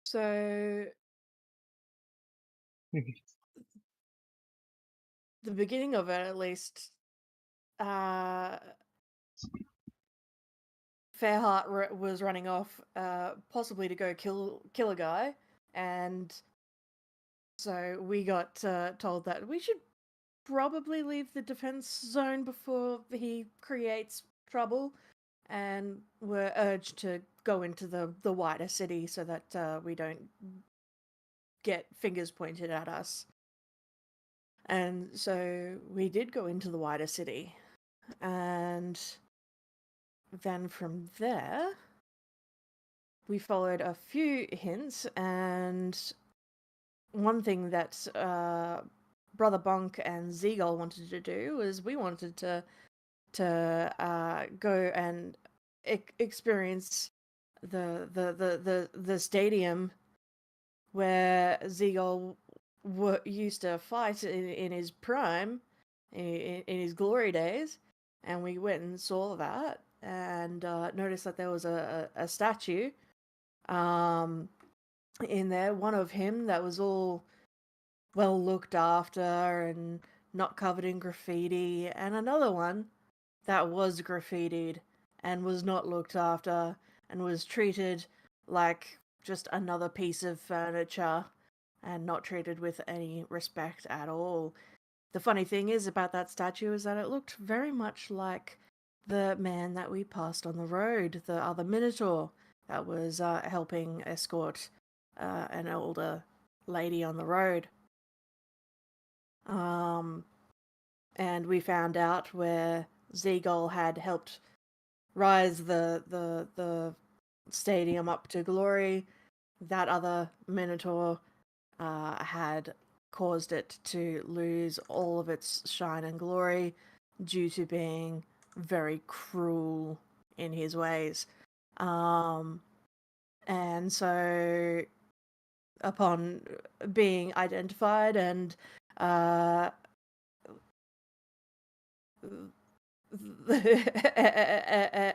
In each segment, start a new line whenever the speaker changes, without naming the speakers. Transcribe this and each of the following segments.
So the beginning of it, at least, uh, Fairheart was running off, possibly to go kill a guy, and so we got told that we should probably leave the defense zone before he creates trouble, and were urged to go into the wider city so that we don't get fingers pointed at us. And so we did go into the wider city, and then from there we followed a few hints, and one thing that Brother Bonk and Zeagle wanted to do was we wanted to go and experience the stadium where Zeagle used to fight in his prime, in his glory days, and we went and saw that and noticed that there was a statue um, in there, one of him that was all well looked after and not covered in graffiti, and another one that was graffitied and was not looked after and was treated like just another piece of furniture and not treated with any respect at all. The funny thing is about that statue is that it looked very much like the man that we passed on the road, the other Minotaur that was helping escort an older lady on the road. And we found out where Zeagle had helped rise the stadium up to glory. That other Minotaur had caused it to lose all of its shine and glory due to being very cruel in his ways. And so upon being identified and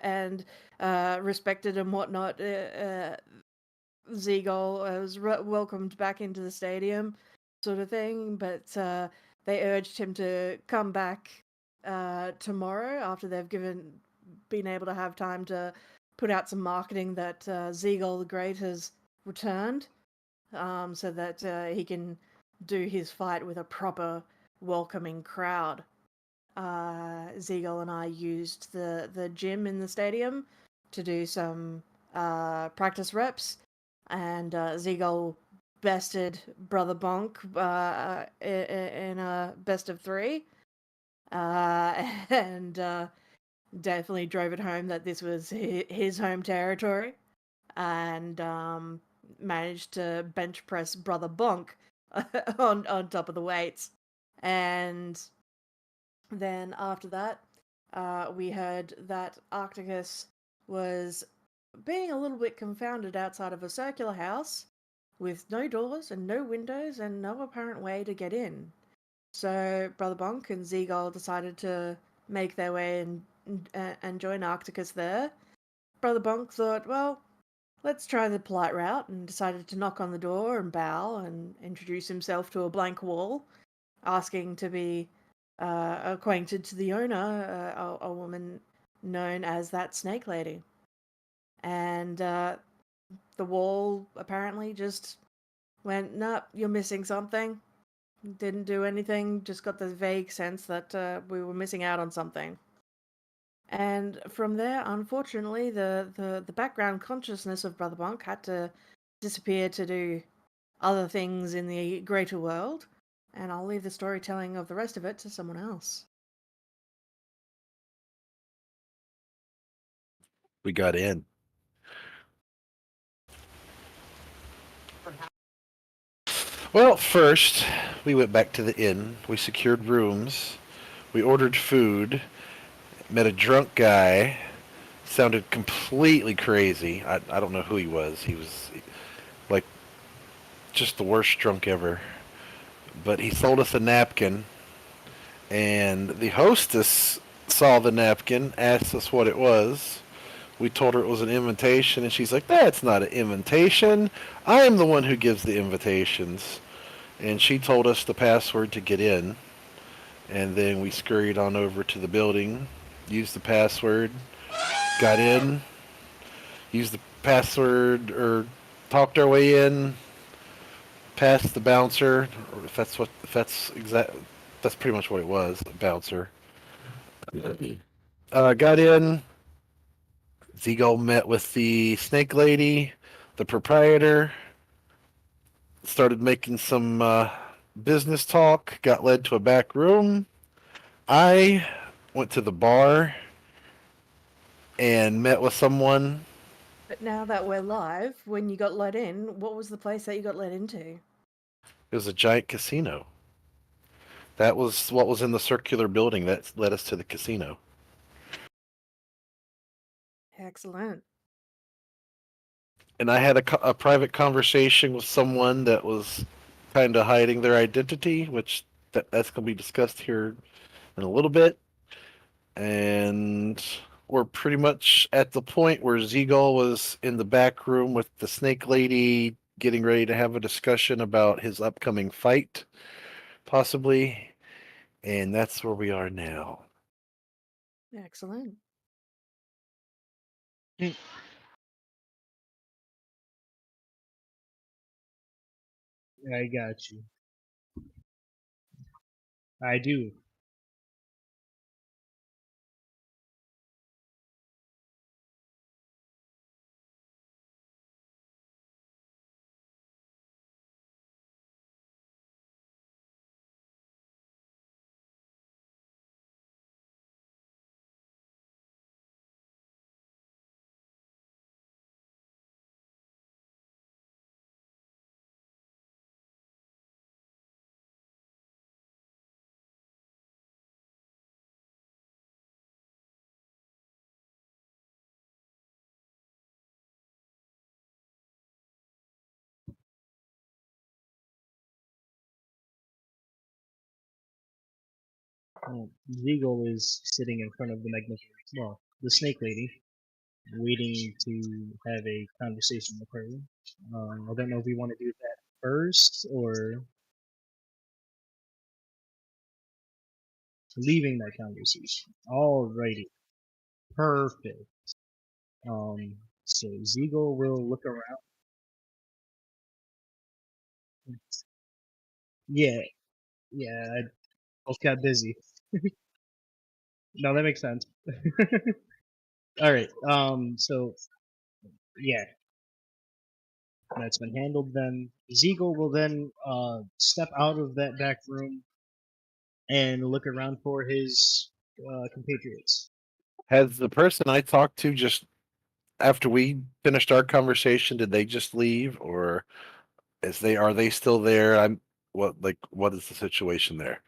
and respected and whatnot, Zeagle was welcomed back into the stadium, sort of thing. But they urged him to come back tomorrow after they've been able to have time to put out some marketing that Zeagle the Great has returned, so that he can do his fight with a proper welcoming crowd. Zeagle and I used the gym in the stadium to do some practice reps, and Zeagle bested Brother Bonk in a best of three, and definitely drove it home that this was his home territory, and managed to bench press Brother Bonk on top of the weights. And then after that, we heard that Arcticus was being a little bit confounded outside of a circular house with no doors and no windows and no apparent way to get in. So Brother Bonk and Zeagle decided to make their way and join Arcticus there. Brother Bonk thought, well, let's try the polite route, and decided to knock on the door and bow and introduce himself to a blank wall, asking to be acquainted to the owner, a woman known as that snake lady. And the wall apparently just went, "Nope, you're missing something." Didn't do anything, just got the vague sense that we were missing out on something. And from there, unfortunately, the background consciousness of Brother Bonk had to disappear to do other things in the greater world, and I'll leave the storytelling of the rest of it to someone else.
We got in. Well, first, we went back to the inn. We secured rooms. We ordered food. Met a drunk guy. Sounded completely crazy. I don't know who he was. He was like just the worst drunk ever. But he sold us a napkin And the hostess saw the napkin, asked us what it was. We told her it was an invitation, and she's like, "That's not an invitation. I'm the one who gives the invitations." And she told us the password to get in. And then we scurried on over to the building, used the password, got in, used the password, or talked our way in, past the bouncer, or that's pretty much what it was, a bouncer. Got in. Ziegel met with the snake lady, the proprietor, started making some business talk, got led to a back room. I went to the bar and met with someone.
But now that we're live, when you got let in, what was the place that you got let into?
It was a giant casino. That was what was in the circular building that led us to the casino.
Excellent.
And I had a private conversation with someone that was kind of hiding their identity, which that's going to be discussed here in a little bit. And we're pretty much at the point where Ziegel was in the back room with the snake lady, getting ready to have a discussion about his upcoming fight, possibly. And that's where we are now.
Excellent.
Mm, I got you. I do. Ziegel is sitting in front of the snake lady, waiting to have a conversation with her. I don't know if we want to do that first or leaving that conversation. Alrighty, perfect. So Ziegel will look around. Yeah, yeah, I both got busy. No, that makes sense. All right. So yeah, that's been handled. Then Ziegel will then step out of that back room and look around for his compatriots.
Has the person I talked to just after we finished our conversation, did they just leave, or is they are they still there? What is the situation there?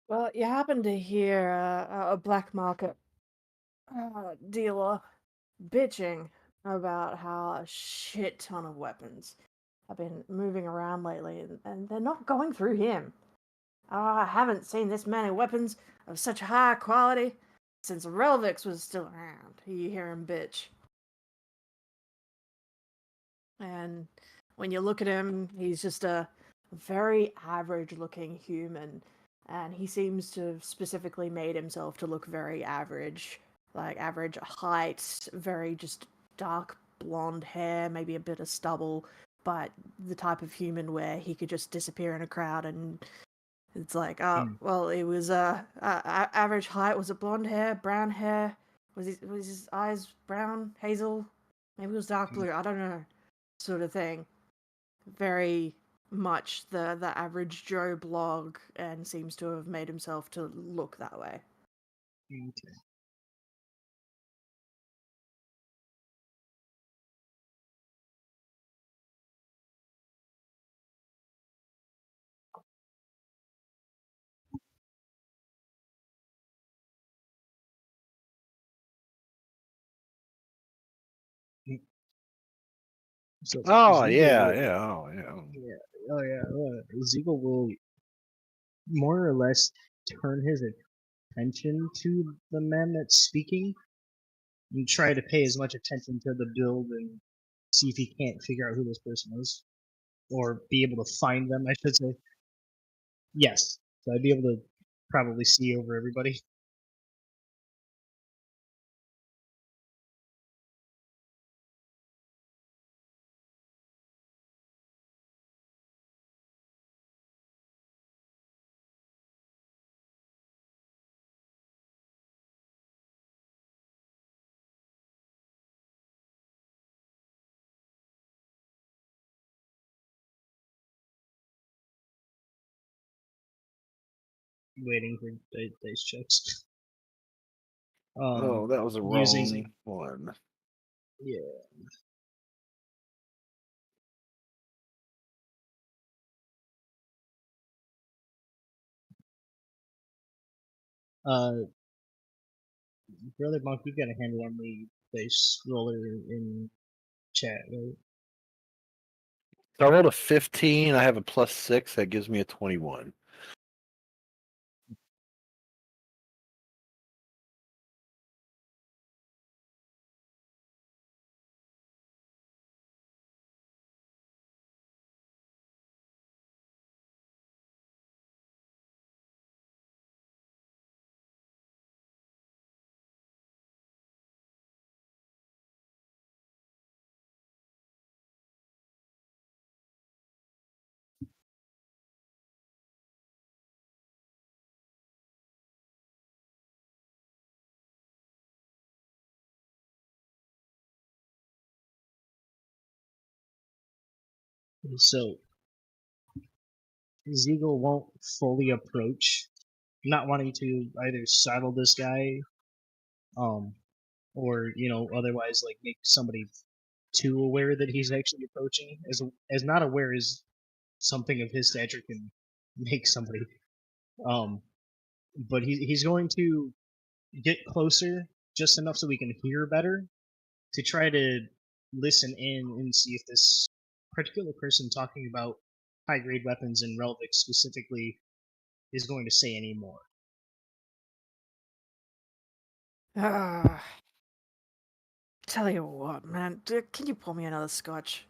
Well, you happen to hear a black market dealer bitching about how a shit ton of weapons have been moving around lately, and they're not going through him. I haven't seen this many weapons of such high quality since Relvix was still around. You hear him bitch. And when you look at him, he's just a very average looking human. And he seems to have specifically made himself to look very average. Like average height, very just dark blonde hair, maybe a bit of stubble, but the type of human where he could just disappear in a crowd and it's like, oh,
Hmm.
well, it was average height. Was it blonde hair, brown hair? Was his eyes brown, hazel? Maybe it was dark blue. I don't know, sort of thing. Very much the average Joe blog, and seems to have made himself to look that way.
Okay. So
Oh
Ziegler
yeah,
will,
yeah, oh yeah.
yeah, oh yeah, Ziegler will more or less turn his attention to the man that's speaking and try to pay as much attention to the build and see if he can't figure out who this person is or be able to find them. I should say yes. So I'd be able to probably see over everybody. Waiting for dice checks.
Oh, that was a
Using
wrong one.
yeah. Uh, Brother Monk, you've got a handle on the dice roller in chat, right?
So I rolled a 15. I have a +6. That gives me a 21.
So Ziegel won't fully approach, not wanting to either saddle this guy, um, or otherwise like make somebody too aware that he's actually approaching. As not aware as something of his stature can make somebody. Um, but he's going to get closer just enough so we can hear better to try to listen in and see if this particular person talking about high grade weapons and Relvic specifically is going to say any more.
Ah, tell you what, man. Can you pour me another scotch?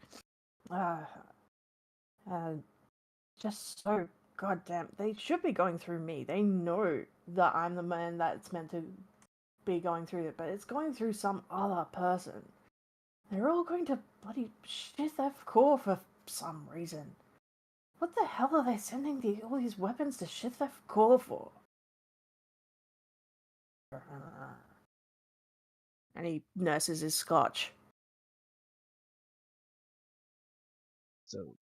Ah, uh, just so goddamn. They should be going through me. They know that I'm the man that's meant to be going through it, but it's going through some other person. They're all going to bloody shit their core for some reason. What the hell are they sending all these weapons to shit their core for? And he nurses his scotch.
So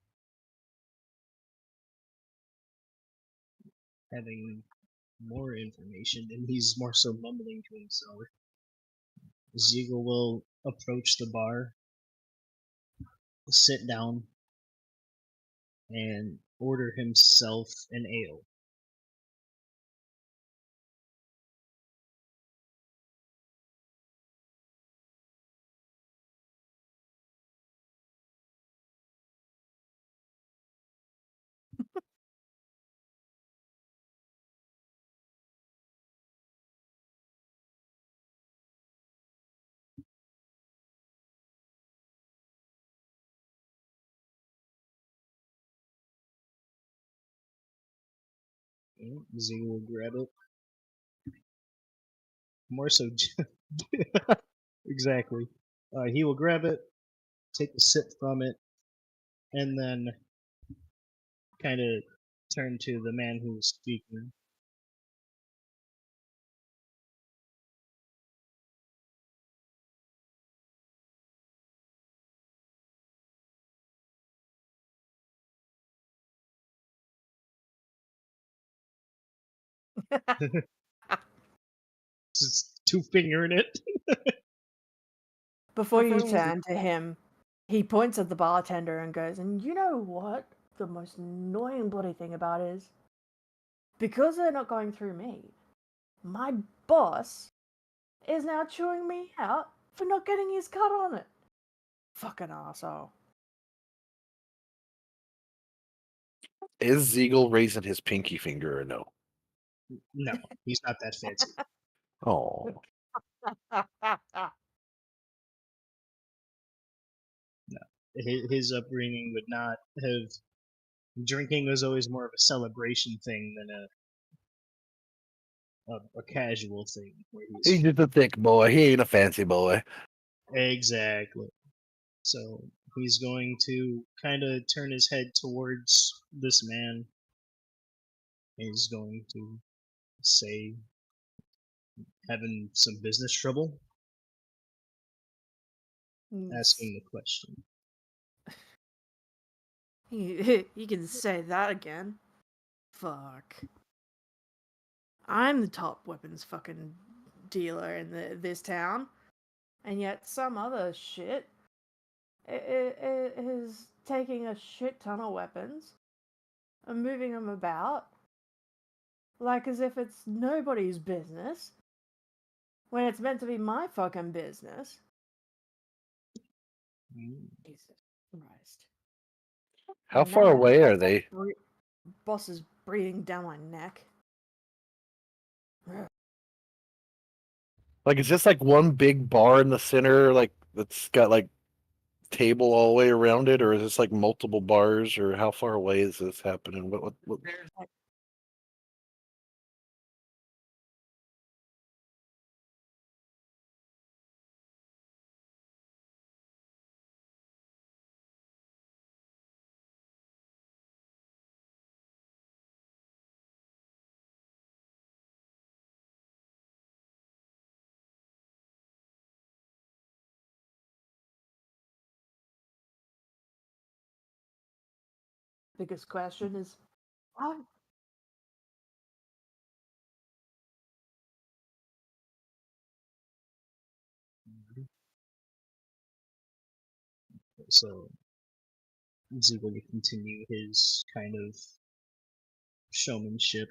having more information, and he's more so mumbling to himself. Ziegel will approach the bar, sit down, and order himself an ale. Ziegel will grab it. More so, exactly. He will grab it, take a sip from it, and then kind of turn to the man who was speaking. Just two fingering it.
Before you turn to him, he points at the bartender and goes, and you know what the most annoying bloody thing about is? Because they're not going through me, my boss is now chewing me out for not getting his cut on it. Fucking asshole.
Is Ziegel raising his pinky finger or no?
No, he's not that fancy.
Oh,
No, his upbringing would not have. Drinking was always more of a celebration thing than a casual thing. Where
he's
he's
just a thick boy. He ain't a fancy boy.
exactly. So he's going to kind of turn his head towards this man. He's going to say, having some business trouble? Asking the question.
You can say that again. Fuck. I'm the top weapons fucking dealer in this town, and yet some other shit is taking a shit ton of weapons and moving them about like as if it's nobody's business when it's meant to be my fucking business. Jesus Christ.
How
And now
far
my
away are they?
boss is breathing down my neck.
Like, is this like one big bar in the center, like that's got like table all the way around it, or is this like multiple bars, or how far away is this happening? What?
Biggest question is why?
So Ziegler will continue his kind of showmanship.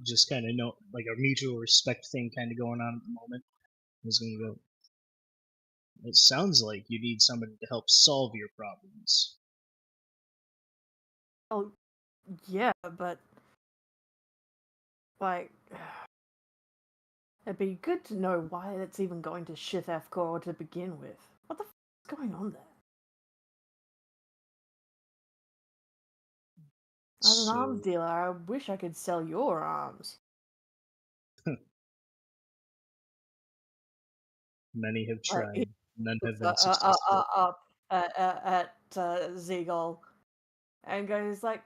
Just kind of know, like a mutual respect thing kind of going on at the moment. He's going to go, it sounds like you need somebody to help solve your problems.
Oh, yeah, but like, it'd be good to know why it's even going to shit F core to begin with. What the f is going on there? As an arms
So
dealer, I wish I could sell your arms.
many have
Like, he
tried, none have
looks
been successful.
up at Ziegel and goes like,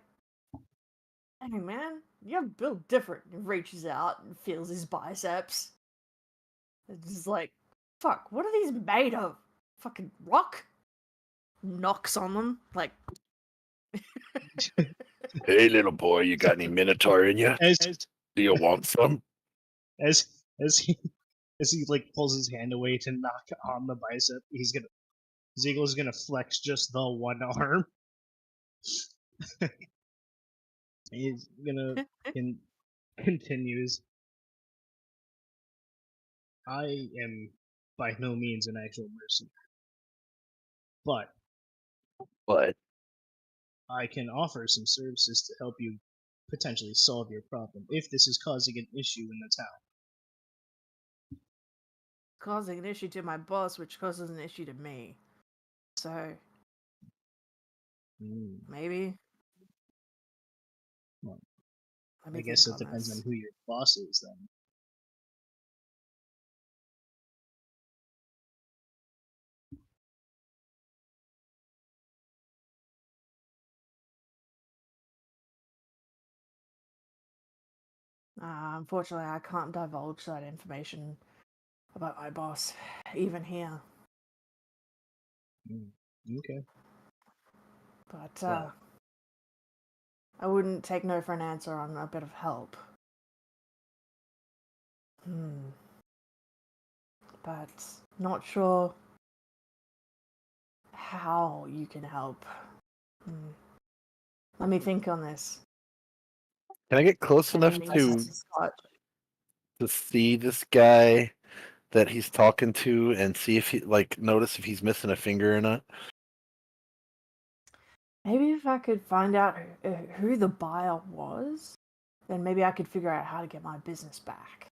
"Hey man, you're built different." And reaches out and feels his biceps. It's just like, fuck, what are these made of? Fucking rock? Knocks on them. Like,
Hey, little boy, you got any Minotaur in you?
as
Do you want some?
as as he as he like pulls his hand away to knock on the bicep, Ziegel's gonna flex just the one arm. He's gonna continues. I am by no means an actual mercenary, but
What?
I can offer some services to help you potentially solve your problem if this is causing an issue in the town.
causing an issue to my boss, which causes an issue to me. So, maybe.
Well,
Let
I
me
guess
think
it
on
depends on
this.
who your boss is then.
Unfortunately, I can't divulge that information about my boss, even here.
Okay.
But
Well,
I wouldn't take no for an answer on a bit of help. Hmm. But not sure how you can help. Hmm. Let me think on this.
Can I get close enough
Handing this
to
to Scott.
see this guy that he's talking to and see if he notice if he's missing a finger or not?
Maybe if I could find out who the buyer was, then maybe I could figure out how to get my business back.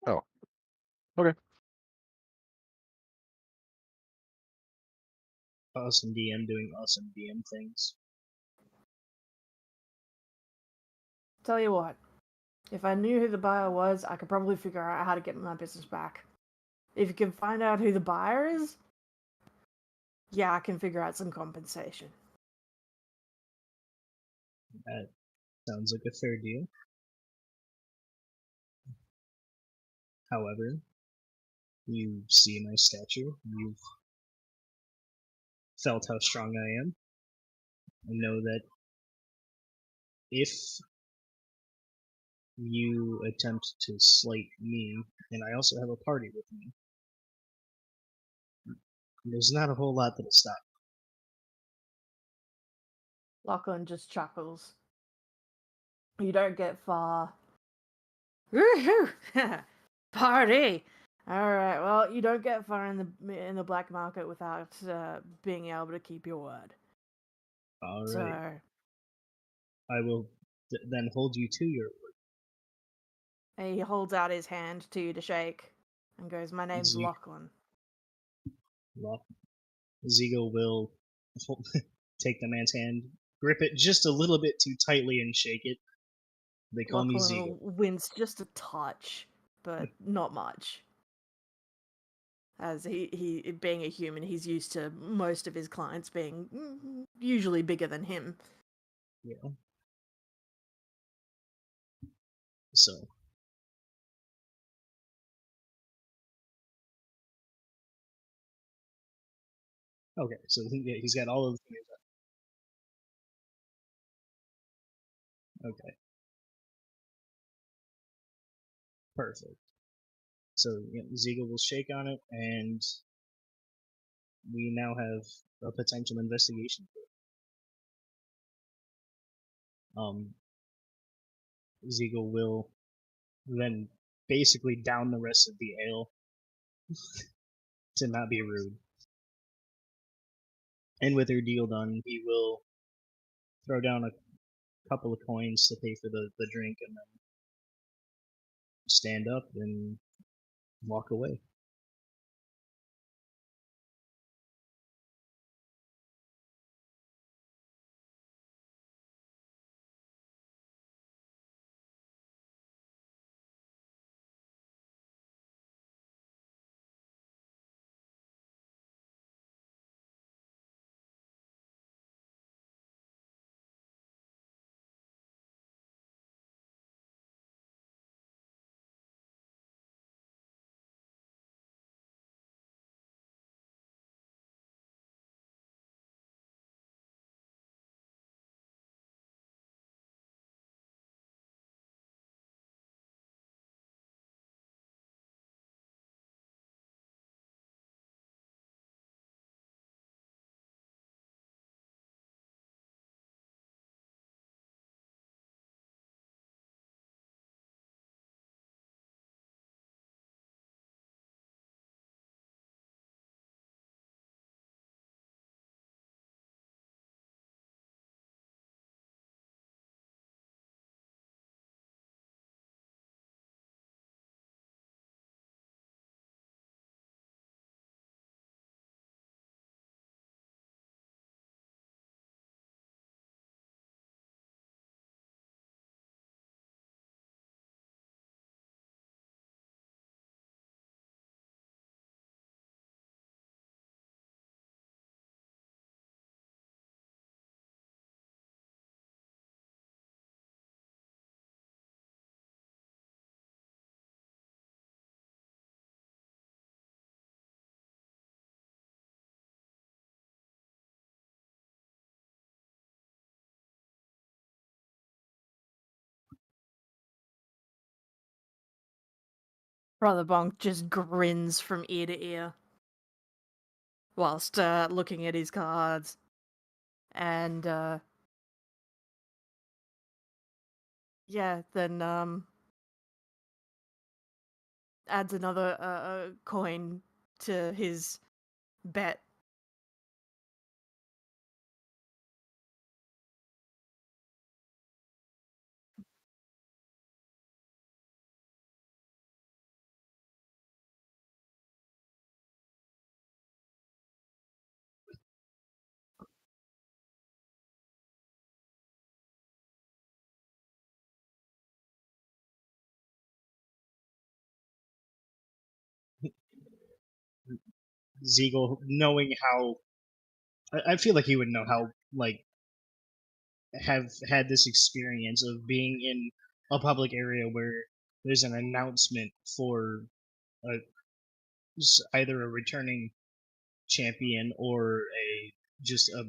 Oh, okay.
Awesome DM doing awesome DM things.
Tell you what, if I knew who the buyer was, I could probably figure out how to get my business back. If you can find out who the buyer is, yeah, I can figure out some compensation.
That sounds like a fair deal. However, you see my stature, you've felt how strong I am, and know that if you attempt to slight me, and I also have a party with me, there's not a whole lot that'll stop.
Lachlan just chuckles. You don't get far. Woohoo! Party! Alright, well, you don't get far in the black market without being able to keep your word.
All
So,
right, I will then hold you to your
he holds out his hand to you to shake and goes, "My name's
word.
Lachlan."
Zigo will take the man's hand, grip it just a little bit too tightly, and shake it. They call me
Lachlan
Zigo.
will wince just a touch, but not much. As he being a human, he's used to most of his clients being usually bigger than him.
Yeah. So okay, so he's got all of the fingers up. Okay, perfect. So Zigo will shake on it, and we now have a potential investigation. Um, Zigo will then basically down the rest of the ale to not be rude. And with her deal done, he will throw down a couple of coins to pay for the drink and then stand up and walk away.
Brother Bonk just grins from ear to ear whilst looking at his cards. And yeah, then adds another coin to his bet.
Ziegel, knowing how, I feel like he would know how, like, have had this experience of being in a public area where there's an announcement for a, either a returning champion or a just a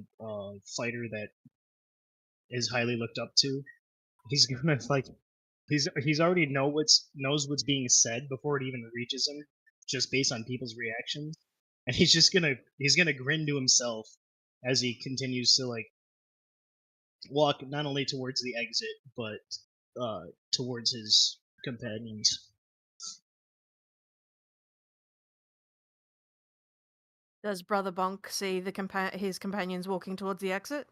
fighter that is highly looked up to. He's gonna like he's already knows what's being said before it even reaches him, just based on people's reactions, and he's gonna grin to himself as he continues to like walk not only towards the exit but towards his companions.
Does Brother Bonk see his companions walking towards the exit?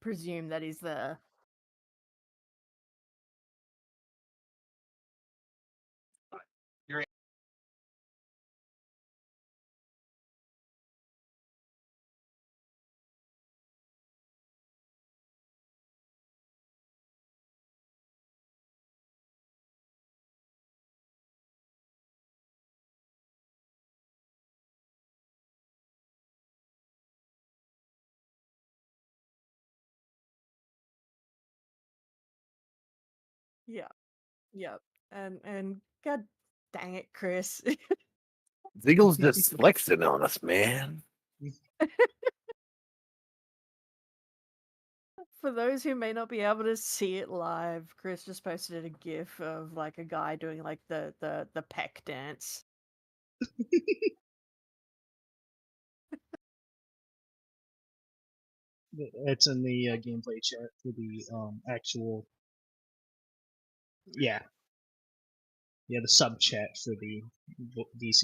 Presume that he's there. Yeah. Yep. And god dang it, Chris.
Ziegel's just flexing on us, man.
For those who may not be able to see it live, Chris just posted a gif of like a guy doing like the peck dance.
It's in the gameplay chat for the actual, yeah, yeah, the sub chat for the DC.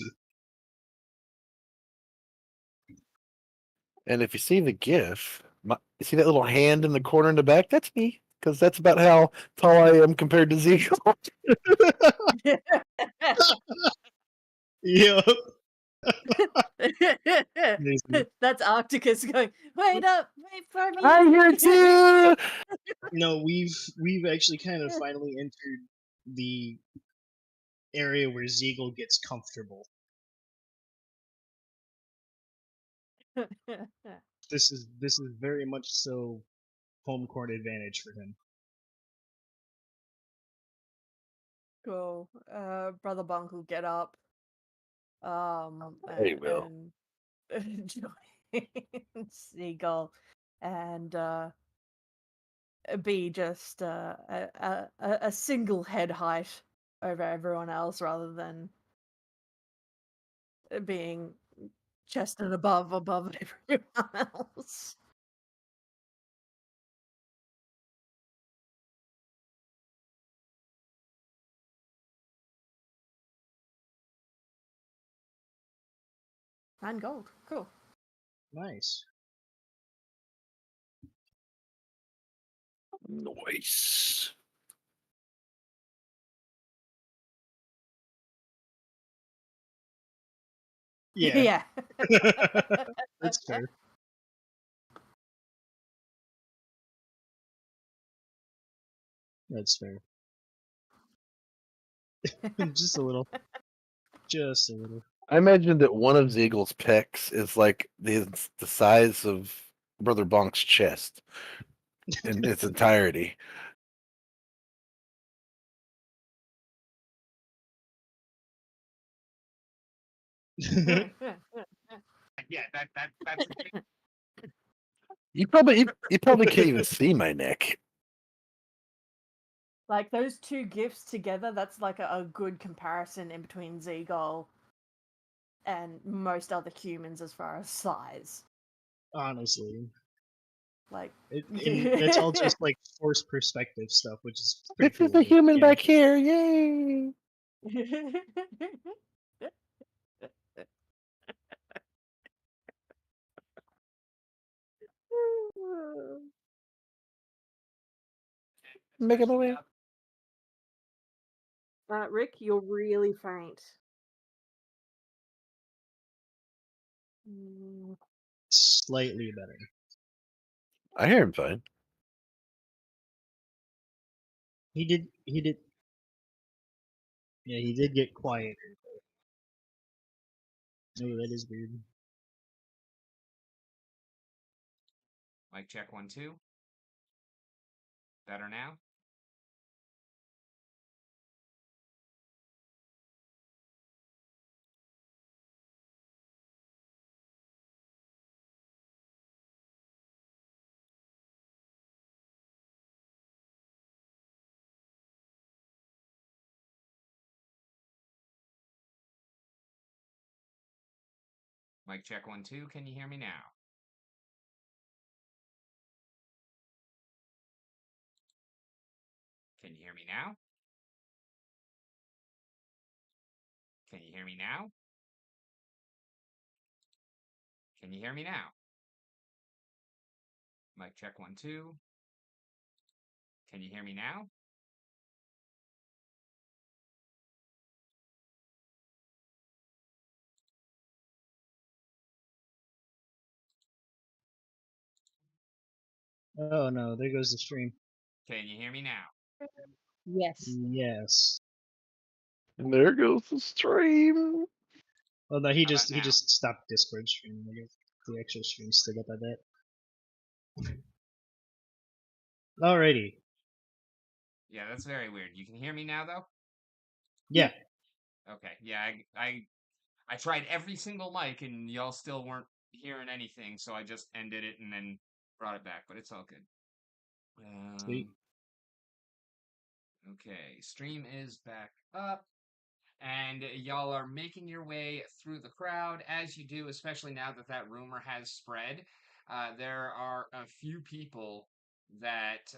And if you see the GIF, you see that little hand in the corner in the back? That's me, because that's about how tall I am compared to Ziegel.
Yep. Amazing.
That's Arcticus going, wait up, wait for me.
I'm here too.
No, we've actually kind of finally entered the area where Ziegel gets comfortable. This is very much so home court advantage for him.
Cool. Brother Bunk will get up.
Hey, Will.
And join Seagull and be just a single head height over everyone else rather than being chested above everyone else. And gold. Cool.
Nice.
Nice.
Yeah.
Yeah.
That's fair. That's fair. Just a little. Just a little.
I imagine that one of Zeagle's pecs is like the size of Brother Bonk's chest in its entirety.
Yeah, that's
You probably can't even see my neck.
Like those two gifts together, that's like a good comparison in between Zeagle and most other humans as far as size.
Honestly.
Like,
And that's all just like forced perspective stuff, which is pretty
This is
cool.
a
But,
human
yeah.
back here, yay! Making my way.
Rick, you're really faint.
Slightly better.
I hear him fine.
He did. Yeah, he did get quieter. Oh, that is weird.
mic check 1 2. Better now? Mic check 1 2. Can you hear me now? Can you hear me now? Can you hear me now? Can you hear me now? Mic check 1 2. Can you hear me now?
Oh no, there goes the stream.
Can you hear me now?
Yes.
Yes.
And there goes the stream.
Well, no, he
How about
just
now?
stopped Discord streaming. I guess the actual stream's still up, I bet. Alrighty.
Yeah, that's very weird. You can hear me now, though?
Yeah.
Okay. Yeah, I tried every single mic, and y'all still weren't hearing anything, so I just ended it and then brought it back, but it's all good.
Sweet.
Okay, stream is back up. And y'all are making your way through the crowd as you do, especially now that that rumor has spread. There are a few people that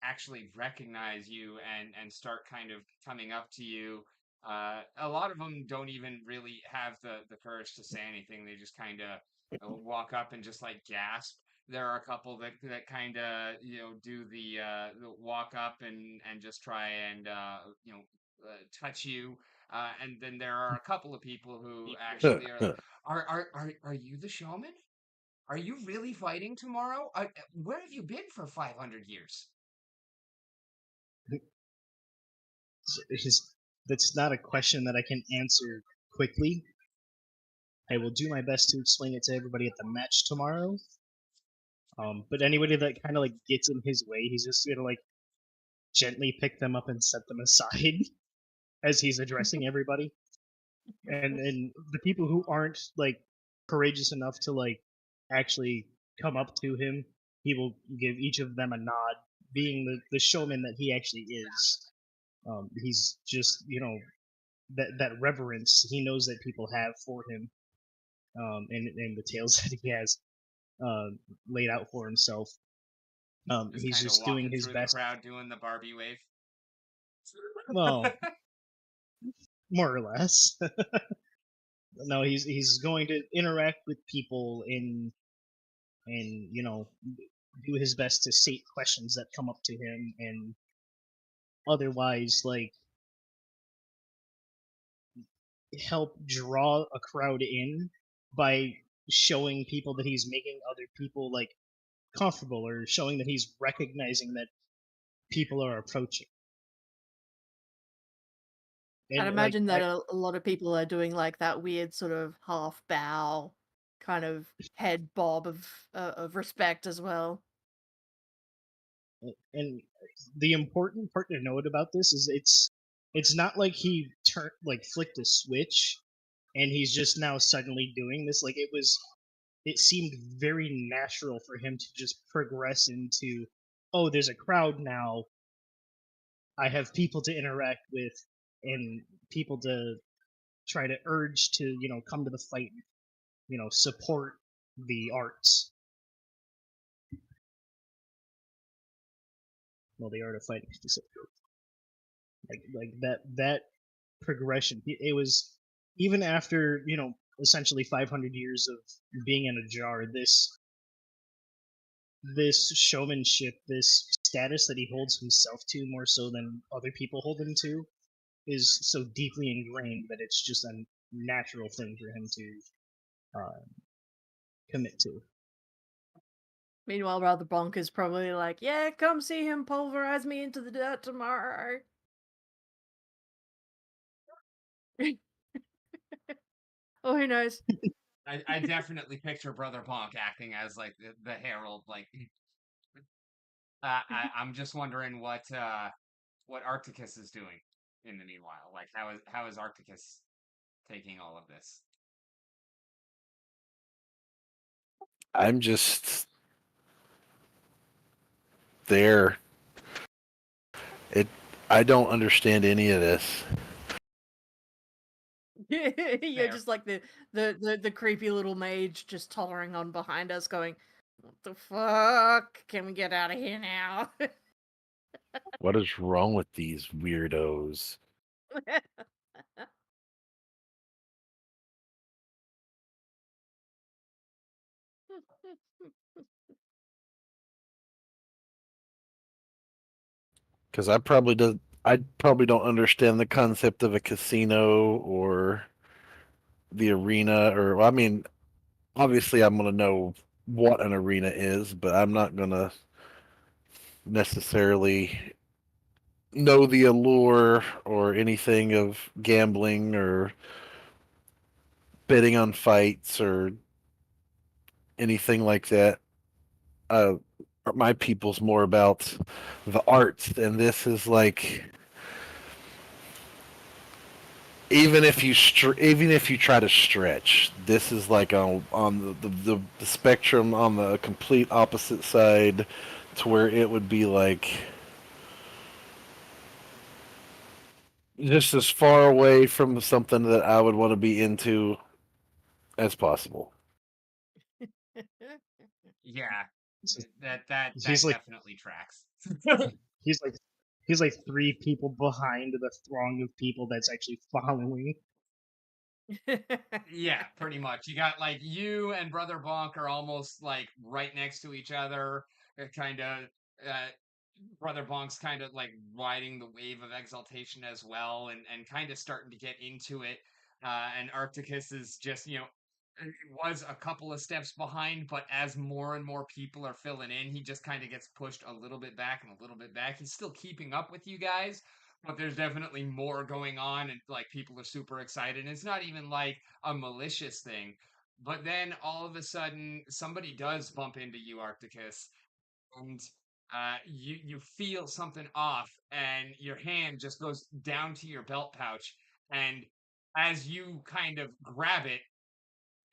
actually recognize you and start kind of coming up to you. A lot of them don't even really have the courage to say anything. They just kind of walk up and just like gasp. There are a couple that kind of do the walk up and just try and touch you, and then there are a couple of people who actually are like, are you the showman? Are you really fighting tomorrow? Where have you been for 500 years?
That's not a question that I can answer quickly. I will do my best to explain it to everybody at the match tomorrow. But anybody that kind of like gets in his way, he's just gonna like gently pick them up and set them aside as he's addressing everybody. And the people who aren't like courageous enough to like actually come up to him, he will give each of them a nod, being the showman that he actually is. He's just that reverence he knows that people have for him, and the tales that he has uh, laid out for himself.
Just
He's
kind of
just doing
walking
his
through the
best.
crowd doing the Barbie wave.
Well, more or less. No, he's going to interact with people and do his best to state questions that come up to him, and otherwise like help draw a crowd in by showing people that he's making other people like comfortable, or showing that he's recognizing that people are approaching.
I'd
And like
imagine that a lot of people are doing like that weird sort of half bow, kind of head bob of respect as well.
and the important part to note about this is it's not like he turned like flicked a switch and he's just now suddenly doing this. Like it seemed very natural for him to just progress into, oh, there's a crowd now, I have people to interact with and people to try to urge to, come to the fight, support the arts. Well, the art of fighting specifically. Like that progression. It was, even after, essentially 500 years of being in a jar, this showmanship, this status that he holds himself to more so than other people hold him to, is so deeply ingrained that it's just a natural thing for him to commit to.
Meanwhile, Brother Bonk is probably like, "Yeah, come see him pulverize me into the dirt tomorrow." Oh, who knows?
I definitely picture Brother Bonk acting as like the herald. Like, I'm just wondering what Arcticus is doing in the meanwhile. Like, how is Arcticus taking all of this?
I'm just there. It. I don't understand any of this.
You're
Fair.
just like the creepy little mage just tottering on behind us, going, "What the fuck? Can we get out of here now?"
What is wrong with these weirdos? Because I probably don't understand the concept of a casino or the arena, or well, I mean, obviously I'm gonna know what an arena is, but I'm not gonna necessarily know the allure or anything of gambling or betting on fights or anything like that. Uh, my people's more about the arts, and this is like, even if you try to stretch, this is like on the spectrum on the complete opposite side, to where it would be like just as far away from something that I would want to be into as possible.
Yeah,
It's just-
that
he's like
definitely tracks.
he's like he's like three people behind the throng of people that's actually following.
Yeah, pretty much. You got like you and Brother Bonk are almost like right next to each other. Kind of, uh, Brother Bonk's kind of like riding the wave of exaltation as well, and kind of starting to get into it. And Arcticus is just, was a couple of steps behind, but as more and more people are filling in, he just kind of gets pushed a little bit back and a little bit back. He's still keeping up with you guys, but there's definitely more going on, and like people are super excited. And it's not even like a malicious thing. But then all of a sudden, somebody does bump into you, Arcticus, and you feel something off, and your hand just goes down to your belt pouch, and as you kind of grab it,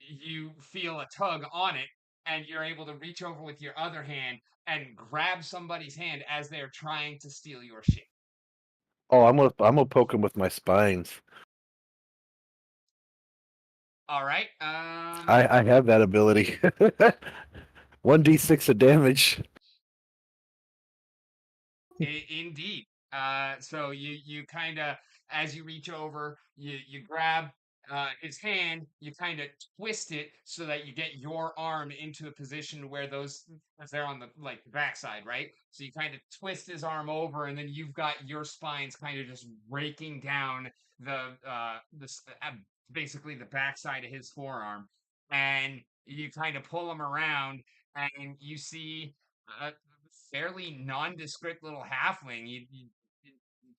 you feel a tug on it, and you're able to reach over with your other hand and grab somebody's hand as they're trying to steal your shit.
Oh, I'm gonna poke him with my spines.
All right.
I have that ability. 1d6 of damage.
Indeed. So you kind of, as you reach over, you grab his hand, you kind of twist it so that you get your arm into a position where those, as they're on the like the backside, right? So you kind of twist his arm over, and then you've got your spines kind of just raking down the basically the backside of his forearm, and you kind of pull him around, and you see a fairly nondescript little halfling. You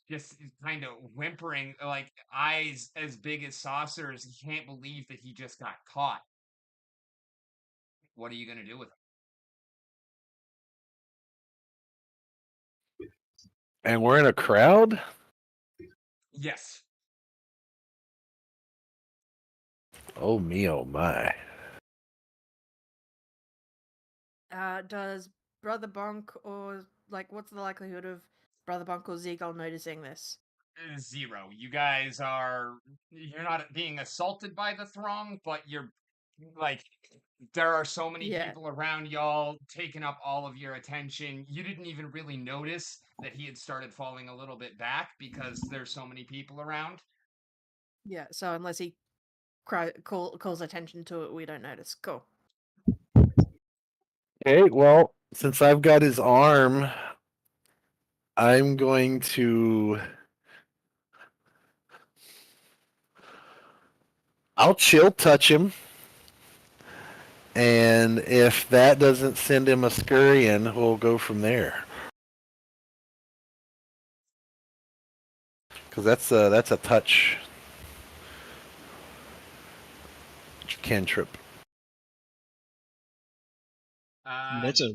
just kind of whimpering, like eyes as big as saucers. He can't believe that he just got caught. What are you going to do with him?
And we're in a crowd?
Yes.
Oh me, oh my.
Does Brother Bonk or like what's the likelihood of Brother Bonk or Zeagle noticing this?
Zero. You guys you're not being assaulted by the throng, but you're like, there are so many
Yeah,
people around y'all taking up all of your attention. You didn't even really notice that he had started falling a little bit back because there's so many people around.
yeah. So unless he calls attention to it, we don't notice. Cool.
Okay, well, since I've got his arm, I'm going to. I'll chill touch him. And if that doesn't send him a scurrying, we'll go from there. Because that's a touch cantrip.
Uh,
That's a
do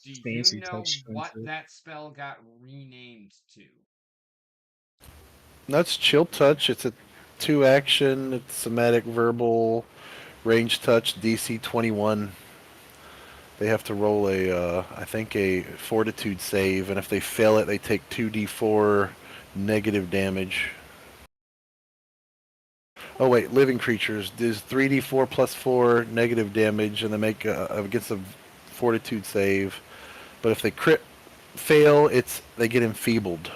you
fancy
know
touch
what
country.
that spell got renamed to?
That's chill touch. It's a 2 action. It's somatic, verbal, range touch, DC 21. They have to roll I think a fortitude save, and if they fail it, they take 2d4 negative damage. Oh wait, living creatures does 3d4 plus 4 negative damage, and they make against a fortitude save. But if they crit fail, they get enfeebled.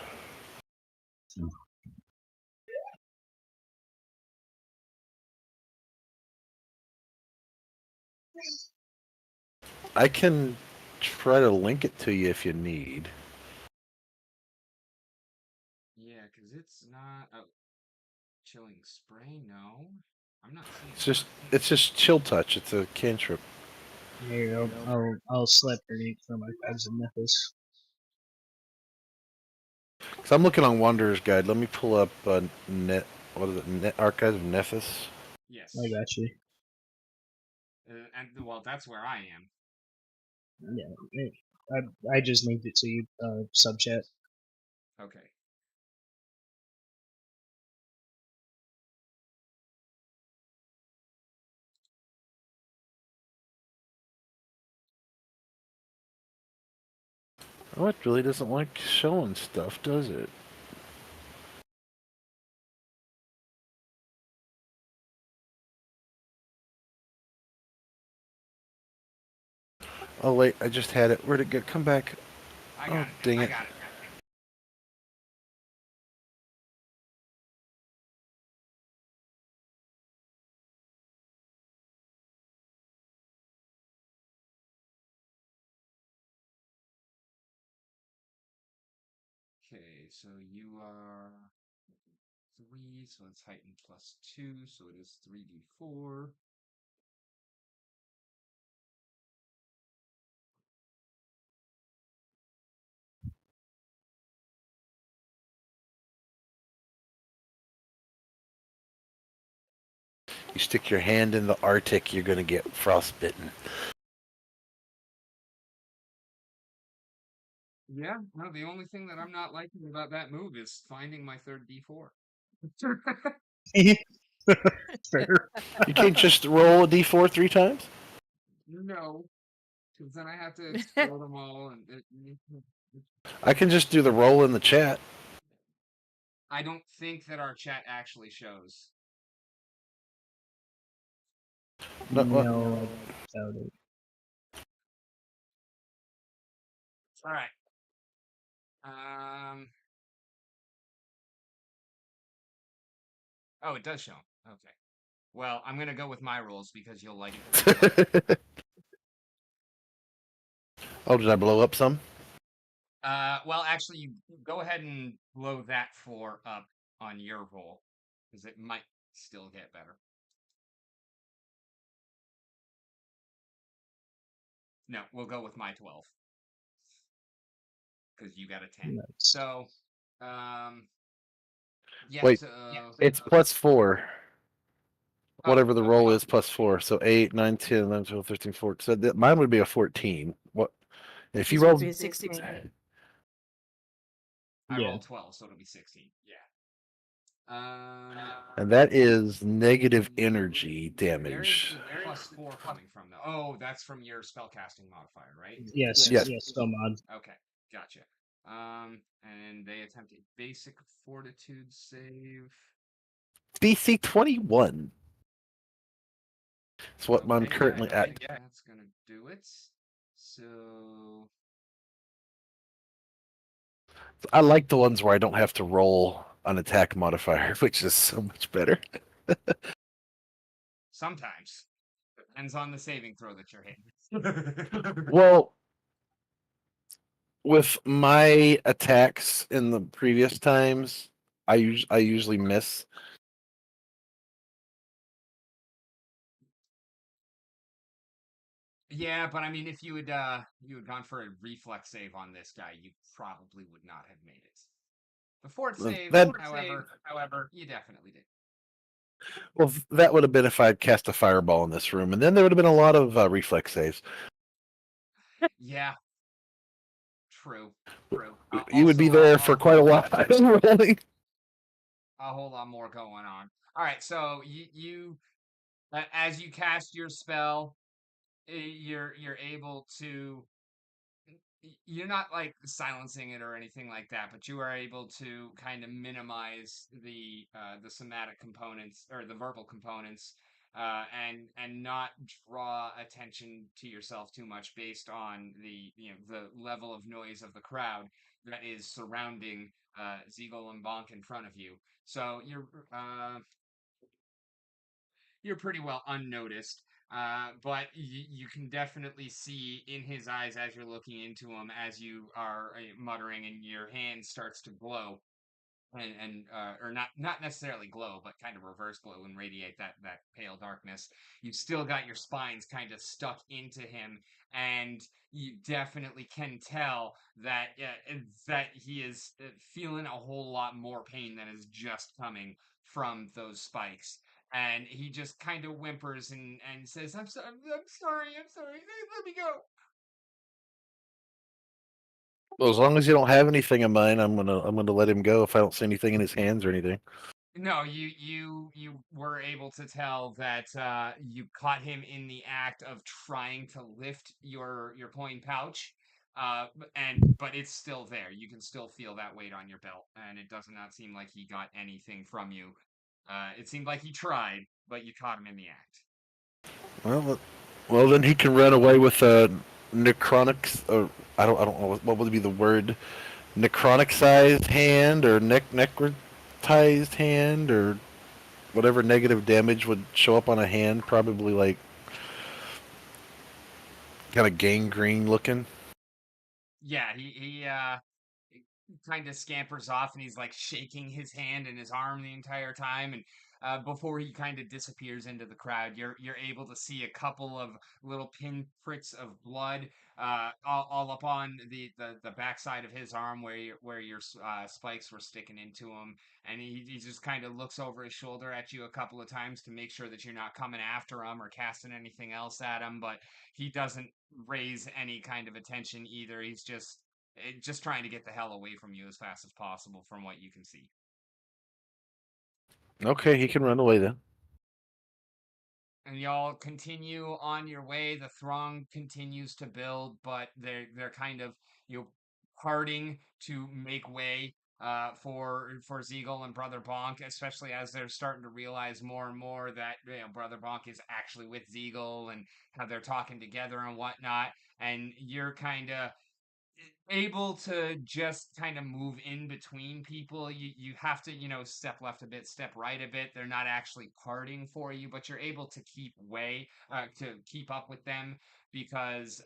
I can try to link it to you if you need.
Yeah, because it's not a chilling spray. No, I'm not seeing
It's
it.
just chill touch. It's a cantrip.
There you go. I'll slap grenade for my Fabs and Memphis.
So I'm looking on Wanderer's Guide. Let me pull up net. What is it? Net Archives of Nephis.
I
Yes,
got you.
and well, that's where I am.
Yeah, I just linked it to you, sub chat.
Okay.
Oh, it really doesn't like showing stuff, does it? Oh wait, I just had it. Where'd it go? Come back.
I
Oh
got it.
dang
I
it.
got it. Okay, so you are 3, so it's heightened +2, so it is 3d4.
You stick your hand in the Arctic, you're gonna get frostbitten.
Yeah, no, the only thing that I'm not liking about that move is finding my third d4.
Fair.
You can't just roll a d4 3 times?
No, because then I have to explode them all, and
I can just do the roll in the chat.
I don't think that our chat actually shows.
No, what?
No, I doubt it.
All right. Um. Oh, it does show. Okay. Well, I'm gonna go with my rules because you'll like it the most.
Oh, did I blow up some?
Well, actually, you go ahead and blow that floor up on your roll because it might still get better. No, we'll go with my 12 because you got a 10.
Nice.
So, yeah.
Wait,
So,
it's +4.
oh,
Whatever the
okay.
roll is +4. So 8, 9, 10, 11, 12, 13, 14. So mine would be a 14. What if you
This would
rolled?
be a 16.
I
Yeah.
rolled 12, so it'll be 16. Yeah.
And that is negative energy
Where is
damage.
the +4 coming from, though? Oh, that's from your spellcasting modifier, right?
Yes.
Yes.
Yes. Spell mod.
Okay, gotcha. And they attempt a basic fortitude save.
DC 21. That's what I'm
Okay,
currently
yeah,
at.
that's gonna do it. So
I like the ones where I don't have to roll an attack modifier, which is so much better.
sometimes depends on the saving throw that you're hitting.
Well, with my attacks in the previous times, I usually miss.
Yeah, but I mean, if you had gone for a reflex save on this guy, you probably would not have made it. The fort save,
That
however, you definitely did.
well, that would have been if I'd cast a fireball in this room, and then there would have been a lot of reflex saves.
Yeah, true.
You would be
Also,
there for quite a while rolling.
a whole lot more going on. All right, so as you cast your spell, you're able to you're not like silencing it or anything like that, but you are able to kind of minimize the somatic components or the verbal components, and not draw attention to yourself too much based on the level of noise of the crowd that is surrounding Ziegel and Bonk in front of you. So you're pretty well unnoticed. But you can definitely see in his eyes as you're looking into him, as you are muttering, and your hand starts to glow, and or not necessarily glow, but kind of reverse glow and radiate that pale darkness. You've still got your spines kind of stuck into him, and you definitely can tell that he is feeling a whole lot more pain than is just coming from those spikes. And he just kind of whimpers and says, I'm sorry, let me go."
Well, as long as you don't have anything of mine, I'm gonna let him go if I don't see anything in his hands or anything.
No, you were able to tell that you caught him in the act of trying to lift your coin pouch, but it's still there. You can still feel that weight on your belt, and it does not seem like he got anything from you. It seemed like he tried, but you caught him in the act.
Well, then he can run away with a necronic. Or I don't know what would be the word. Necronic sized hand or necrotized hand or whatever negative damage would show up on a hand. Probably like kind of gangrene looking.
Yeah, he kind of scampers off, and he's like shaking his hand and his arm the entire time. And before he kind of disappears into the crowd, you're able to see a couple of little pinpricks of blood all up on the backside of his arm where your spikes were sticking into him. And he just kind of looks over his shoulder at you a couple of times to make sure that you're not coming after him or casting anything else at him. But he doesn't raise any kind of attention either. He's just trying to get the hell away from you as fast as possible from what you can see.
Okay, he can run away then.
And y'all continue on your way. The throng continues to build, but they're kind of parting to make way for Ziegel and Brother Bonk, especially as they're starting to realize more and more that Brother Bonk is actually with Ziegel and how they're talking together and whatnot. And you're kind of able to just kind of move in between people. You have to, step left a bit, step right a bit. They're not actually parting for you, but you're able to to keep up with them because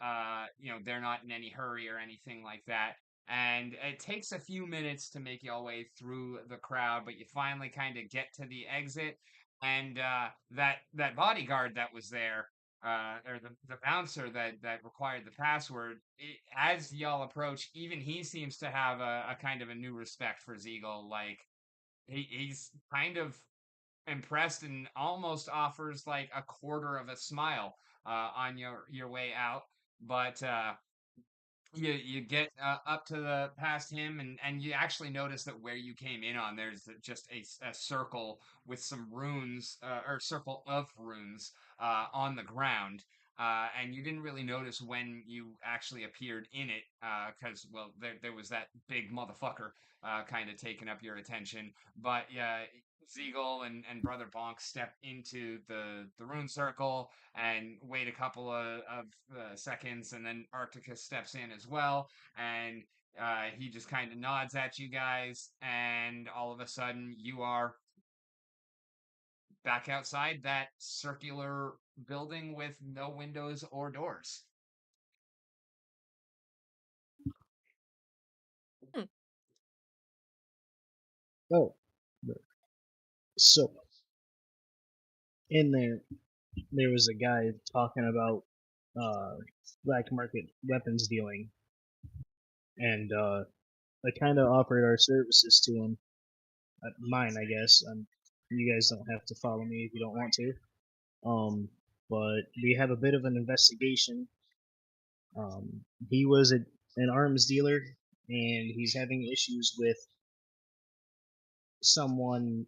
they're not in any hurry or anything like that. And it takes a few minutes to make your way through the crowd, but you finally kind of get to the exit, and that bodyguard that was there, or the bouncer that required the password, as y'all approach, even he seems to have a kind of a new respect for Ziegel. Like he's kind of impressed and almost offers like a quarter of a smile on your way out. But you get up to the past him, and you actually notice that where you came in on, there's just a circle with some runes, or circle of runes on the ground, and you didn't really notice when you actually appeared in it, because well, there was that big motherfucker kind of taking up your attention. But yeah, Ziegel and Brother Bonk step into the rune circle and wait a couple of seconds, and then Arcticus steps in as well, and he just kind of nods at you guys, and all of a sudden you are back outside that circular building with no windows or doors.
Hmm.
Oh, so in there was a guy talking about uh, black market weapons dealing, and I kind of offered our services to him. Mine, I guess. You guys don't have to follow me if you don't want to. But we have a bit of an investigation. He was an arms dealer, and he's having issues with someone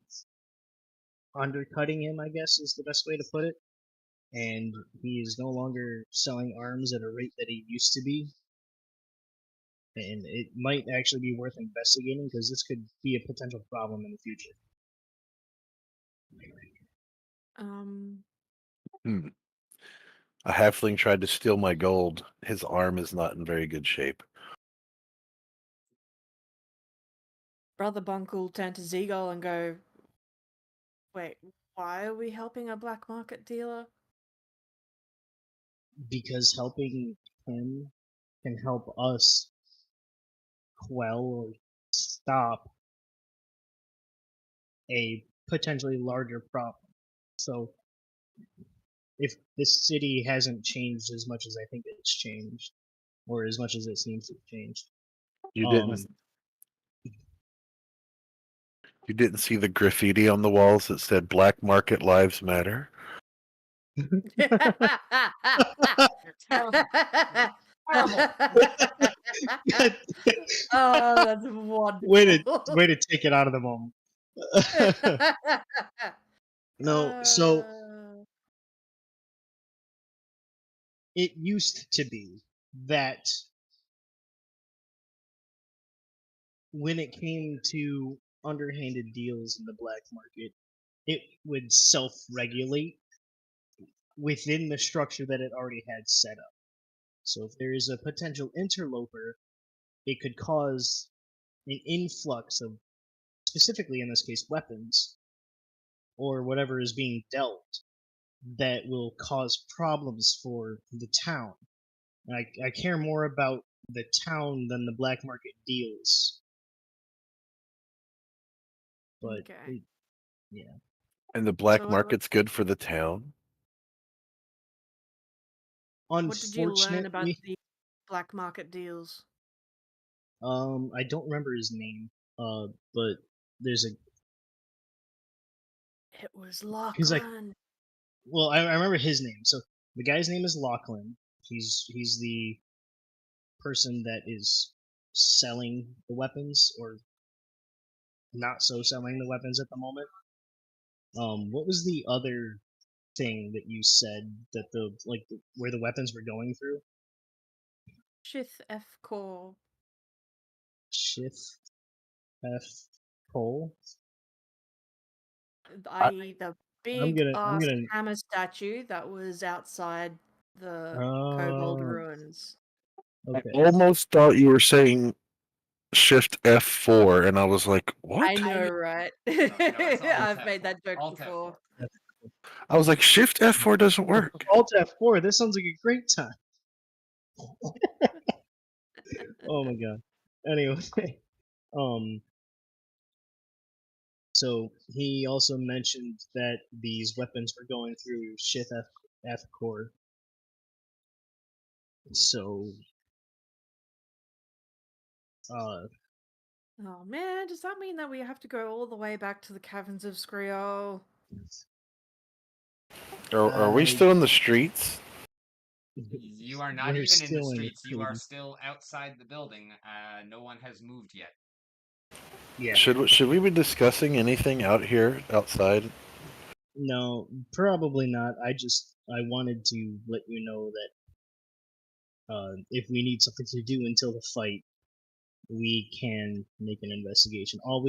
undercutting him, I guess is the best way to put it. And he is no longer selling arms at a rate that he used to be. And it might actually be worth investigating because this could be a potential problem in the future.
Um,
Hmm. A halfling tried to steal my gold. His arm is not in very good shape.
Brother Bunk will turn to Ziegel and go, "Wait, why are we helping a black market dealer?"
Because helping him can help us quell or stop a potentially larger problem. So if this city hasn't changed as much as I think it's changed, or as much as it seems to have changed,
You
um,
didn't see the graffiti on the walls that said "Black Market Lives Matter"?
You're terrible. Terrible.
Oh, that's
way to
wonderful.
way to take it out of the moment. No, so
Uh,
it used to be that when it came to underhanded deals in the black market, it would self-regulate within the structure that it already had set up. So if there is a potential interloper, it could cause an influx of, specifically in this case, weapons or whatever is being dealt that will cause problems for the town. I care more about the town than the black market deals. But
okay.
yeah,
And the black
So
market's good for the town?
what did you learn about
unfortunately,
the black market deals?
I don't remember his name. But there's a
It was
because
Lachlan.
well, I remember his name. So the guy's name is Lachlan. He's the person that is selling the weapons or not so selling the weapons at the moment. What was the other thing that you said that where the weapons were going through?
Shith F Core.
Shith F Cole.
I,
I.e. the
I'm
big
gonna I'm
ass
gonna
hammer statue that was outside the Kobold
uh
ruins.
Okay.
Almost thought you were saying Shift F4, and I was like, what?
I know, right?
No, it's Alt
I've made
F4.
that joke
Alt
before.
F4.
I was like, Shift F4 doesn't work.
Alt F4. This sounds like a great time. Oh my god. Anyway, um, so he also mentioned that these weapons were going through Shift F core. So,
Oh man, does that mean that we have to go all the way back to the caverns of Skriol?
Are we still in the streets?
You are not
we're
even in the
still
streets. You are
prison.
still outside the building. No one has moved yet.
Yeah.
Should we be discussing anything out here outside?
No, probably not. I wanted to let you know that if we need something to do until the fight, we can make an investigation. All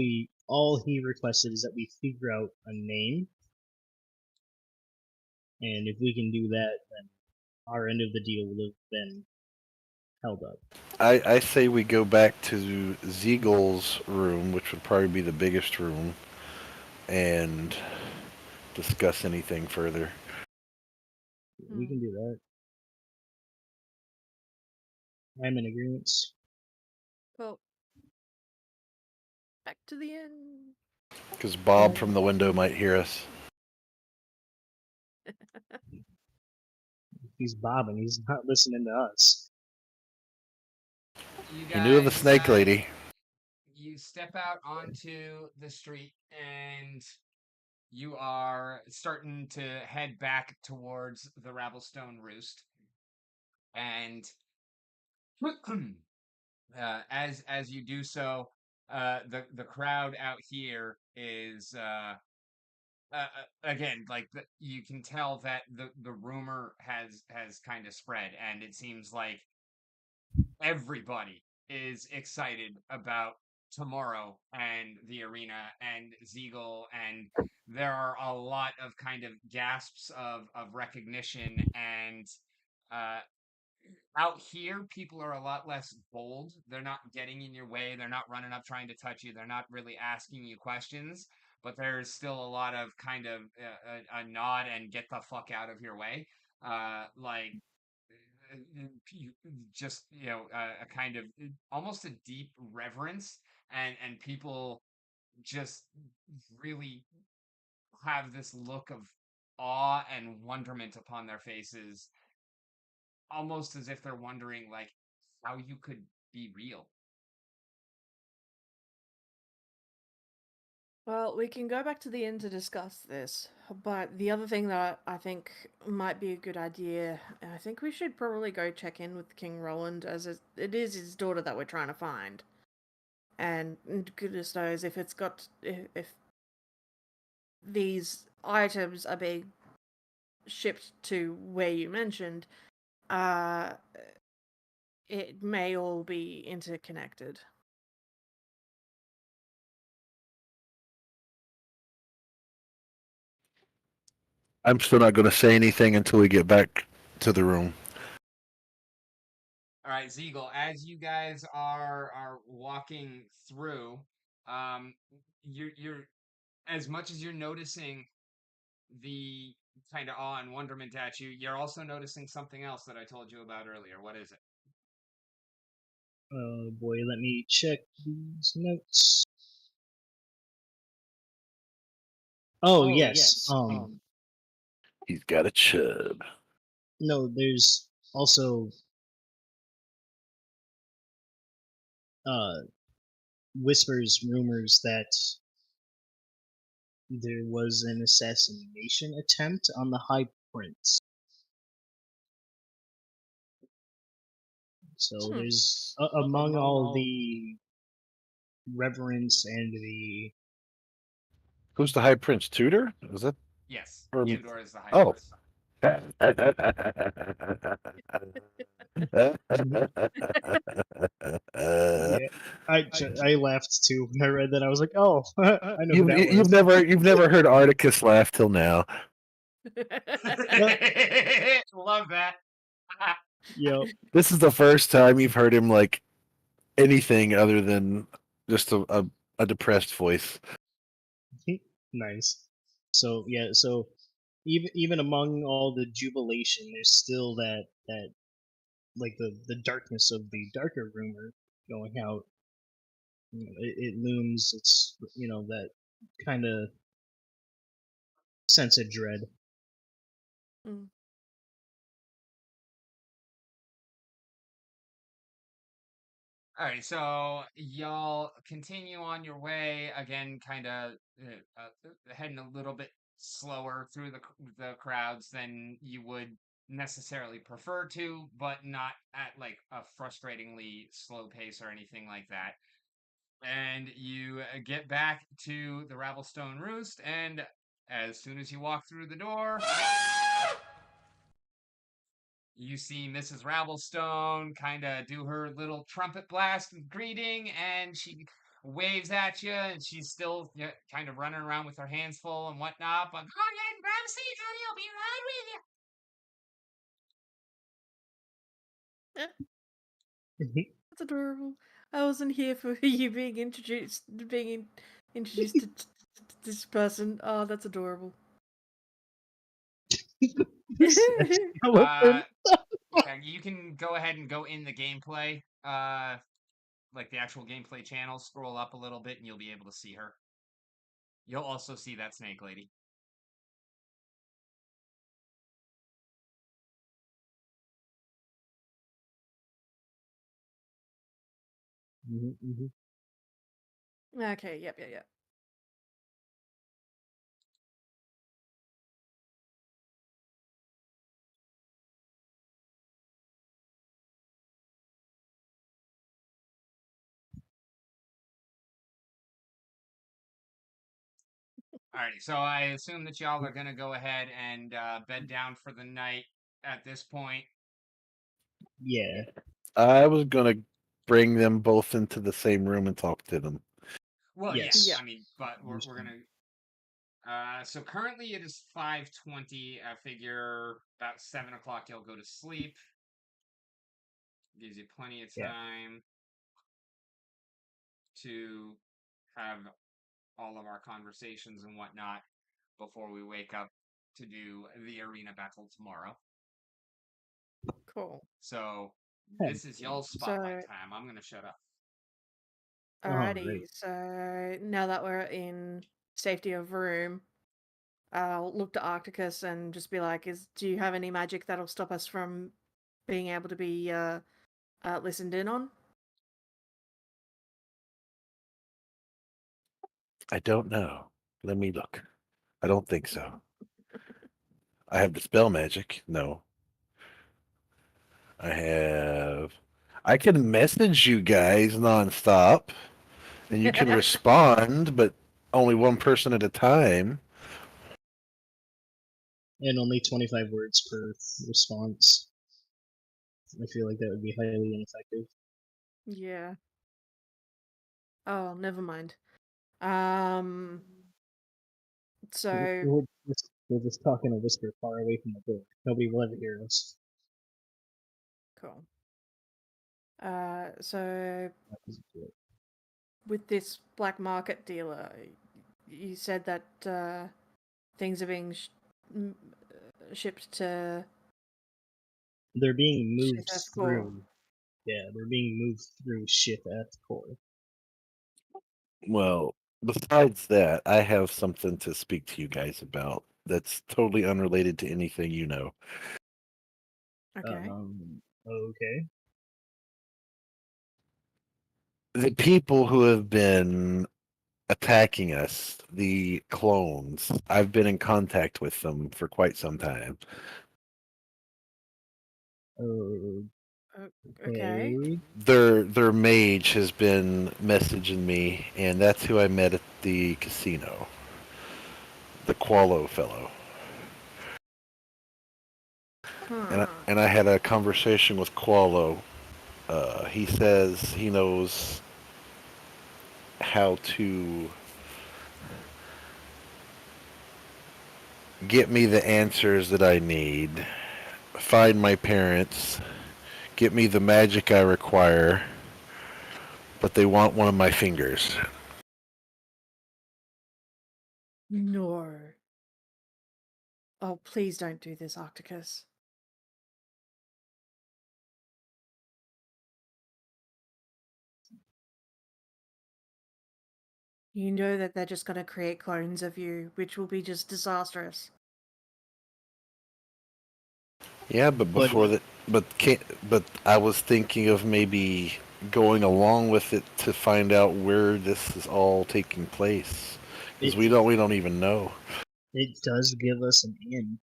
he requested is that we figure out a name, and if we can do that, then our end of the deal will have been held up.
I say we go back to Ziegel's room, which would probably be the biggest room, and discuss anything further.
We can do that. I'm in agreement.
Well, back to the inn.
Because Bob from the window might hear us.
He's bobbing. He's not listening to us.
You
He knew of the
guys,
snake lady.
You step out onto the street and you are starting to head back towards the Rabblestone Roost. And as you do so, the crowd out here is again like you can tell that the rumor has kind of spread, and it seems like everybody is excited about tomorrow and the arena and Ziegel, and there are a lot of kind of gasps of recognition, and uh, out here people are a lot less bold. They're not getting in your way, they're not running up trying to touch you, they're not really asking you questions, but there's still a lot of kind of a nod and get the fuck out of your way, like just a kind of almost a deep reverence, and people just really have this look of awe and wonderment upon their faces, almost as if they're wondering like how you could be real.
Well, we can go back to the inn to discuss this, but the other thing that I think might be a good idea, I think we should probably go check in with King Roland, as it is his daughter that we're trying to find. And goodness knows if these items are being shipped to where you mentioned, it may all be interconnected.
I'm still not going to say anything until we get back to the room.
All right, Ziegel, as you guys are walking through, you're as much as you're noticing the kind of awe and wonderment at you, you're also noticing something else that I told you about earlier. What is it?
Oh boy, let me check these notes. Oh yes.
He's got a chub.
No, there's also whispers, rumors that there was an assassination attempt on the High Prince. So there's among all the reverence and the
Who's the High Prince? Tudor? Is that?
Yes,
Or-
Tudor is the High
Oh.
Prince.
yeah, I laughed too when I read that. I was like, oh, I know who that was.
you've never heard Articus laugh till now.
Love that.
Yep.
This is the first time you've heard him like anything other than just a depressed voice.
Nice. So yeah, so even among all the jubilation, there's still that like the darkness of the darker rumor going out. It looms. It's that kind of sense of dread.
Mm.
All right, so y'all continue on your way again, kind of heading a little bit slower through the crowds than you would necessarily prefer to, but not at like a frustratingly slow pace or anything like that. And you get back to the Ravelstone Roost, and as soon as you walk through the door, you see Mrs. Ravelstone kind of do her little trumpet blast of greeting, and she waves at you, and she's still kind of running around with her hands full and whatnot. But go ahead and grab a seat, honey. I'll be right with you.
That's adorable. I wasn't here for you introduced to this person. Oh, that's adorable.
Uh, okay, you can go ahead and go in the gameplay, like the actual gameplay channel. Scroll up a little bit, and you'll be able to see her. You'll also see that snake lady.
Mm-hmm.
Okay, yep.
Alrighty, so I assume that y'all are gonna go ahead and bed down for the night at this point.
Yeah.
I was gonna bring them both into the same room and talk to them.
Well, yeah,
Yes.
I mean, but we're gonna. So currently it is 5:20. I figure about 7 o'clock you'll go to sleep. Gives you plenty of
Yeah.
time to have all of our conversations and whatnot before we wake up to do the arena battle tomorrow.
Cool.
So
Yeah.
this is y'all's spotlight time. I'm gonna shut up.
Alrighty.
Right.
So now that we're in safety of room, I'll look to Arcticus and just be like, do you have any magic that'll stop us from being able to be listened in on?
I don't know. Let me look. I don't think so. I have the spell magic. No. I can message you guys nonstop, and you can respond, but only one person at a time.
And only 25 words per response. I feel like that would be highly ineffective.
Yeah. Oh, never mind. Um. So
We'll just talk in a whisper far away from the door. Nobody will ever hear us.
cool. So with this black market dealer, you said that things are being shipped to
They're being moved
Shithef Core.
through. Yeah, they're being moved through ship at the core.
Well, besides that, I have something to speak to you guys about that's totally unrelated to anything you know.
Okay.
Okay.
The people who have been attacking us, the clones, I've been in contact with them for quite some time.
Okay.
Okay.
Their mage has been messaging me, and that's who I met at the casino. The Qualo fellow.
Huh.
And I had a conversation with Qualo. He says he knows how to get me the answers that I need, find my parents, get me the magic I require, but they want one of my fingers.
No. Oh, please don't do this, Octacus. You know that they're just going to create clones of you, which will be just disastrous.
Yeah, but before that, but I was thinking of maybe going along with it to find out where this is all taking place, because
It
we don't even know.
it does give us an in.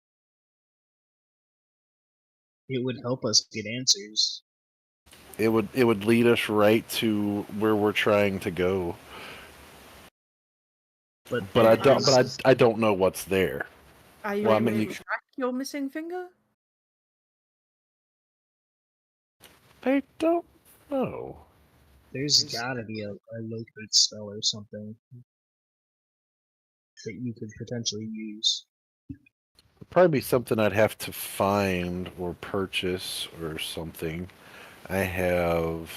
It would help us get answers.
It would lead us right to where we're trying to go.
But
But
there
I don't.
is
But I don't know what's there.
Are you
Well, I
able
mean,
to track your missing finger?
I don't know.
there's gotta be a locate spell or something that you could potentially use.
It'd probably be something I'd have to find or purchase or something. I have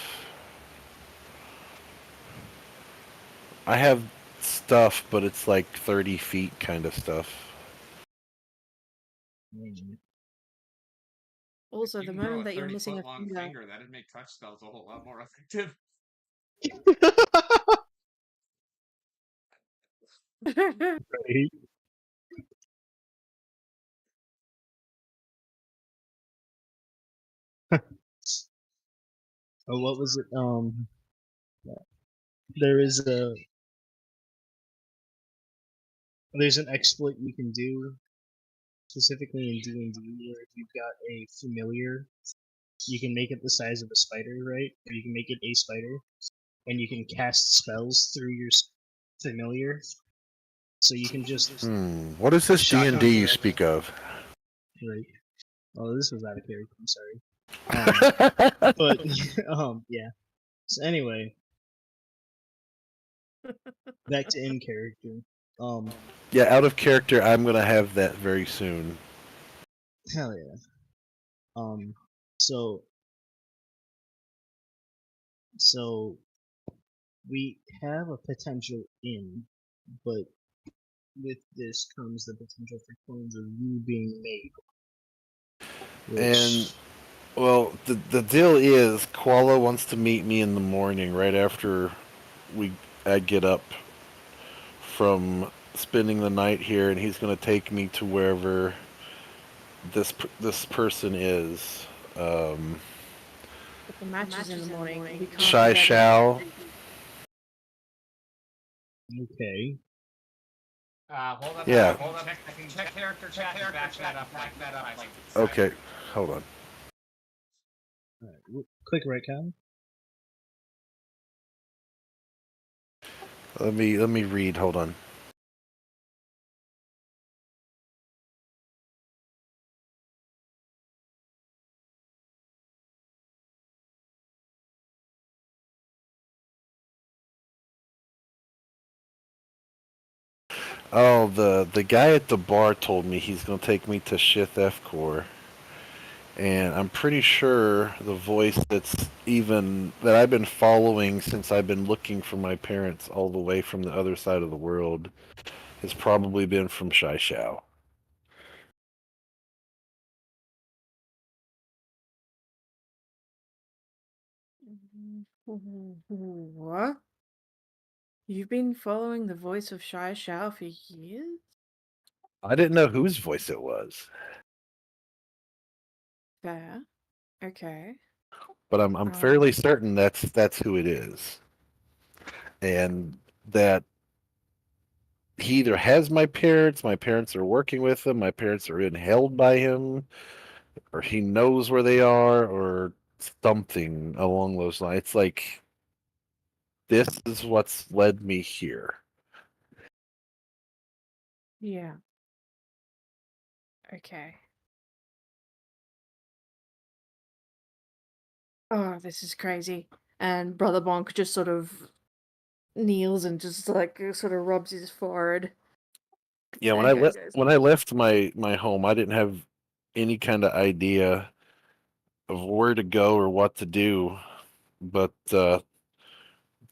stuff, but it's like 30 feet kind of stuff.
Mm.
Also,
You
the
can grow
moment
a
that you're
30
missing
foot
a
long
finger,
finger. That'd make touch spells a whole lot more effective.
Right. Oh, what was it? There is there's an exploit you can do specifically in D&D where if you've got a familiar, you can make it the size of a spider, right? Or you can make it a spider, and you can cast spells through your familiar. So you can just
What is this
shotgun
D&D you
it.
speak of?
Right. Oh, this was out of character. I'm sorry. But yeah. So anyway, back to in character.
Yeah, out of character, I'm gonna have that very soon.
Hell yeah. Um, so so we have a potential in, but with this comes the potential for clones of you being made.
And
Which
well, the deal is, Koala wants to meet me in the morning, right after we I get up from spending the night here, and he's gonna take me to wherever this person is.
but the match is in the morning. We can't
Shai
do that.
Shao.
okay.
Hold up.
Yeah.
Check character chat and back that up. Like
Okay, hold on.
Alright, quick retcon.
Let me read. Hold on. Oh, the guy at the bar told me he's gonna take me to Shith F Core, and I'm pretty sure the voice that I've been following since I've been looking for my parents all the way from the other side of the world has probably been from Shai Shao.
What? You've been following the voice of Shai Shao for years?
I didn't know whose voice it was,
Fair. Okay.
but I'm fairly certain that's who it is, and that he either has my parents are working with him, my parents are held by him, or he knows where they are, or something along those lines. It's like, this is what's led me here.
Yeah. Okay. Oh, this is crazy. And Brother Bonk just sort of kneels and just like sort of rubs his forehead.
Yeah, when I left my home, I didn't have any kind of idea of where to go or what to do, but the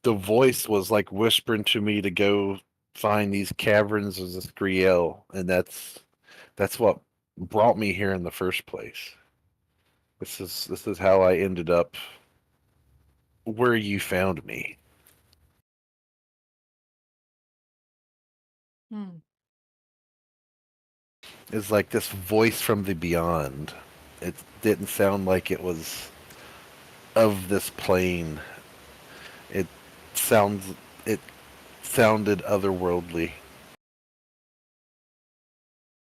voice was like whispering to me to go find these caverns of the Skriel, and that's what brought me here in the first place. This is how I ended up where you found me.
Hmm.
It's like this voice from the beyond. It didn't sound like it was of this plane. It sounds it sounded otherworldly.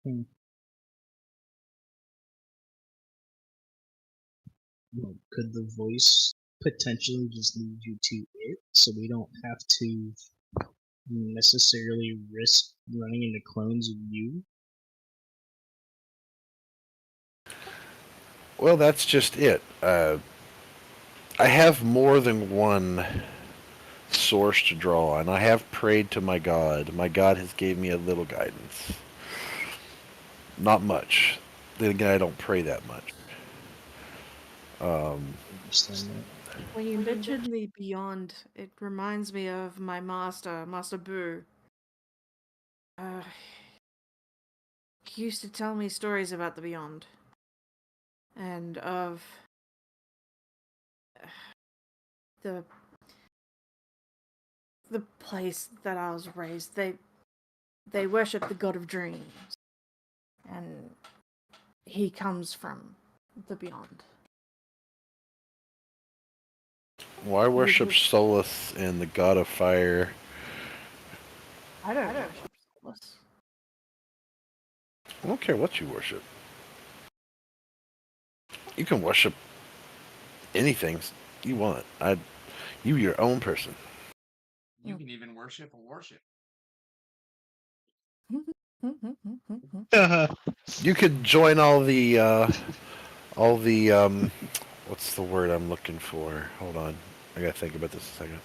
Hmm. Well, could the voice potentially just lead you to it, so we don't have to necessarily risk running into clones of you?
Well, that's just it. I have more than one source to draw on. I have prayed to my God. My God has gave me a little guidance. Not much. Then again, I don't pray that much.
I understand that.
When you mention the beyond, it reminds me of my master, Master Boo. Uh, he used to tell me stories about the beyond and of the the place that I was raised. They worship the god of dreams, and he comes from the beyond.
Well, I worship Solus and the God of Fire.
I don't worship Solus.
I don't care what you worship. You can worship anything you want. You your own person.
You can even worship a warship.
You could join all the what's the word I'm looking for? Hold on. I gotta think about this a second.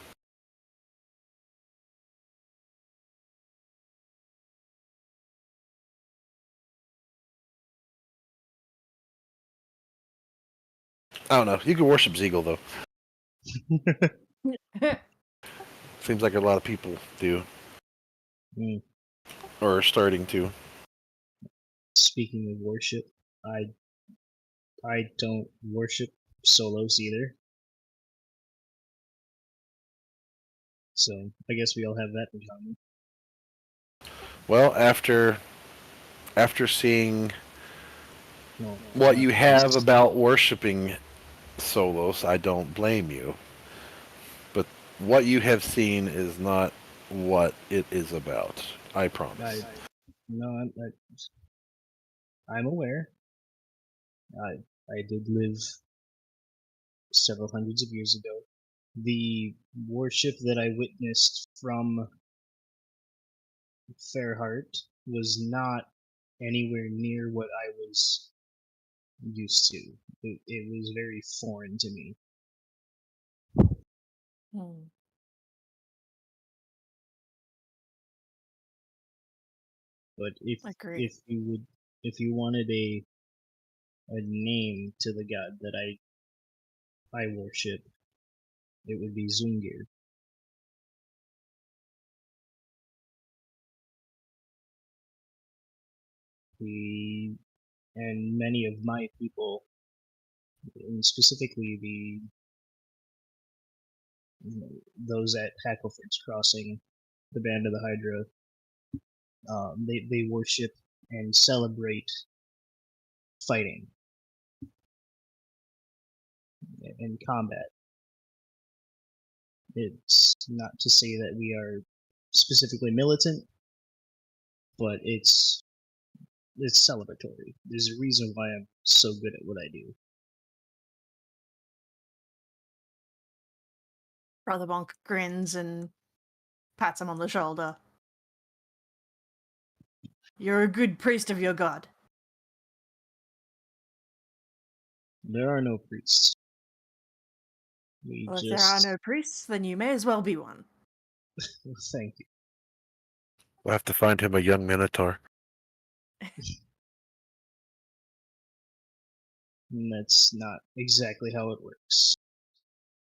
I don't know. You can worship Zeagle though. Seems like a lot of people do.
Hmm.
Or are starting to.
Speaking of worship, I don't worship Solos either. So I guess we all have that in common.
Well, after seeing
Well,
what
not
you have
necessarily.
about worshiping Solos, I don't blame you. But what you have seen is not what it is about. I
I
promise.
no, I'm aware. I did live several hundreds of years ago. The worship that I witnessed from Fairheart was not anywhere near what I was used to. It was very foreign to me. But
Agreed.
if you wanted a name to the god that I worship, it would be Zungir. We and many of my people, and specifically those at Hackleford's Crossing, the Band of the Hydra, they worship and celebrate fighting and combat. It's not to say that we are specifically militant, but it's celebratory. There's a reason why I'm so good at what I do.
Brother Bonk grins and pats him on the shoulder. You're a good priest of your god.
There are no priests. We
Well, if there are
just
no priests, then you may as well be one.
thank you.
We'll have to find him a young minotaur.
And that's not exactly how it works.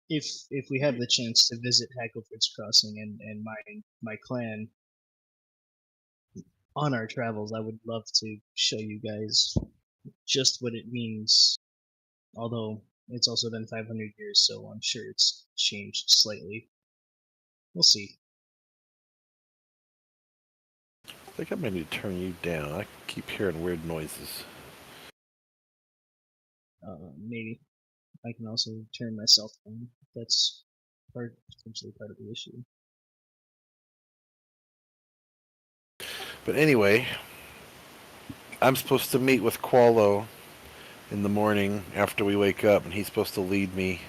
If we have the chance to visit Hackleford's Crossing and my clan on our travels, I would love to show you guys just what it means. Although it's also been 500 years, so I'm sure it's changed slightly. We'll see.
I think I may need to turn you down. I keep hearing weird noises.
Maybe I can also turn myself down. That's potentially part of the issue.
But anyway, I'm supposed to meet with Qualo in the morning after we wake up, and he's supposed to lead me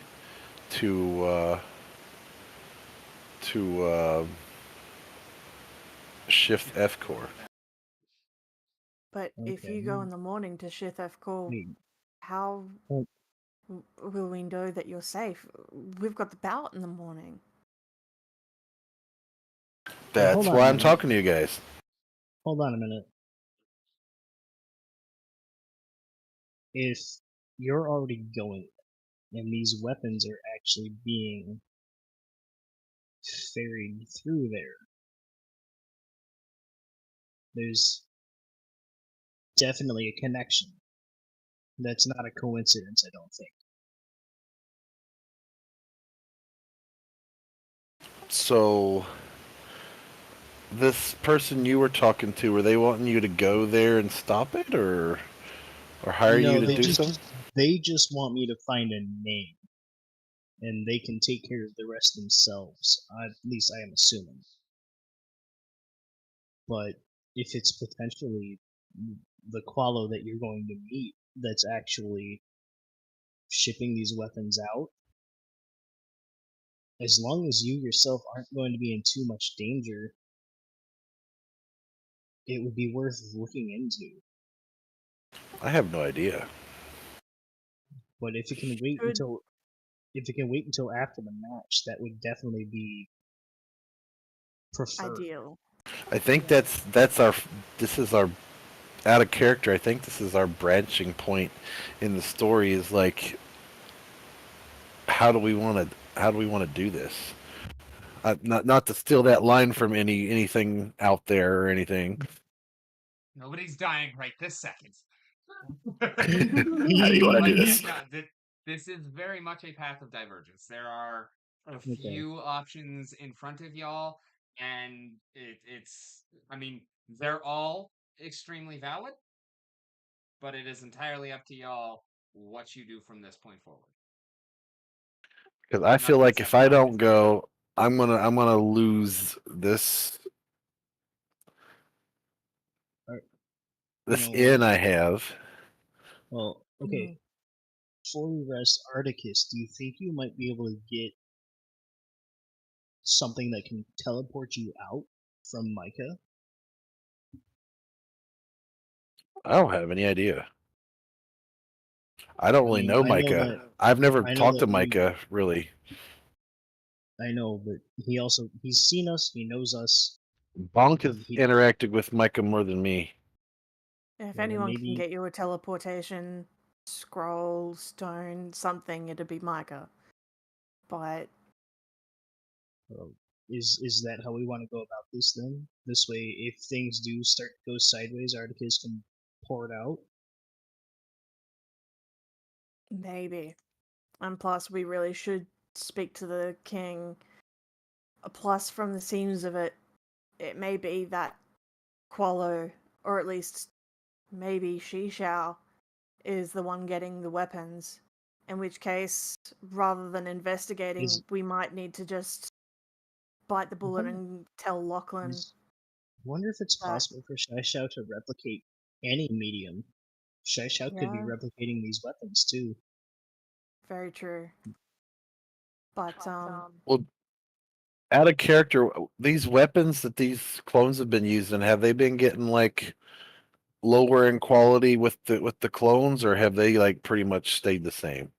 to shift F core.
But if you go in the morning to Shith F Core,
Wait,
how
well,
will we know that you're safe? We've got the bout in the morning.
That's
hold on
why
a
I'm
minute.
talking to you guys.
Hold on a minute. If you're already going and these weapons are actually being ferried through there, there's definitely a connection. That's not a coincidence, I don't think.
So, this person you were talking to, were they wanting you to go there and stop it, or hire you
No,
to do something?
they just want me to find a name, and they can take care of the rest themselves. At least I am assuming. But if it's potentially the Qualo that you're going to meet that's actually shipping these weapons out, as long as you yourself aren't going to be in too much danger, it would be worth looking into.
I have no idea.
But if it can wait until after the match, that would definitely be preferred.
Ideal.
I think that's our. This is our out of character. I think this is our branching point in the story. Is like, how do we want to do this? Not to steal that line from anything out there or anything.
Nobody's dying right this second.
How do you want to do
But yeah,
this?
no, this is very much a path of divergence. There are a
Okay.
few options in front of y'all, and I mean, they're all extremely valid, but it is entirely up to y'all what you do from this point forward.
Because I feel
Nothing
like
set
if
in
I
stone
don't
is
go, I'm gonna lose this
You know
inn
what?
I have.
Well, okay. Before we rest Articus, do you think you might be able to get something that can teleport you out from Micah?
I don't have any idea. I don't really know Micah. I've never
I know
talked
that
to Micah really.
I know, but he's seen us, he knows us.
Bonk has
He
interacted with Micah more than me.
If
well, then
anyone can
maybe
get you a teleportation scroll, stone, something, it'd be Micah. But
uh, is that how we want to go about this then? This way, if things do start to go sideways, Articus can pour it out.
maybe. And plus, we really should speak to the king. Plus, from the seams of it, it may be that Qualo, or at least maybe Shishao, is the one getting the weapons. In which case, rather than investigating,
Is
we might need to just bite the bullet
wonder,
and tell Lachlan
is, wonder if it's
that,
possible for Shaishao to replicate any medium. Shaishao could be
yeah,
replicating these weapons too.
very true. But,
Well, out of character, these weapons that these clones have been using, have they been getting like lower in quality with the clones, or have they like pretty much stayed the same?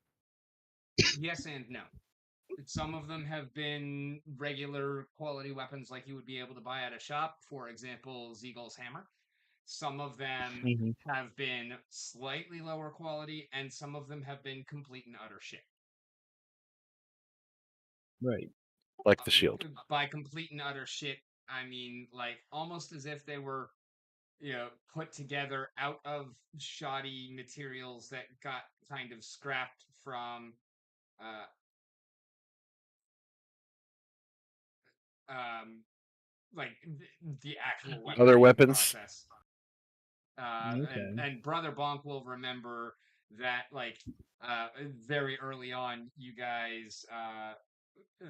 yes and no. Some of them have been regular quality weapons like you would be able to buy at a shop. For example, Zeagle's hammer. Some of them
Hmm.
have been slightly lower quality, and some of them have been complete and utter shit.
Right.
Like the shield.
By complete and utter shit, I mean like almost as if they were, put together out of shoddy materials that got kind of scrapped from uh, um, like the actual
Other
weaponry
weapons.
process. And
Okay.
and Brother Bonk will remember that like very early on, you guys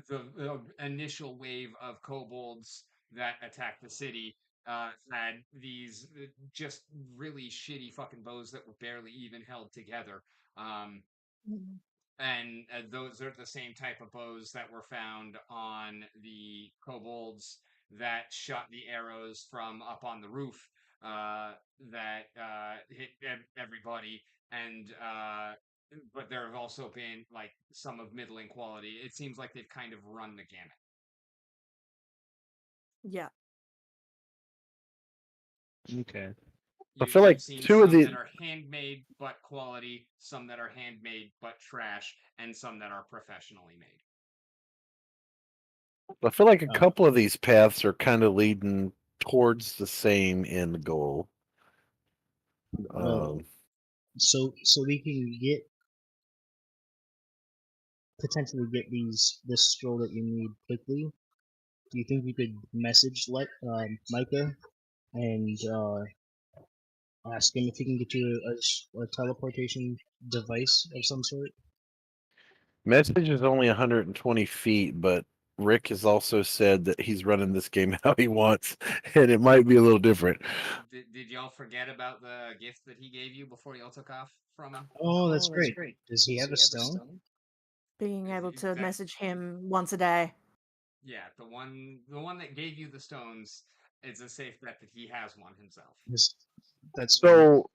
the initial wave of kobolds that attacked the city had these just really shitty fucking bows that were barely even held together. Um,
Mm.
and those are the same type of bows that were found on the kobolds that shot the arrows from up on the roof that hit everybody. And but there have also been like some of middling quality. It seems like they've kind of run the gamut.
Yeah.
Okay.
I
You
feel
you've
like
seen
two of
some
the
that are handmade but quality, some that are handmade but trash, and some that are professionally made.
I feel like a
Uh,
couple of these paths are kind of leading towards the same end goal.
well,
Um,
so we can potentially get this scroll that you need quickly. Do you think you could message Micah and ask him if he can get you a teleportation device of some sort?
message is only 120 feet, but Rick has also said that he's running this game how he wants, and it might be a little different.
Did y'all forget about the gift that he gave you before y'all took off from him?
Oh, that's great. Does he have a stone?
Being able to
That
message him once a day.
Yeah, the one that gave you the stones. It's a safe bet that he has one himself.
That's
So,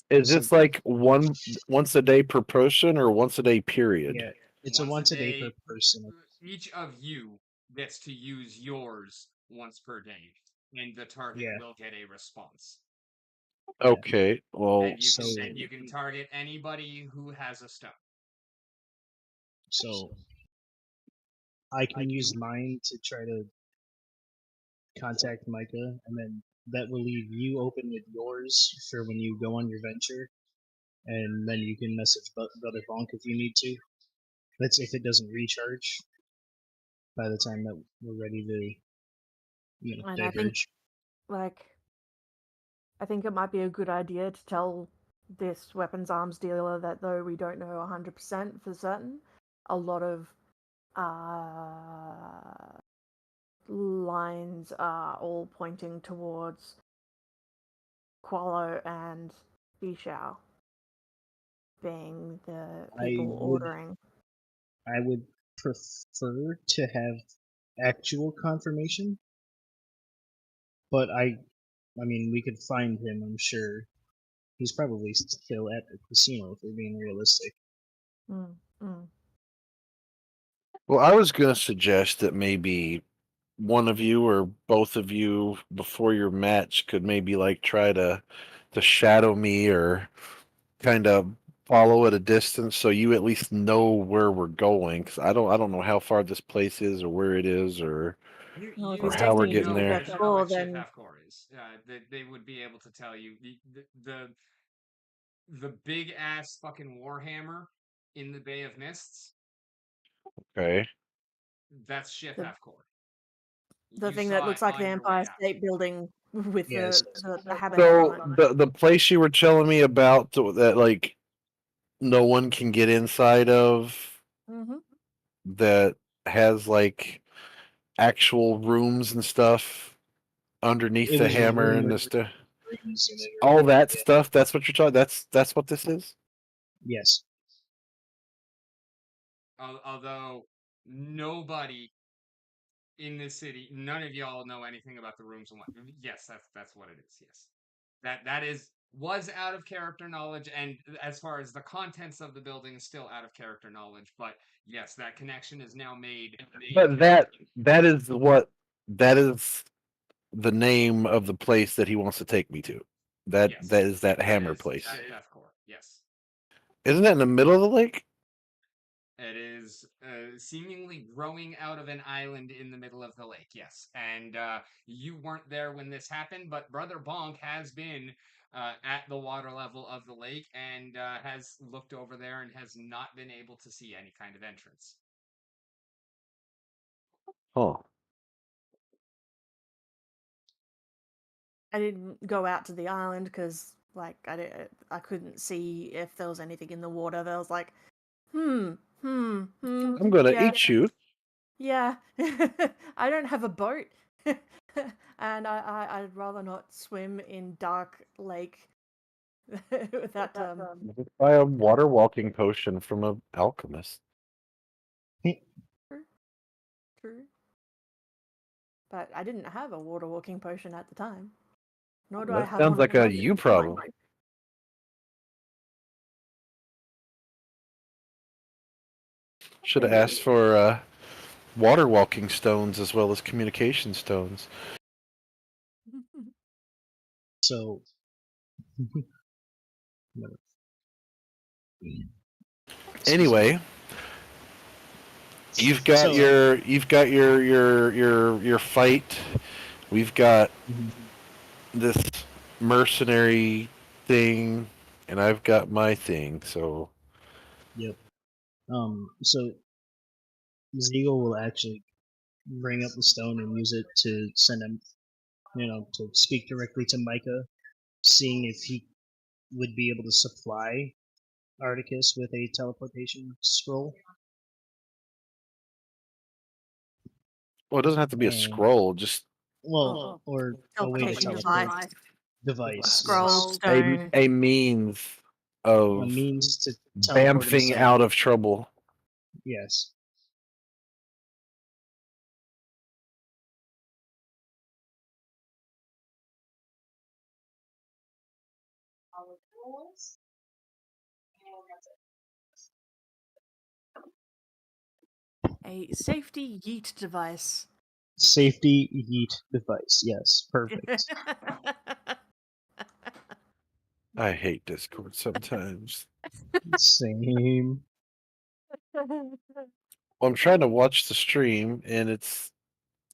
is
so
this like once a day per person or once a day period?
yeah. It's a
Once a
once a day per
day,
person.
each of you gets to use yours once per day, and the target
Yeah.
will get a response.
Yeah.
Okay, well,
And you
So
can and you can target anybody who has a stone.
so I can use mine to try to contact Micah, and then that will leave you open with yours for when you go on your venture, and then you can message Brother Bonk if you need to. That's if it doesn't recharge by the time that we're ready to,
And I think,
diverge.
like, I think it might be a good idea to tell this weapons arms dealer that though we don't know 100% for certain, a lot of uh, lines are all pointing towards Qualo and Bishao being the
I
people
would
ordering.
I would prefer to have actual confirmation, but I mean we could find him. I'm sure he's probably still at the casino if we're being realistic.
Mm, mm.
well, I was going to suggest that maybe one of you or both of you before your match could maybe like try to shadow me or kind of follow at a distance so you at least know where we're going, because I don't know how far this place is or where it is or
You
Well, if
you
he's
how we're
taking you to
getting
know
the
there.
Death
because you know
Door,
what Shit
then
Half Core is. They would be able to tell you the big ass fucking warhammer in the Bay of Mists.
Okay.
That's Ship
the
Half Core.
the
You
thing that
saw it
looks like the
on your way
Empire
out.
State Building with
Yes.
the habitat on
So
it.
the place you were telling me about that like no one can get inside of,
Mm-hmm.
that has like actual rooms and stuff underneath
It
the
was a
hammer
room
and
with
the stuff.
rings in it or
All
whatever.
that
Yeah.
stuff. That's what you're talking. That's what this is.
Yes.
Although nobody in this city, none of y'all know anything about the rooms and what. Yes, that's what it is. Yes, that is was out of character knowledge, and as far as the contents of the building, still out of character knowledge. But yes, that connection is now made in
But
character.
that is the name of the place that he wants to take me to. That
Yes.
that is that
That
hammer
is
place.
Deathcore. Yes.
Isn't that in the middle of the lake?
It is seemingly growing out of an island in the middle of the lake, yes. And you weren't there when this happened, but Brother Bonk has been at the water level of the lake and has looked over there and has not been able to see any kind of entrance.
Huh.
I didn't go out to the island because, like, I couldn't see if there was anything in the water. There was like, hmm.
I'm gonna
Yeah,
eat you.
yeah. I don't have a boat, and I'd rather not swim in dark lake without
Buy a water walking potion from an alchemist.
True, true. But I didn't have a water walking potion at the time. Nor do I
That
have
sounds
one
like a you problem. Should have asked for water walking stones as well as communication stones.
So,
Anyway, you've got
So,
your fight. We've got
mhm,
this mercenary thing, and I've got my thing. So
yep. So Zeagle will actually bring up the stone and use it to send him, to speak directly to Micah, seeing if he would be able to supply Articus with a teleportation scroll.
well, it doesn't have to be a
And,
scroll. Just
well, or a way to
teleportation
teleport
device,
device,
scroll,
yes.
stone.
a means
A
of
means to teleport
bamfing
himself.
out of trouble.
Yes.
A safety yeet device.
Safety yeet device. Yes, perfect.
I hate Discord sometimes.
Same.
Well, I'm trying to watch the stream, and it's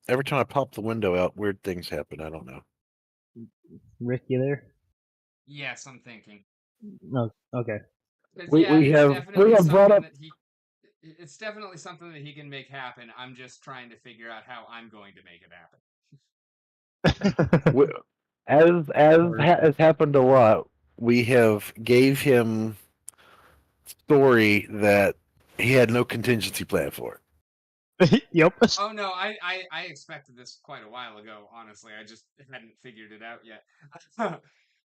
every time I pop the window out, weird things happen. I don't know.
Rick, you there?
Yes, I'm thinking.
No. Okay.
Because
We
yeah,
we
it's
have
definitely
brought
something
up
that it's definitely something that he can make happen. I'm just trying to figure out how I'm going to make it happen.
we, as happened a lot. We have gave him story that he had no contingency plan for.
Yep.
Oh no, I expected this quite a while ago. Honestly, I just hadn't figured it out yet.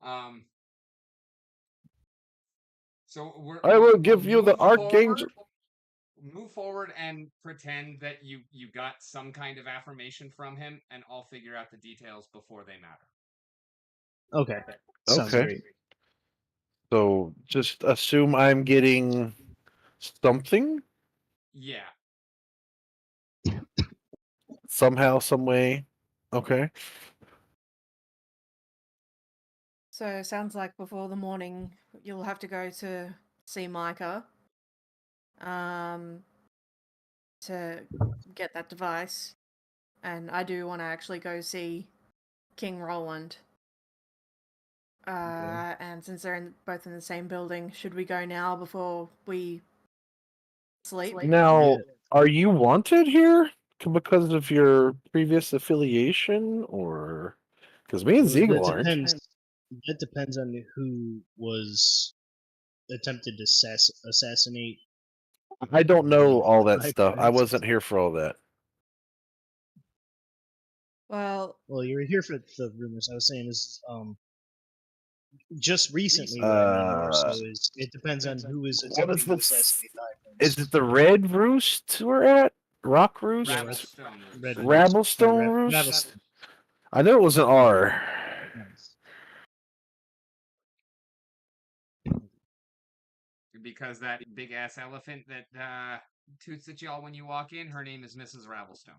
um, so
I will
we'll
give you the archangel.
move forward and pretend that you got some kind of affirmation from him, and I'll figure out the details before they matter.
Okay. Sounds
Okay.
great.
So just assume I'm getting something
Yeah.
somehow, some way. Okay.
So it sounds like before the morning you'll have to go to see Micah. To get that device. And I do want to actually go see King Roland. And since they're both in the same building, should we go now before we sleep?
Now,
Yeah.
are you wanted here because of your previous affiliation, or because me and
Well,
Ziegel aren't?
That depends on who was attempted to assassinate.
I don't know all that
High
stuff. I
Prince.
wasn't here for all that.
Well,
You were here for the rumors. I was saying is just recently. What I mean more so is it depends on who is
What is
attempting to
this?
assassinate the High
Is
Prince.
it the Red Roost we're at? Rock Roost?
Yeah, that's
Ravelstone Roost.
Red
Rabblestone Roost?
Ravelstone.
I know it was an R.
Nice.
Because that big ass elephant that toots at y'all when you walk in, her name is Mrs. Ravelstone.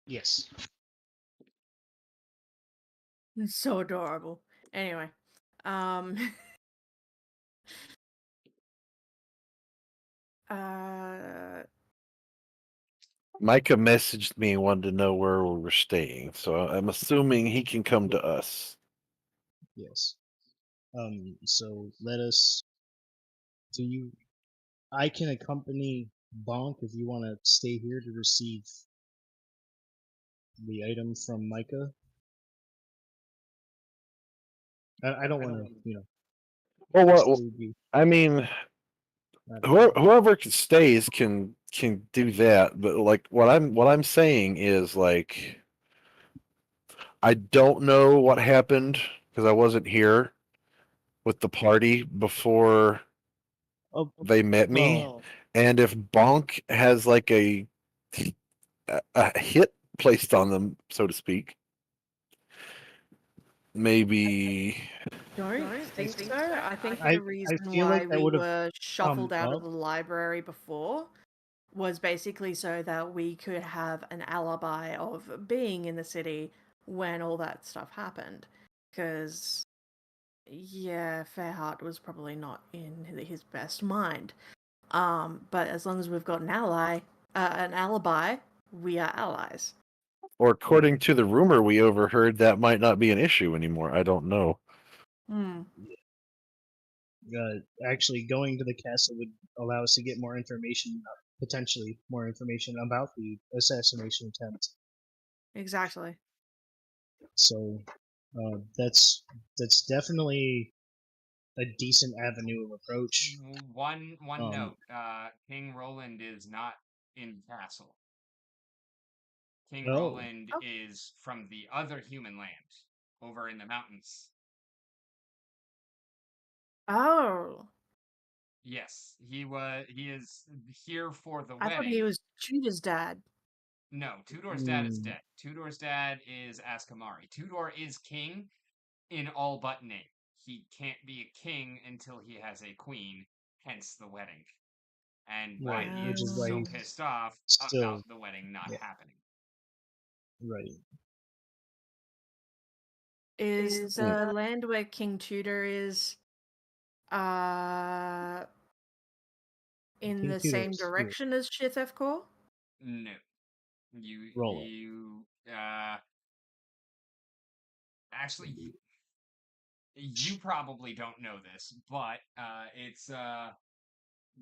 Yes.
It's so adorable. Anyway, um, uh,
Micah messaged me and wanted to know where we were staying, so I'm assuming he can come to us.
Yes. So let us. Do you? I can accompany Bonk if you want to stay here to receive the item from Micah. I don't want to,
Well,
exclude you.
I mean,
Not at all.
whoever stays can do that, but like what I'm saying is like I don't know what happened because I wasn't here with the party before
Oh,
they met me,
well,
and if Bonk has like a hit placed on them, so to speak, maybe.
don't think so. I think
I
the
I
reason
feel like
why
that
we
would have
were
come
shuffled out of
up.
the library before was basically so that we could have an alibi of being in the city when all that stuff happened. Because, yeah, Fairheart was probably not in his best mind. But as long as we've got an alibi, we are allies.
Or according to the rumor we overheard, that might not be an issue anymore. I don't know.
Hmm.
Actually, going to the castle would allow us to get more information, potentially more information about the assassination attempt.
Exactly.
So that's definitely a decent avenue of approach.
One
Um,
note: King Roland is not in the castle. King
oh,
Roland
Oh.
is from the other human land, over in the mountains.
Oh.
Yes, he is here for the
I thought he
wedding.
was Tudor's dad.
No, Tudor's dad is
mm,
dead. Tudor's dad is Askamari. Tudor is king in all but name. He can't be a king until he has a queen, hence the wedding. And why
right,
he
which
is
is why
so
Um,
he's
pissed off
still,
about the wedding not
yeah,
happening.
right.
is
Yeah,
the land where King Tudor is uh in
King
the same
Tudor's here.
direction as Shithefcore?
No. You
Roll
you actually
it.
you probably don't know this, but it's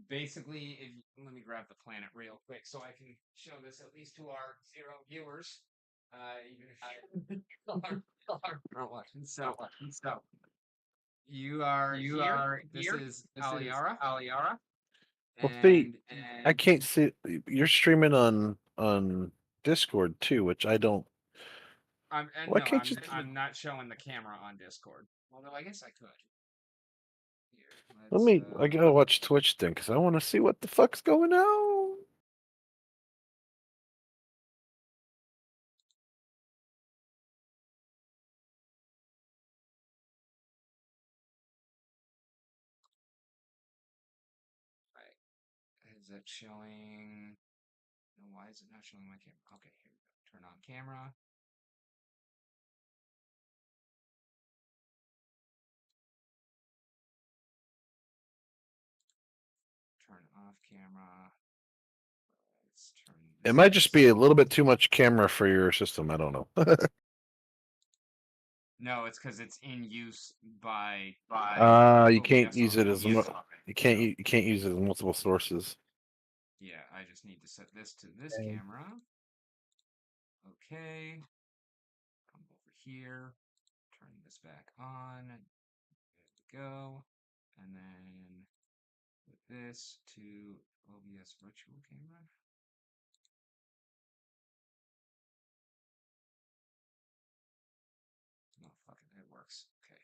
basically if let me grab the planet real quick so I can show this at least to our 0 viewers. Even if are watching. So you are here. This is Alayara,
Well, see,
and
I can't see. You're streaming on Discord too, which I don't.
I'm and
Why
no,
can't you?
I'm not showing the camera on Discord. Although I guess I could. Here,
Let
let's
me. I gotta watch Twitch then, because I want to see what the fuck's going on.
right. Is it showing? No, why is it not showing my camera? Okay, here we go. Turn on camera. Turn off camera. Let's turn
It
this
might just be a
on.
little bit too much camera for your system. I don't know.
No, it's because it's in use by
You can't
OBS.
use it as
OBS.
you can't you can't use it as multiple sources.
Yeah, I just need to set this to this
And
camera. Okay. Come over here. Turn this back on. There we go. And then put this to OBS virtual camera. No, fuck it, it works. Okay.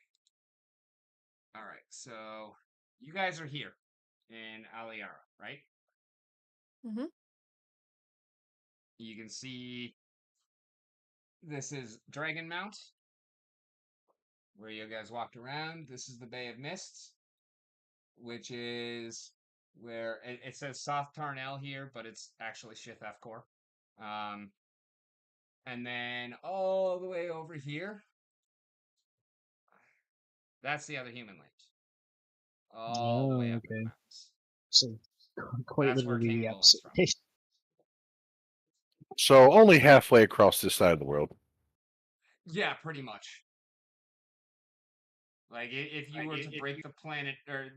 All right, so you guys are here in Alayara, right?
Mm-hmm.
You can see this is Dragon Mount, where you guys walked around. This is the Bay of Mists, which is where it says Soft Tarnel here, but it's actually Shithefcore. And then all the way over here That's the other human land. All the way up in the
Okay.
mountains.
So quite
That's where
literally
King
the
Nolan's
opposite.
from.
So only halfway across this side of the world.
Yeah, pretty much. Like if you were to break the planet or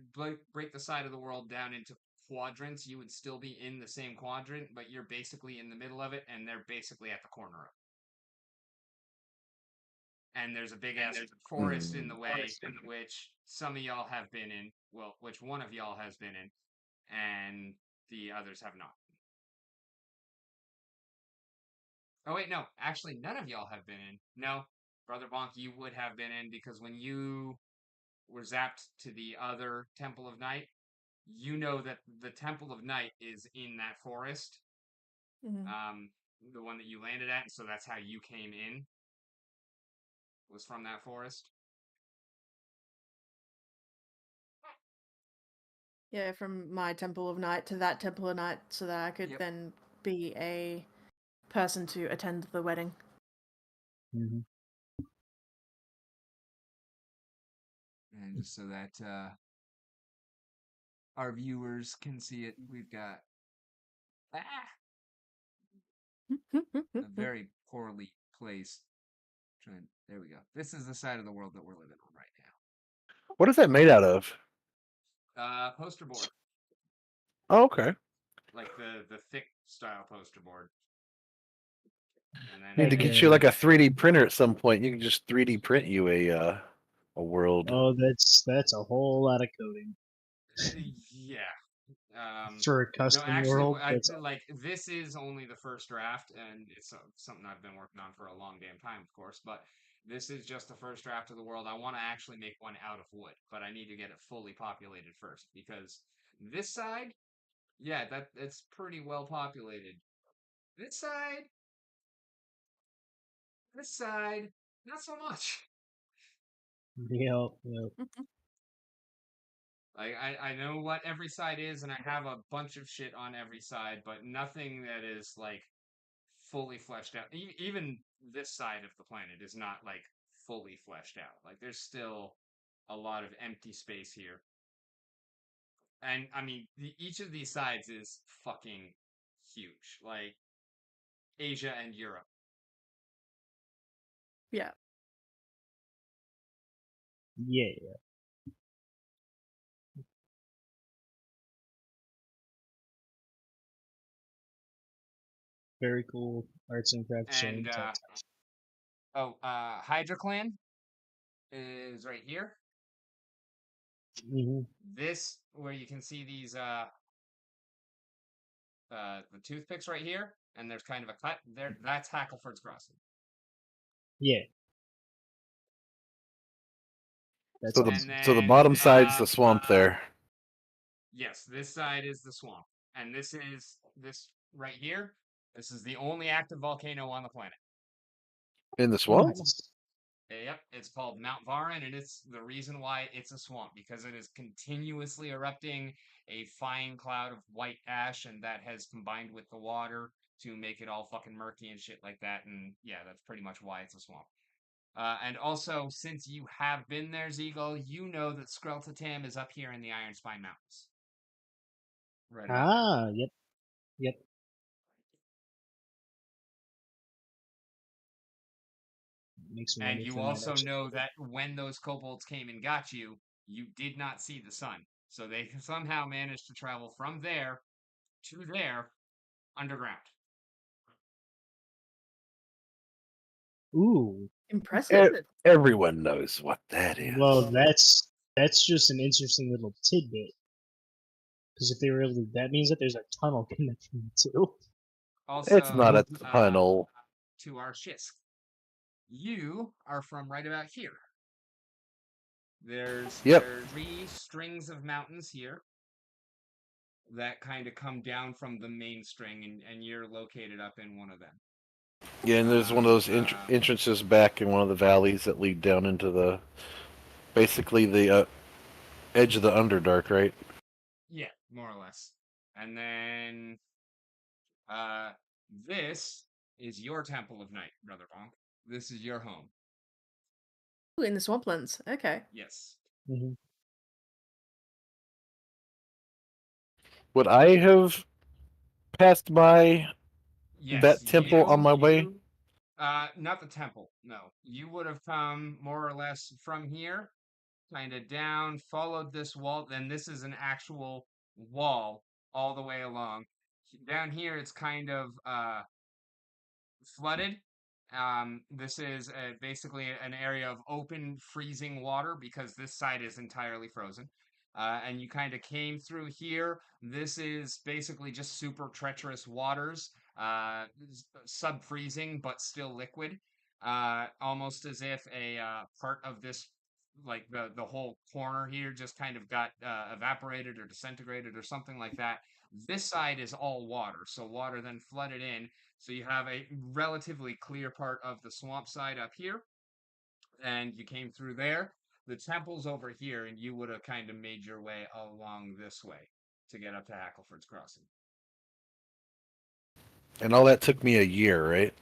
break the side of the world down into quadrants, you would still be in the same quadrant, but you're basically in the middle of it, and they're basically at the corner of it. And there's a big ass forest in the way, which some of y'all have been in. Well, which one of y'all has been in, and the others have not. Oh wait, no, actually, none of y'all have been in. No, Brother Bonk, you would have been in because when you were zapped to the other Temple of Night, you know that the Temple of Night is in that forest,
Mhm.
the one that you landed at, so that's how you came in. Was from that forest.
Yeah, from my Temple of Night to that Temple of Night so that I could
Yep.
then be a person to attend the wedding.
Mhm.
And just so that our viewers can see it, we've got a very poorly placed. There we go. This is the side of the world that we're living on right now.
What is that made out of?
Poster board,
Oh, okay.
like the thick style poster board. And then
Need to get you like a 3D printer at some point. You can just 3D print you a world.
Oh, that's a whole lot of coding
yeah.
for a
No,
custom
actually,
world.
I
That's
like this is only the first draft, and it's something I've been working on for a long damn time, of course. But this is just the first draft of the world. I want to actually make one out of wood, but I need to get it fully populated first because this side, yeah, it's pretty well populated. This side, not so much.
yep.
Like I know what every side is, and I have a bunch of shit on every side, but nothing that is like fully fleshed out. Even this side of the planet is not like fully fleshed out. Like there's still a lot of empty space here. And I mean, each of these sides is fucking huge. Like Asia and Europe.
Yeah.
Yeah. Very cool arts and crafts
And
showing.
Hydra Clan is right here.
Hmm.
This where you can see these the toothpicks right here, and there's kind of a cut there. That's Hackleford's Crossing.
Yeah. That's
So the
awesome.
And
so the
then
bottom side's the swamp there.
yes, this side is the swamp, and this is this right here. This is the only active volcano on the planet.
In the swamp?
Nice.
Yep, it's called Mount Varan, and it's the reason why it's a swamp because it is continuously erupting a fine cloud of white ash, and that has combined with the water to make it all fucking murky and shit like that. And yeah, that's pretty much why it's a swamp. And also, since you have been there, Zeagle, you know that Skreltatam is up here in the Iron Spine Mountains. Right about there.
Ah, yep. Makes me
And
wonder
you
for a minute,
also
actually.
know that when those kobolds came and got you, you did not see the sun. So they somehow managed to travel from there to there underground.
Ooh.
Impressive.
Everyone knows what that
Well,
is.
that's just an interesting little tidbit. Because if they were able to, that means that there's a tunnel connecting the two.
It's not
Also,
a tunnel.
to our Shisk, you are from right about here. There's
Yep.
3 strings of mountains here that kind of come down from the main string, and you're located up in one of them.
Yeah, and there's one of those entrances back in one of the valleys that lead down into the basically the edge of the Underdark, right?
Yeah, more or less. And then this is your Temple of Night, Brother Bonk. This is your home.
Ooh, in the swamplands. Okay.
Yes.
Mhm.
Would I have passed by
Yes,
that temple on my way?
not the temple. No, you would have come more or less from here, kind of down, followed this wall. Then this is an actual wall all the way along. Down here, it's kind of flooded. This is basically an area of open, freezing water because this side is entirely frozen. And you kind of came through here. This is basically just super treacherous waters, sub freezing, but still liquid. Almost as if a part of this, like the whole corner here, just kind of got evaporated or disintegrated or something like that. This side is all water, so water then flooded in, so you have a relatively clear part of the swamp side up here, and you came through there. The temple's over here, and you would have kind of made your way along this way to get up to Hackleford's Crossing.
And all that took me a year, right?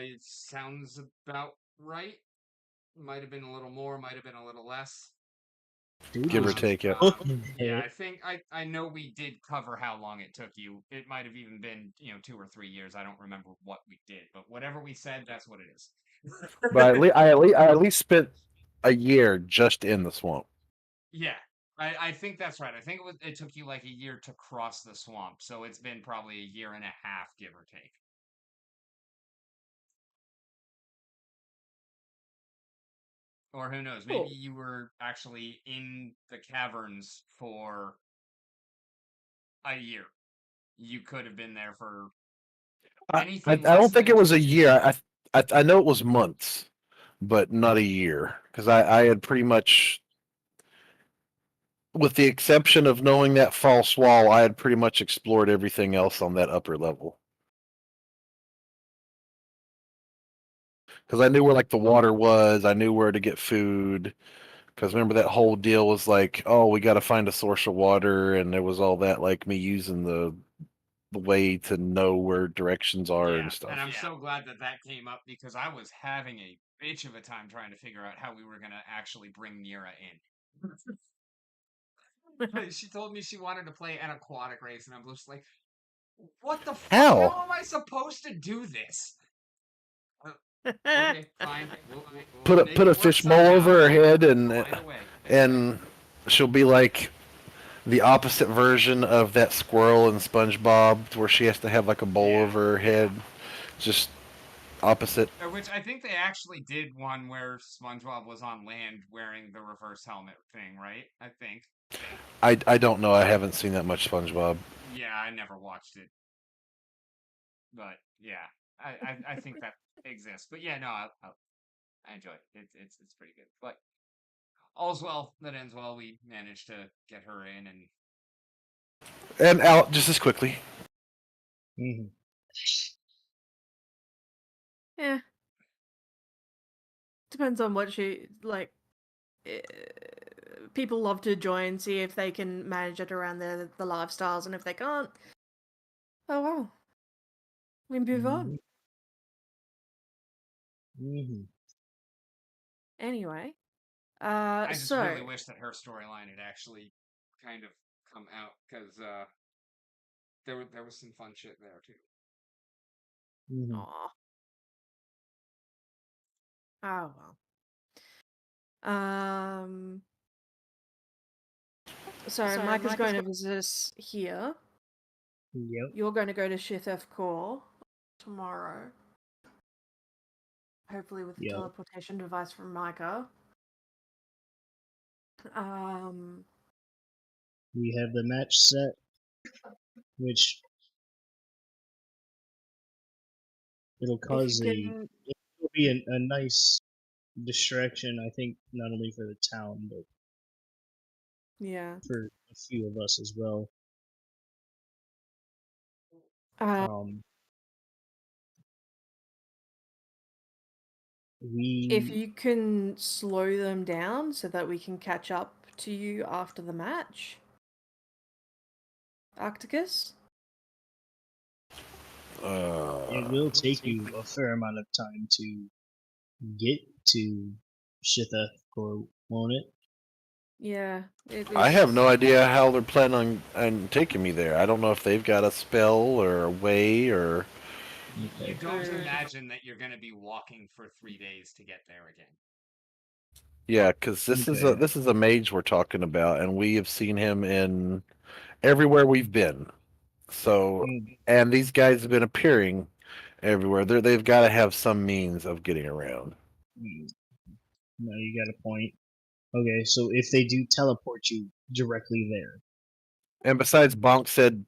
It sounds about right. Might have been a little more, might have been a little less.
Dude
Give or
was
take, yeah.
booking
Yeah,
it.
I think I know we did cover how long it took you. It might have even been 2 or 3 years. I don't remember what we did, but whatever we said, that's what it is.
But I at least spent a year just in the swamp.
Yeah, I think that's right. I think it took you like a year to cross the swamp, so it's been probably a year and a half, give or take. Or who knows? Maybe
Cool.
you were actually in the caverns for a year. You could have been there for
I
anything less
don't think
than
it was
2
a year.
years.
I know it was months, but not a year, because I had pretty much, with the exception of knowing that false wall, I had pretty much explored everything else on that upper level. Because I knew where like the water was, I knew where to get food. Because remember that whole deal was like, oh, we got to find a source of water, and there was all that like me using the way to know where directions are
Yeah,
and stuff.
and I'm so glad that that came up because I was having a bitch of a time trying to figure out how we were gonna actually bring Nira in. She told me she wanted to play an aquatic race, and I'm just like, what the fuck?
How?
How am I supposed to do this? Okay, fine. We'll make
Put
it
a
work
fish mole
somehow.
over her head
Find a way.
and she'll be like the opposite version of that squirrel in SpongeBob, where she has to have like a bowl
Yeah,
over her head. Just opposite.
Which I think they actually did one where SpongeBob was on land wearing the reverse helmet thing, right? I think.
I don't know. I haven't seen that much SpongeBob.
Yeah, I never watched it, but yeah, I think that exists. But yeah, no, I enjoy it. It's pretty good. But all's well that ends well. We managed to get her in, and
And out just as quickly.
Mhm.
Yeah. Depends on what she like. eh, People love to join, see if they can manage it around the lifestyles, and if they can't, oh well, we move on.
Mhm.
Anyway,
I just
so
really wish that her storyline had actually kind of come out because there was some fun shit there too.
Mhm.
aw, oh well. Um, so Mike is going to visit us here.
Yep.
You're going to go to Shithef Core tomorrow. Hopefully with a
Yep.
teleportation device from Micah. Um,
We have the match set, which it'll
if
cause
you
it'll be a nice distraction, I think, not only for the town but
yeah.
for a few of us as well.
Uh,
Um,
if
we
you can slow them down so that we can catch up to you after the match, Arcticus.
it will take you a fair amount of time to get to Shitha, or won't it?
Yeah,
I have no idea how they're planning on taking me there. I don't know if they've got a spell or a way or.
You
Okay.
don't imagine that you're going to be walking for 3 days to get there again.
Yeah, because this is
Okay.
a mage we're talking about, and we have seen him in everywhere we've been. So,
Mm,
and these guys have been appearing everywhere. They've got to have some means of getting around.
mm. No, you got a point. Okay, so if they do teleport you directly there,
And besides, Bonk said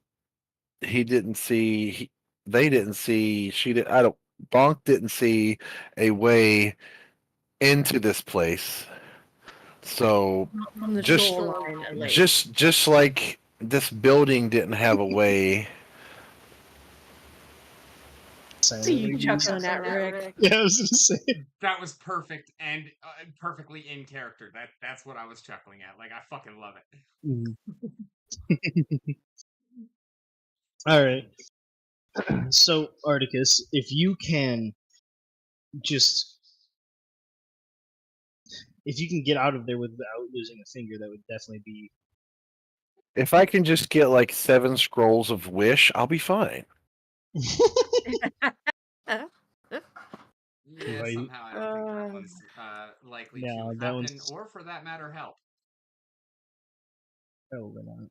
he didn't see. They didn't see. She did. I don't. Bonk didn't see a way into this place. So
from the
just
shoreline, at least.
just like this building didn't have a way.
See you
silently use.
chuckling at Rick.
Yeah, I was gonna say.
That was perfect and perfectly in character. That's what I was chuckling at. Like I fucking love it.
Mm. All right. So, Articus, if you can just if you can get out of there without losing a finger, that would definitely be.
If I can just get like 7 scrolls of wish, I'll be fine.
Yeah,
Right.
somehow I don't think that one's likely to
No, that
happen,
one's
or for that matter, help.
probably not.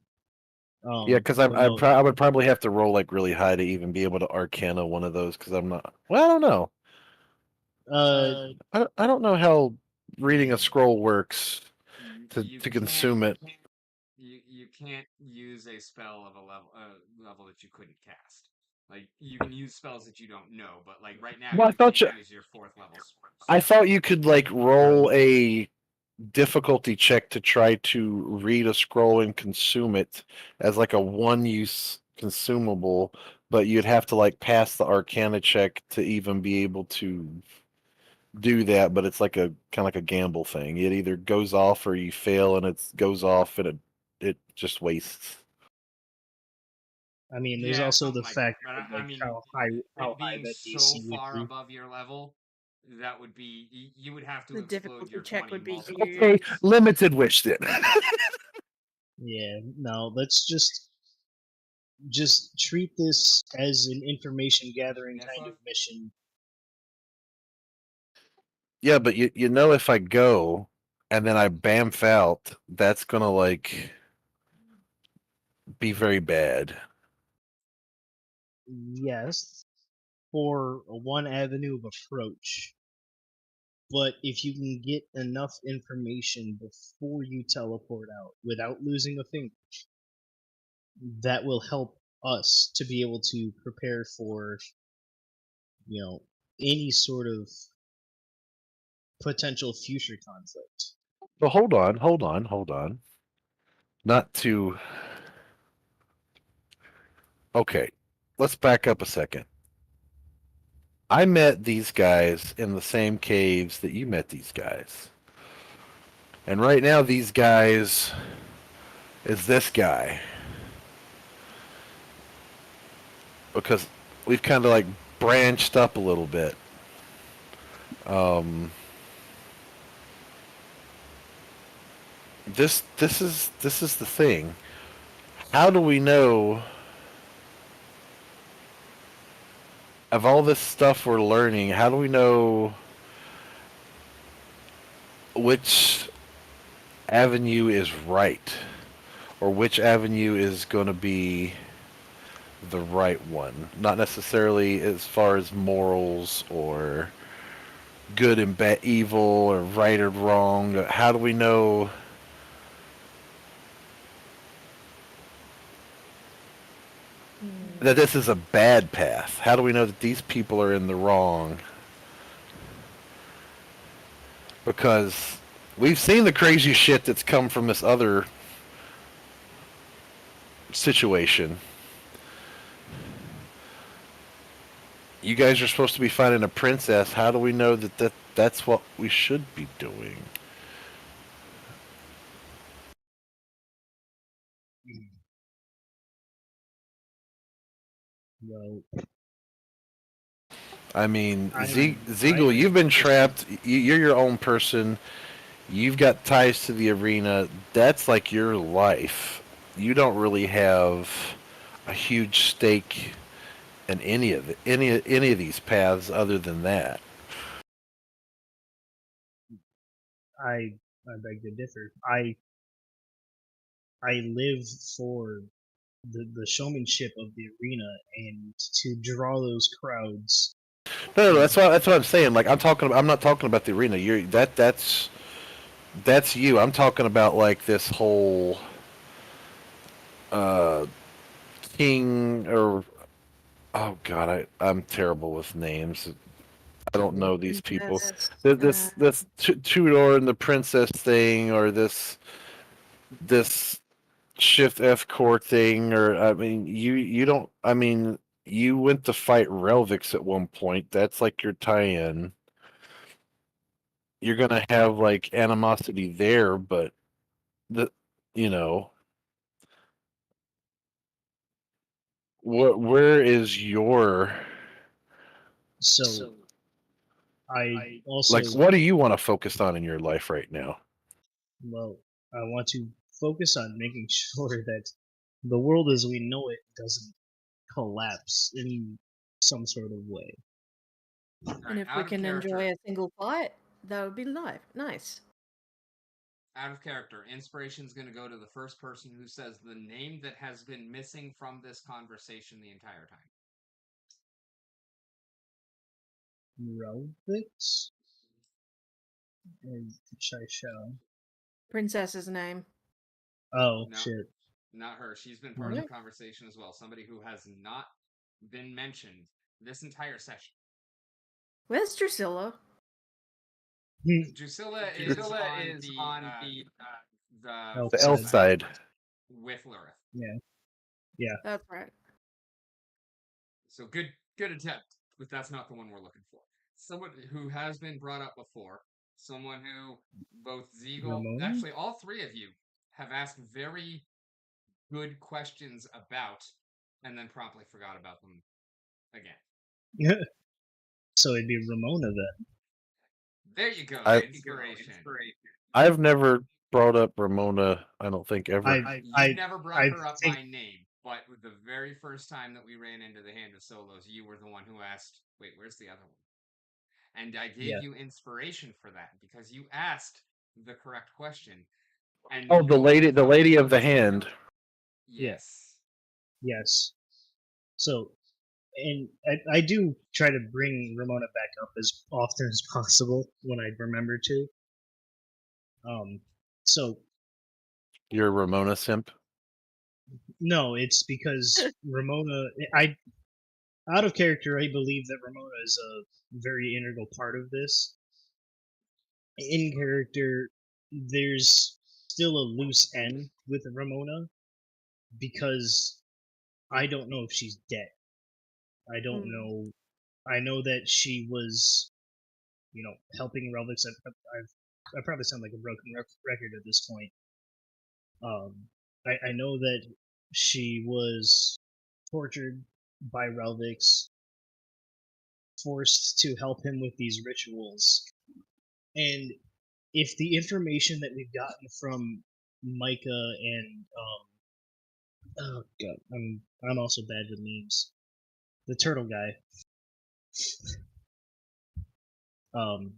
Yeah, because
But no,
I would probably have to roll like really high to even be able to Arcana one of those because I'm not. Well, I don't know.
uh,
I don't know how reading a scroll works
You
to
can't
consume it.
you can't use a spell of a level that you couldn't cast. Like you can use spells that you don't know, but like right now
Well,
you can't use your 4th level
I
spell.
thought you could like roll a difficulty check to try to read a scroll and consume it as like a one use consumable, but you'd have to like pass the Arcana check to even be able to do that. But it's like a kind of like a gamble thing. It either goes off or you fail, and it goes off, and it just wastes.
I mean, there's
Yeah,
also
something
the
like that.
fact
But
of
I
like
mean,
how
it
high
being
that
so
DC would
far
be.
above your level, that would be you would have to
The
explode
difficulty
your
check
20
would be
multiple
Okay,
huge.
times.
limited wish then.
Yeah, no, let's just treat this as an information gathering
Yes,
kind of
love.
mission.
Yeah, but you know if I go and then I bamf out, that's gonna like be very bad.
Yes, for one avenue of approach. But if you can get enough information before you teleport out without losing a finger, that will help us to be able to prepare for, you know, any sort of potential future conflict.
But hold on. Not to. Okay, let's back up a second. I met these guys in the same caves that you met these guys. And right now, these guys is this guy. Because we've kind of like branched up a little bit. Um, this is the thing. How do we know of all this stuff we're learning? How do we know which avenue is right, or which avenue is going to be the right one? Not necessarily as far as morals or good and evil or right or wrong. How do we know that this is a bad path? How do we know that these people are in the wrong? Because we've seen the crazy shit that's come from this other situation. You guys are supposed to be finding a princess. How do we know that that's what we should be doing?
Well,
I mean,
I'm
Ziegel, you've been trapped. You're your own person. You've got ties to the arena. That's like your life. You don't really have a huge stake in any of these paths other than that.
I beg to differ. I live for the showmanship of the arena and to draw those crowds.
No,
And
that's what I'm saying. Like I'm not talking about the arena. That's you. I'm talking about like this whole uh king or oh god, I'm terrible with names. I don't know these people.
Princess.
This Tudor and the princess thing, or this shift F core thing, or I mean, you don't. I mean, you went to fight Relvix at one point. That's like your tie-in. You're gonna have like animosity there, but the you know what? Where is your
so I
like?
also,
What do you want to focus on in your life right now?
well, I want to focus on making sure that the world as we know it doesn't collapse in some sort of way.
All
And
right,
if we can enjoy a single fight, that would be nice.
out of character, inspiration's going to go to the first person who says the name that has been missing from this conversation the entire time.
Relvix and Shai.
Princess's name.
Oh
No,
shit.
not her. She's been part of
Mhm.
the conversation as well. Somebody who has not been mentioned this entire session.
Where's Drusilla?
Drusilla is on the
The
flip
L
Outside.
side
side.
with Lilith.
Yeah. Yeah.
That's right.
So good attempt, but that's not the one we're looking for. Someone who has been brought up before. Someone who both Ziegel,
Ramona?
actually all three of you, have asked very good questions about, and then promptly forgot about them again.
So it'd be Ramona then.
There you go,
I
inspiration.
I've never brought up Ramona. I don't think ever.
You never brought
I
her up
think
by name, but the very first time that we ran into the Hand of Solos, you were the one who asked, wait, where's the other one? And I
yeah.
gave you inspiration for that because you asked the correct question. And
Oh, the
your
lady of the hand.
Yeah.
Yes.
Yes. So and I do try to bring Ramona back up as often as possible when I remember to. So
You're a Ramona simp.
no, it's because Ramona. I out of character. I believe that Ramona is a very integral part of this. In character, there's still a loose end with Ramona because I don't know if she's dead. I don't
Mm.
know. I know that she was, helping Relvix. I probably sound like a broken record at this point. I know that she was tortured by Relvix, forced to help him with these rituals. And if the information that we've gotten from Micah and oh god, I'm also bad with names. The turtle guy. Um,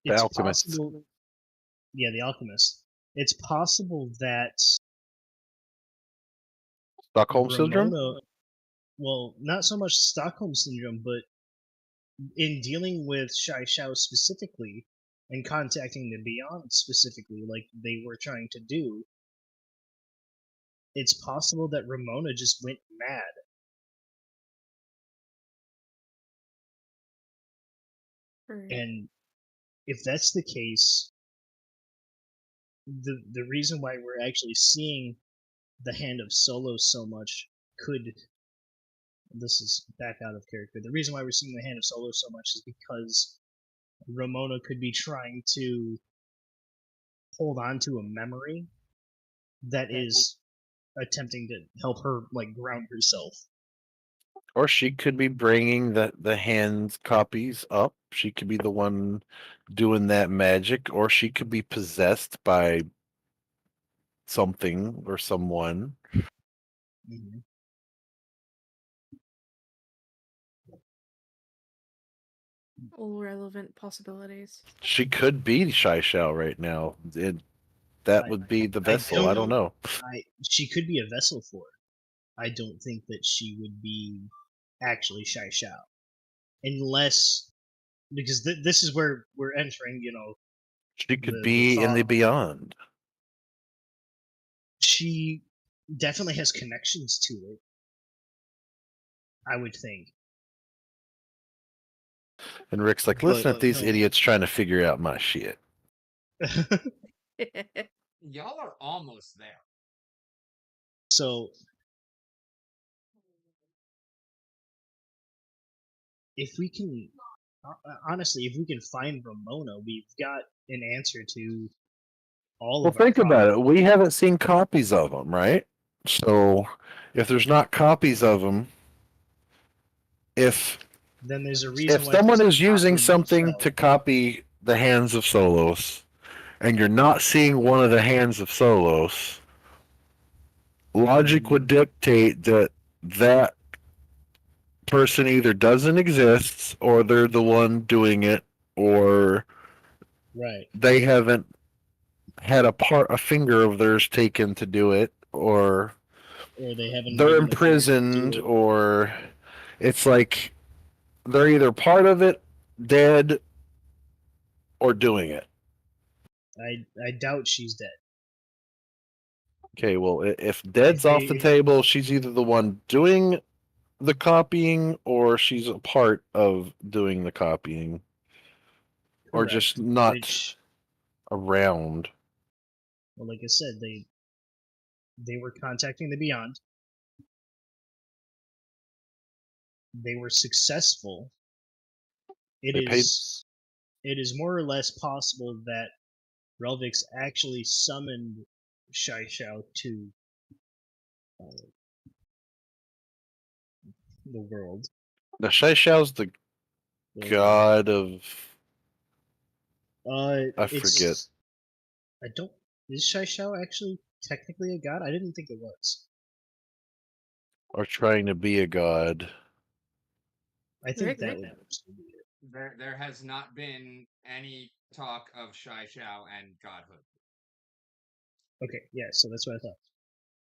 The
it's
alchemist.
possible. Yeah, the alchemist. It's possible that
Stockholm syndrome.
Ramona. Well, not so much Stockholm syndrome, but in dealing with Shai Shao specifically and contacting the Beyond specifically, like they were trying to do, it's possible that Ramona just went mad.
Right.
And if that's the case, the reason why we're actually seeing the Hand of Solo so much could, this is back out of character. The reason why we're seeing the Hand of Solo so much is because Ramona could be trying to hold on to a memory that is attempting to help her like ground herself.
Or she could be bringing the hand copies up. She could be the one doing that magic, or she could be possessed by something or someone.
Mhm.
All relevant possibilities.
She could be Shai Shao right now. That would be the vessel. I don't know.
She could be a vessel for it. I don't think that she would be actually Shai Shao, unless because this is where we're entering.
She could
The
be in the
thought.
beyond.
She definitely has connections to it. I would think.
And Rick's like, listen at these idiots trying to figure out my shit.
Y'all are almost there.
So if we can, honestly, if we can find Ramona, we've got an answer to all
Well,
of our
think about
problems.
it. We haven't seen copies of them, right? So if there's not copies of them, if
Then there's a reason why
someone
she's
is using
awkwardly
something
fell.
to copy the hands of Solos, and you're not seeing one of the hands of Solos, logic would dictate that that person either doesn't exist, or they're the one doing it, or
Right.
they haven't had a finger of theirs taken to do it, or
Or they haven't
they're
given the finger to do
imprisoned,
it.
or it's like they're either part of it, dead, or doing it.
I doubt she's dead.
Okay, well, if dead's off the table, she's either the one doing the copying, or she's a part of doing the copying, or
Correct.
just not
Which,
around.
well, like I said, they were contacting the Beyond. They were successful. It
They paid.
is more or less possible that Relvix actually summoned Shai Shao to the world.
The Shai Shao's the god of. I forget.
I don't. Is Shai Shao actually technically a god? I didn't think it was.
Or trying to be a god.
I think that would actually be it.
There has not been any talk of Shai Shao and godhood.
Okay, yeah, so that's what I thought.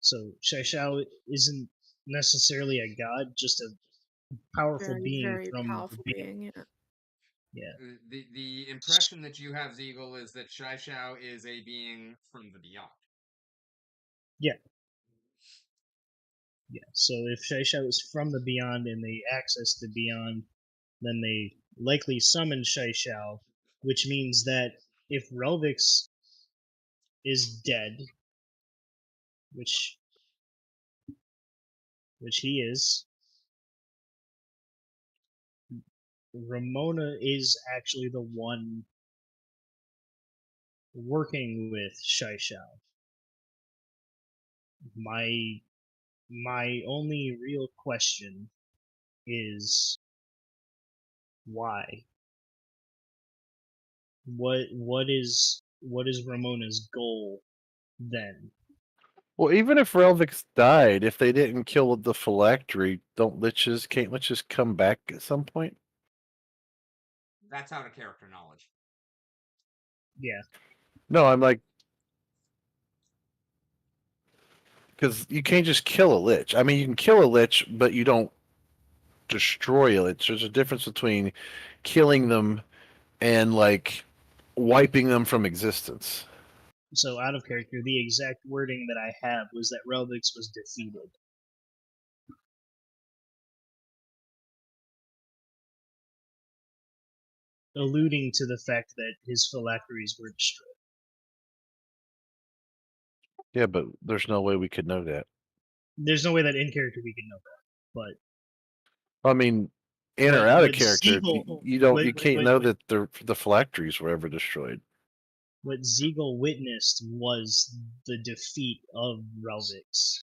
So Shai Shao isn't necessarily a god, just a powerful being
very
from
powerful
the beyond.
being. Yeah.
Yeah.
The impression that you have, Zeagle, is that Shai Shao is a being from the beyond.
Yeah. Yeah. So if Shai Shao is from the beyond and they access the beyond, then they likely summon Shai Shao, which means that if Relvix is dead, which he is, Ramona is actually the one working with Shai Shao. My only real question is why? What is Ramona's goal then?
Well, even if Relvix died, if they didn't kill the phylactery, can't liches come back at some point?
That's out of character knowledge.
Yeah.
No, I'm like, because you can't just kill a lich. I mean, you can kill a lich, but you don't destroy a lich. There's a difference between killing them and like wiping them from existence.
So out of character, the exact wording that I have was that Relvix was defeated. Alluding to the fact that his phylacteries were destroyed.
Yeah, but there's no way we could know that.
There's no way that in character we can know that,
I mean, in or out of character,
Siegel,
you can't know that the phylacteries were ever destroyed.
What Ziegel witnessed was the defeat of Relvix.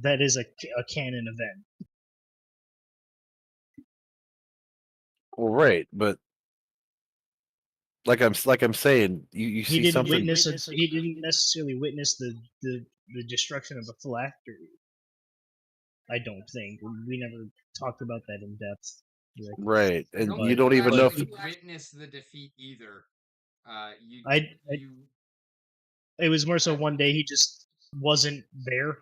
That is a canon event.
Well, right, but like I'm saying, you
He
see
didn't
something.
witness. He didn't necessarily witness the destruction of a phylactery. I don't think we never talked about that in depth. Rick.
Right,
I
and
don't
you
think
don't
you
even know if
actually witnessed the defeat either. You
I,
you
it was more so one day he just wasn't there.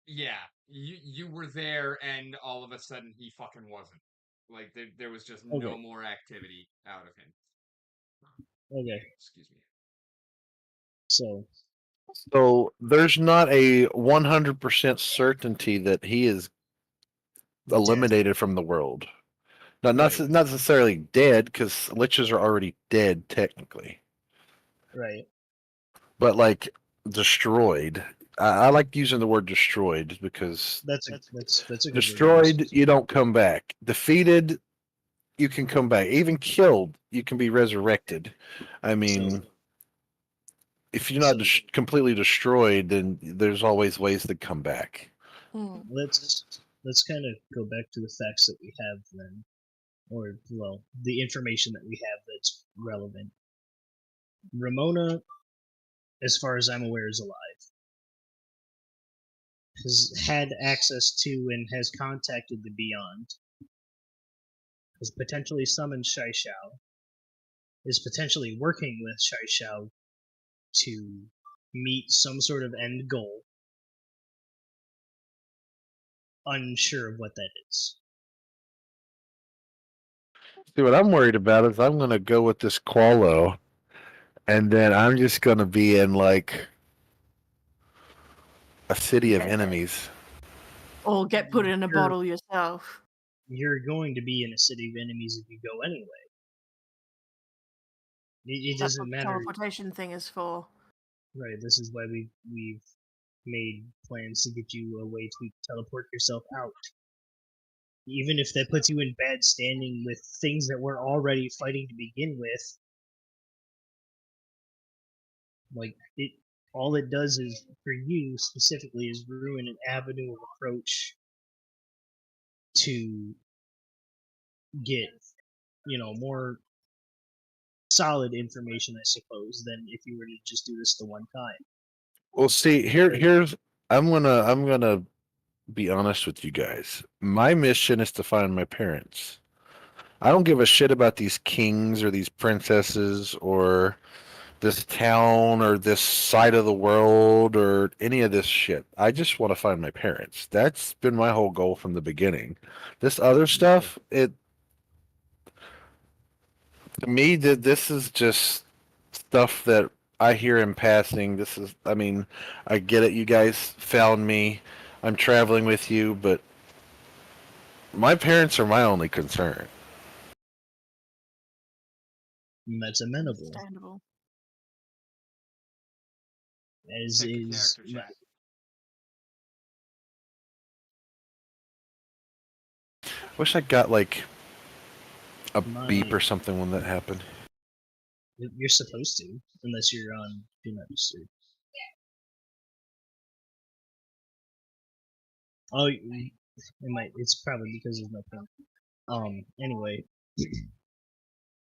yeah, you were there, and all of a sudden he fucking wasn't. Like there was just no
Okay.
more activity out of him.
Okay.
Excuse me.
So
so. There's not a 100% certainty that he is
dead.
eliminated from the world. Not
Right.
necessarily dead, because liches are already dead technically,
Right.
but like destroyed. I like using the word destroyed because
That's a good word to use.
destroyed you don't come back. Defeated you can come back. Even killed you can be resurrected. I mean,
So
if you're not
so
completely destroyed, then there's always ways to come back.
Hmm.
let's kind of go back to the facts that we have then, or well, the information that we have that's relevant. Ramona, as far as I'm aware, is alive. Has had access to and has contacted the Beyond. Has potentially summoned Shai Shao. Is potentially working with Shai Shao to meet some sort of end goal. Unsure of what that is.
See, what I'm worried about is I'm going to go with this Qualo, and then I'm just going to be in like a city of enemies.
Or get put in a
You're,
bottle yourself.
you're going to be in a city of enemies if you go anyway. It
That's
doesn't
what the
matter.
teleportation thing is for.
Right, this is why we've made plans to get you a way to teleport yourself out. Even if that puts you in bad standing with things that we're already fighting to begin with, like it all it does is for you specifically is ruin an avenue of approach to get, more solid information, I suppose, than if you were to just do this the one time.
Well, see, here's I'm gonna be honest with you guys. My mission is to find my parents. I don't give a shit about these kings or these princesses or this town or this side of the world or any of this shit. I just want to find my parents. That's been my whole goal from the beginning. This other stuff, it to me that this is just stuff that I hear in passing. This is, I mean, I get it. You guys found me. I'm traveling with you, but my parents are my only concern.
And that's amenable,
Understandable.
as
Pick a
is
character, chat.
Wish I got like a
my.
beep or something when that happened.
You're supposed to, unless you're on Do Not Disturb. Oh, it might. It's probably because of my phone. Anyway,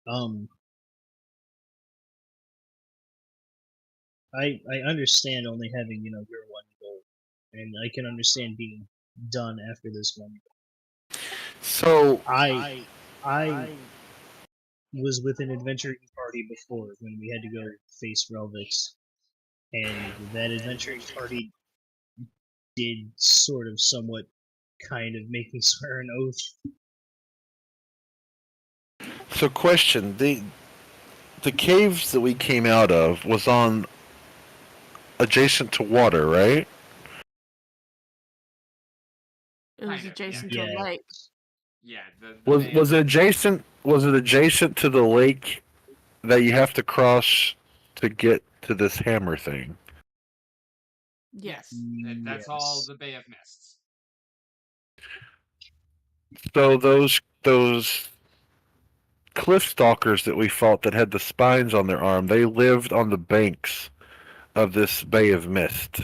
um, I understand only having your one goal, and I can understand being done after this one.
So
I was with an adventuring party before when we had to go face Relvix, and that adventuring party did sort of somewhat kind of make me swear an oath.
so question, the caves that we came out of was on adjacent to water, right?
It was
Kind of,
adjacent to a
Yeah,
lake.
yeah. The
Was it adjacent? Was it adjacent to the lake that you have to cross to get to this hammer thing?
Yes.
That's all
yes.
the Bay of Mists.
So those cliff stalkers that we fought that had the spines on their arm, they lived on the banks of this Bay of Mist.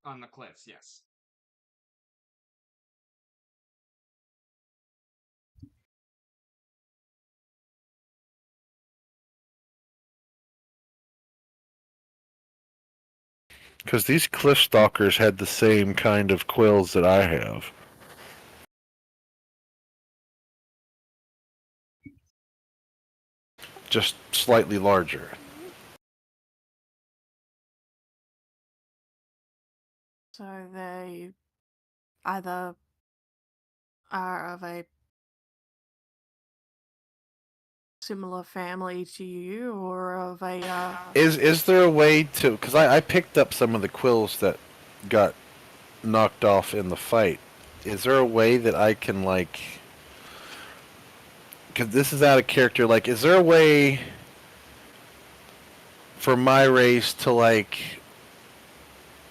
On the cliffs, yes.
Because these cliff stalkers had the same kind of quills that I have. Just slightly larger.
So they either are of a similar family to you or of a
Is there a way to? Because I picked up some of the quills that got knocked off in the fight. Is there a way that I can like? Because this is out of character. Like, is there a way for my race to like?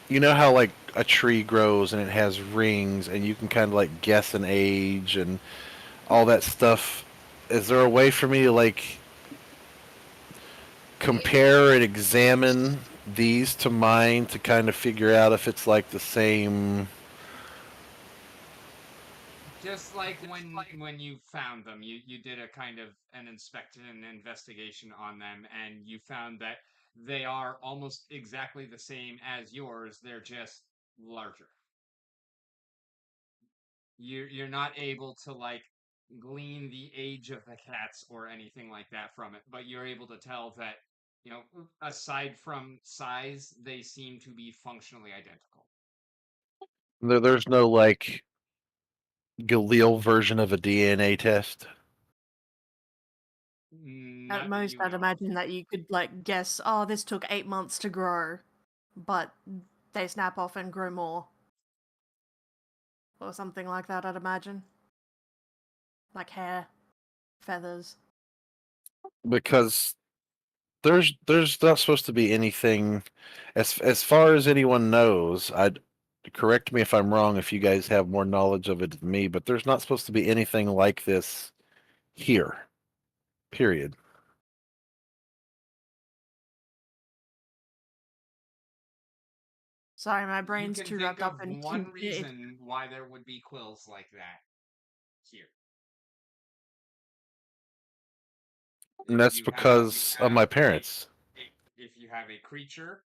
You know how like a tree grows and it has rings, and you can kind of like guess an age and all that stuff. Is there a way for me to like compare and examine these to mine to kind of figure out if it's like the same?
Just like when you found them, you did a kind of an inspection and investigation on them, and you found that they are almost exactly the same as yours. They're just larger. You're not able to like glean the age of the cats or anything like that from it, but you're able to tell that, aside from size, they seem to be functionally identical.
There's no like Galil version of a DNA test.
at
Not that
most
you
I'd
know of.
imagine that you could like guess, oh, this took 8 months to grow, but they snap off and grow more. Or something like that, I'd imagine. Like hair, feathers.
Because there's not supposed to be anything as far as anyone knows. I'd correct me if I'm wrong if you guys have more knowledge of it than me, but there's not supposed to be anything like this here. Period.
Sorry, my
You
brain's
can
too
think
wrapped up
of
in
one reason why there would be quills like that here.
And
If
that's
you have
because of my parents.
if you have a creature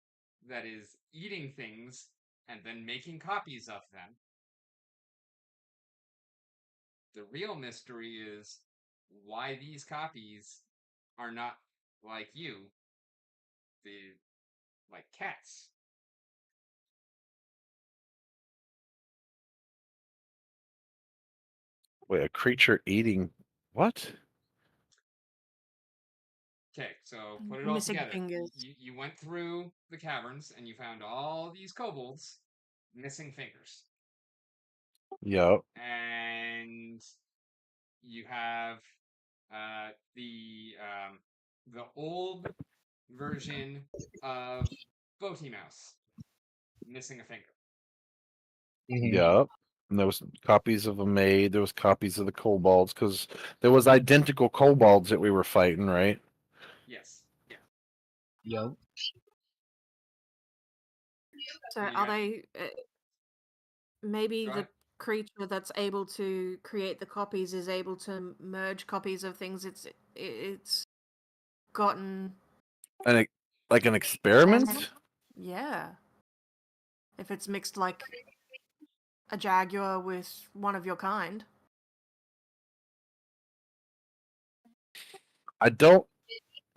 that is eating things and then making copies of them, the real mystery is why these copies are not like you, the like cats.
Wait, a creature eating what?
Okay, so put it all
missing
together.
fingers.
You went through the caverns and you found all these kobolds missing fingers.
Yup.
And you have the old version of Boaty Mouse missing a finger.
Hmm.
Yup. And there was copies of them made. There was copies of the kobolds because there was identical kobolds that we were fighting, right?
Yes.
Yup.
So
And you
are
got
they maybe
go
the
ahead.
creature that's able to create the copies is able to merge copies of things it's gotten
And like an
test?
experiment.
Yeah. If it's mixed like a jaguar with one of your kind.
I don't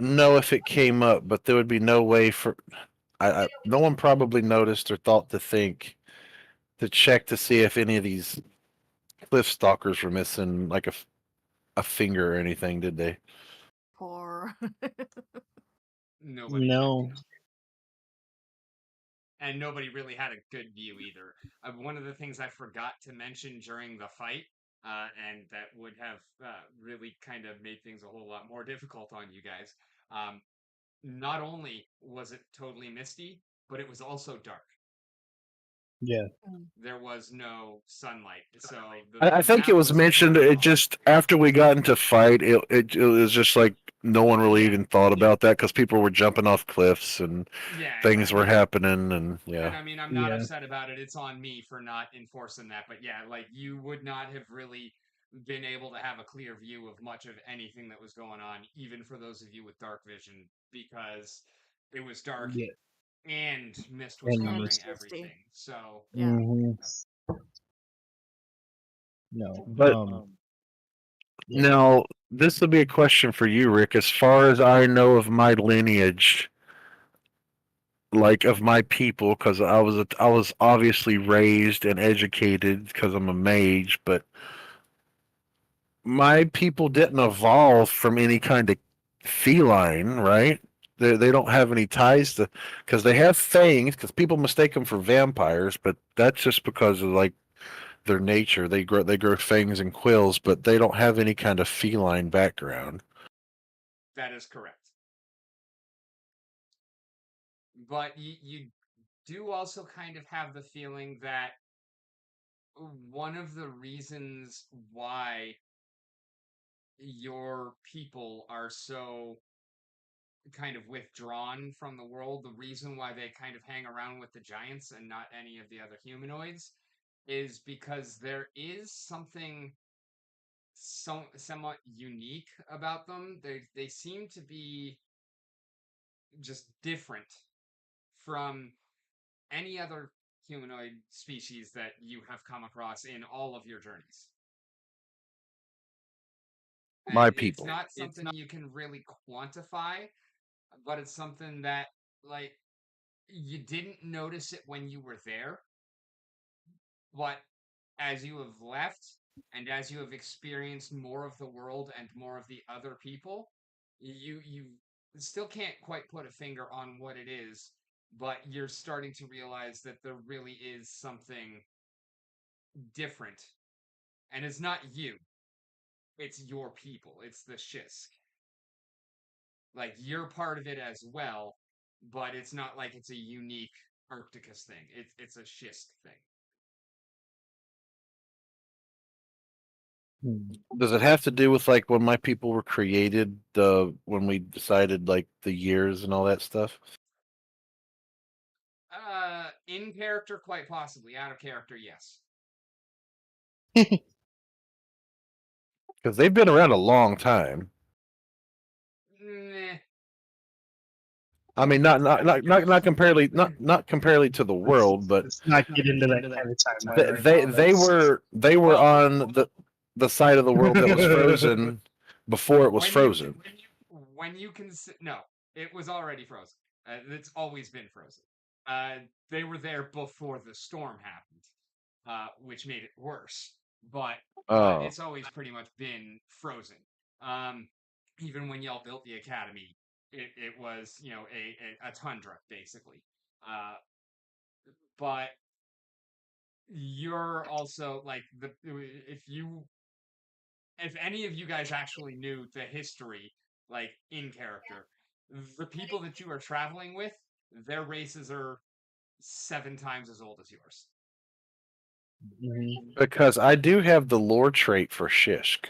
know if it came up, but there would be no way for no one probably noticed or thought to think to check to see if any of these cliff stalkers were missing like a finger or anything, did they?
Poor.
Nobody checked
No.
either. And nobody really had a good view either. One of the things I forgot to mention during the fight, and that would have really kind of made things a whole lot more difficult on you guys. Um, not only was it totally misty, but it was also dark.
Yeah.
There was no sunlight, so
I
the
think it
map
was
was
mentioned.
blurry.
It just after we got into fight, it was just like no one really
Yeah,
even thought about that because people were jumping off cliffs and
yeah,
things were
exactly.
happening, and
And
yeah.
I mean, I'm not
Yeah.
upset about it. It's on me for not enforcing that. But yeah, like you would not have really been able to have a clear view of much of anything that was going on, even for those of you with dark vision, because it was dark
Yeah.
and mist was
And
And
covering
mist.
misty.
everything. So
Yeah.
No.
But
Yeah.
now this will be a question for you, Rick. As far as I know of my lineage, like of my people, because I was obviously raised and educated because I'm a mage, but my people didn't evolve from any kind of feline, right? They don't have any ties to, because they have fangs, because people mistake them for vampires, but that's just because of like their nature. They grow fangs and quills, but they don't have any kind of feline background.
that is correct. But you do also kind of have the feeling that one of the reasons why your people are so kind of withdrawn from the world, the reason why they kind of hang around with the giants and not any of the other humanoids, is because there is something somewhat unique about them. They seem to be just different from any other humanoid species that you have come across in all of your journeys.
My
And it's
people.
not something you can really quantify, but it's something that, like, you didn't notice it when you were there, but as you have left and as you have experienced more of the world and more of the other people, you still can't quite put a finger on what it is, but you're starting to realize that there really is something different. And it's not you, it's your people, it's the Shisk. Like, you're part of it as well, but it's not like it's a unique Arcticus thing. It's a Shisk thing.
Does it have to do with like when my people were created, when we decided like the years and all that stuff?
In character, quite possibly. Out of character, yes.
Because they've been around a long time.
Meh.
I mean, not comparatively not comparatively to the world, but
Let's not get into that kind of timeline right now.
they were
Well,
on the side of the world that was frozen before it was
when you
frozen.
when you no, it was already frozen. It's always been frozen. Uh, they were there before the storm happened, which made it worse. But
Oh,
it's always pretty much been frozen. Um, even when y'all built the academy, it was, you know, a tundra basically. Uh, but you're also like, the if any of you guys actually knew the history, like, in character, the people that you are traveling with, their races are 7 times as old as yours.
Mhm.
because I do have the lore trait for Shishk.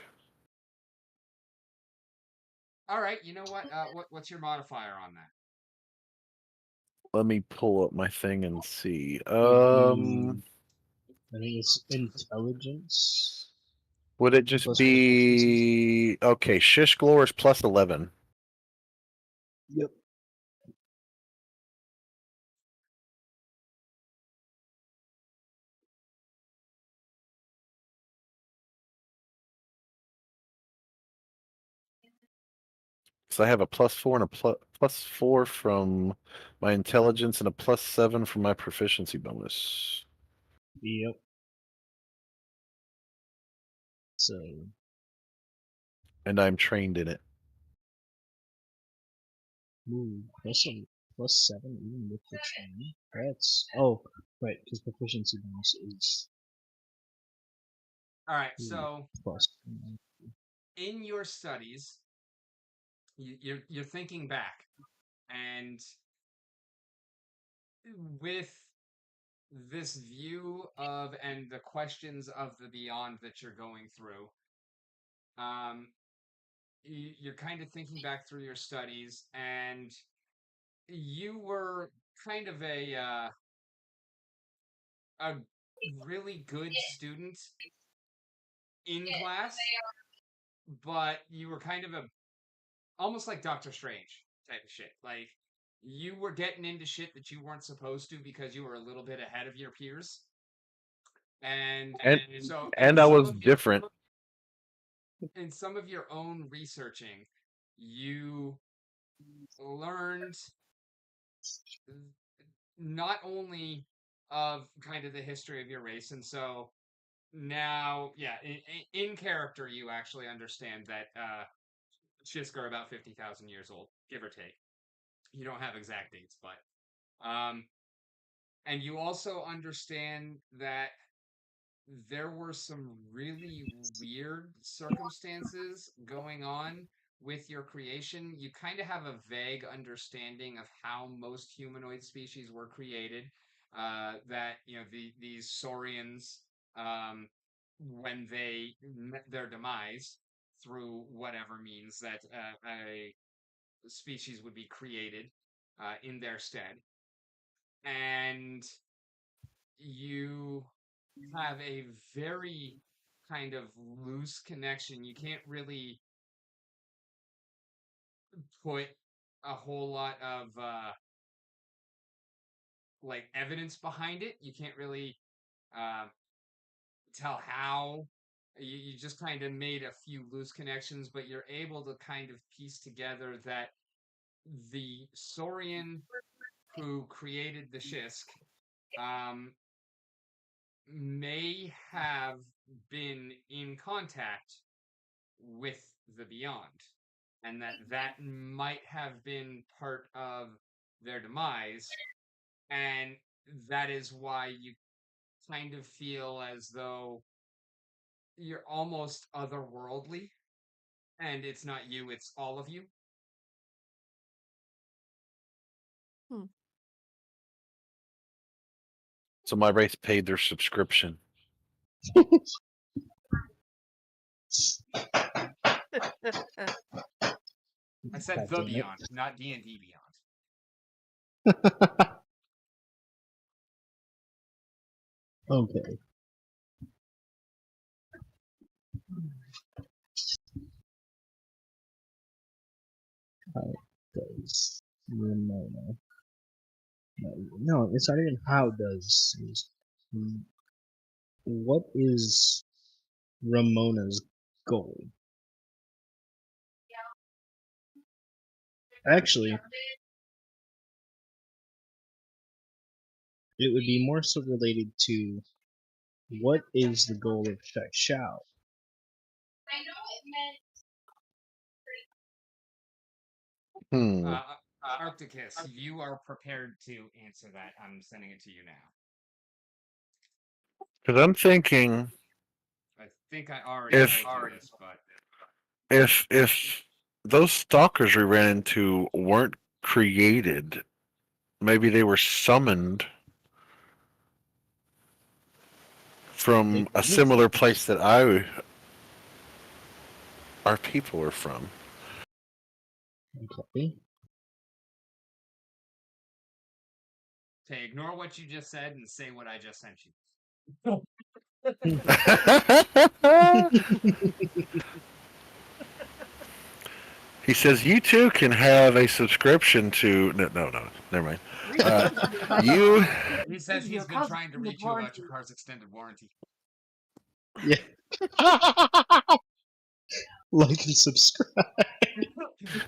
All right, you know what? What's your modifier on that?
Let me pull up my thing and see.
I think it's intelligence
Would it just
plus proficiency.
be okay? Shishk lore is plus 11.
Yep.
So I have a plus 4 and a plus 4 from my intelligence and a plus 7 from my proficiency bonus.
Yep. So
And I'm trained in it.
plus 7 even with the training. That's right, because proficiency bonus is
All right, so
plus.
in your studies, you're thinking back, and with this view of and the questions of the beyond that you're going through, um, you're kind of thinking back through your studies, and you were kind of a really good student in class, but you were kind of a almost like Doctor Strange type of shit. Like, you were getting into shit that you weren't supposed to because you were a little bit ahead of your peers. And
and
so
and I was different.
in some of your own researching, you learned not only of kind of the history of your race, and so now, yeah, in character, you actually understand that Shisk are about 50,000 years old, give or take. You don't have exact dates, but and you also understand that there were some really weird circumstances going on with your creation. You kind of have a vague understanding of how most humanoid species were created. That these saurians, when they met their demise through whatever means that a species would be created in their stead, and you have a very kind of loose connection. You can't really put a whole lot of like evidence behind it. You can't really uh, tell how. You just kind of made a few loose connections, but you're able to kind of piece together that the Saurian who created the Shisk um, may have been in contact with the beyond, and that might have been part of their demise, and that is why you kind of feel as though you're almost otherworldly, and it's not you, it's all of you.
Hmm.
So my race paid their subscription.
I said
God
the
damn it.
beyond, not D&D beyond.
Okay. How does Ramona? No, it's not even how does. What is Ramona's goal? Actually, it would be more so related to what is the goal of Shai Shao?
Hmm.
Arcticus, you are prepared to answer that. I'm sending it to you now.
Because I'm thinking
I think I already
if
told you this, but
if those stalkers we ran into weren't created, maybe they were summoned from a similar place that our people are from.
Okay.
okay, ignore what you just said and say what I just sent you.
He says you too can have a subscription to no, never mind. You
He says
Your
he's been
car's
trying to
extended
reach you about
warranty.
your car's extended warranty.
Yeah. Like and subscribe.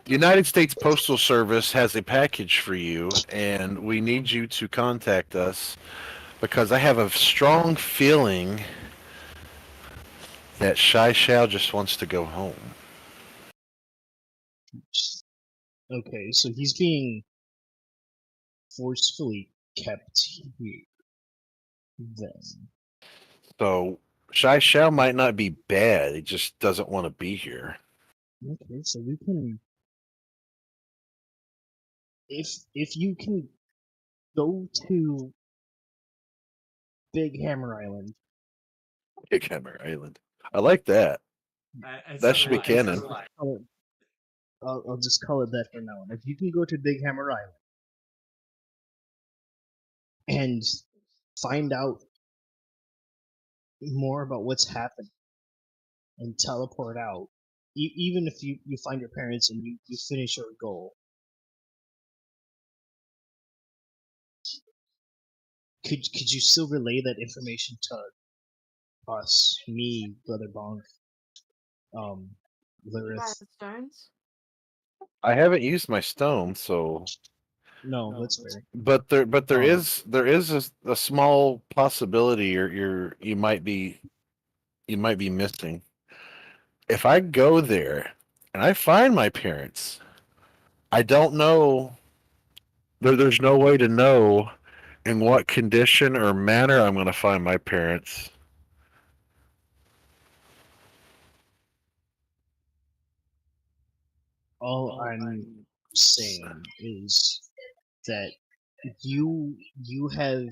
United States Postal Service has a package for you, and we need you to contact us because I have a strong feeling that Shy Shao just wants to go home.
Okay, so he's being forcefully kept here. Then.
So Shy Shao might not be bad; he just doesn't want to be here.
Okay, so we can. If you can go to Big Hammer Island.
Big Hammer Island. I like that.
It's
That
a
should be
lie.
canon.
I'll just call it that for now. If you can go to Big Hammer Island and find out more about what's happening and teleport out, even if you find your parents and you finish your goal, could you still relay that information to us, me, Brother Bonk, um,
You buy
Lilith?
the stones?
I haven't used my stone, so
No, that's fair.
but there
Um,
is a small possibility you might be missing. If I go there and I find my parents, I don't know. There's no way to know in what condition or manner I'm going to find my parents.
all I'm saying is that you have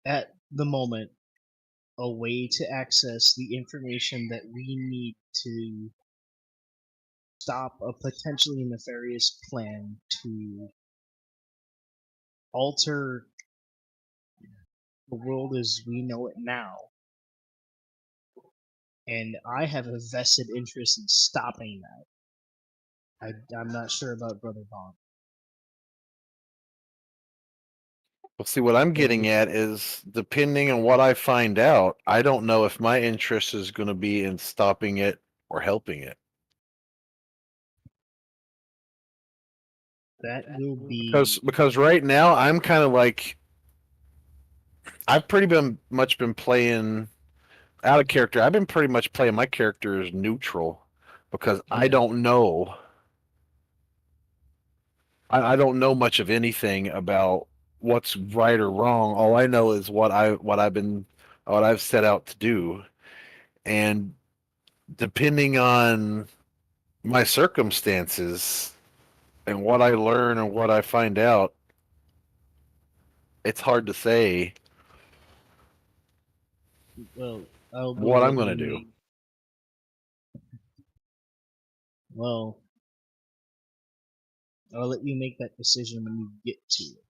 at the moment a way to access the information that we need to stop a potentially nefarious plan to alter the world as we know it now. And I have a vested interest in stopping that. I'm not sure about Brother Bond.
Well, see, what I'm
But
getting at is depending on what I find out, I don't know if my interest is going to be in stopping it or helping it.
that will be
Because right now I'm kind of like I've pretty been much been playing out of character. I've been pretty much playing my character as neutral because I
yeah.
don't know. I don't know much of anything about what's right or wrong. All I know is what I've set out to do, and depending on my circumstances and what I learn and what I find out, it's hard to say
Well, I'll
what I'm
let
going to
you
do.
make. Well, I'll let you make that decision when you get to it.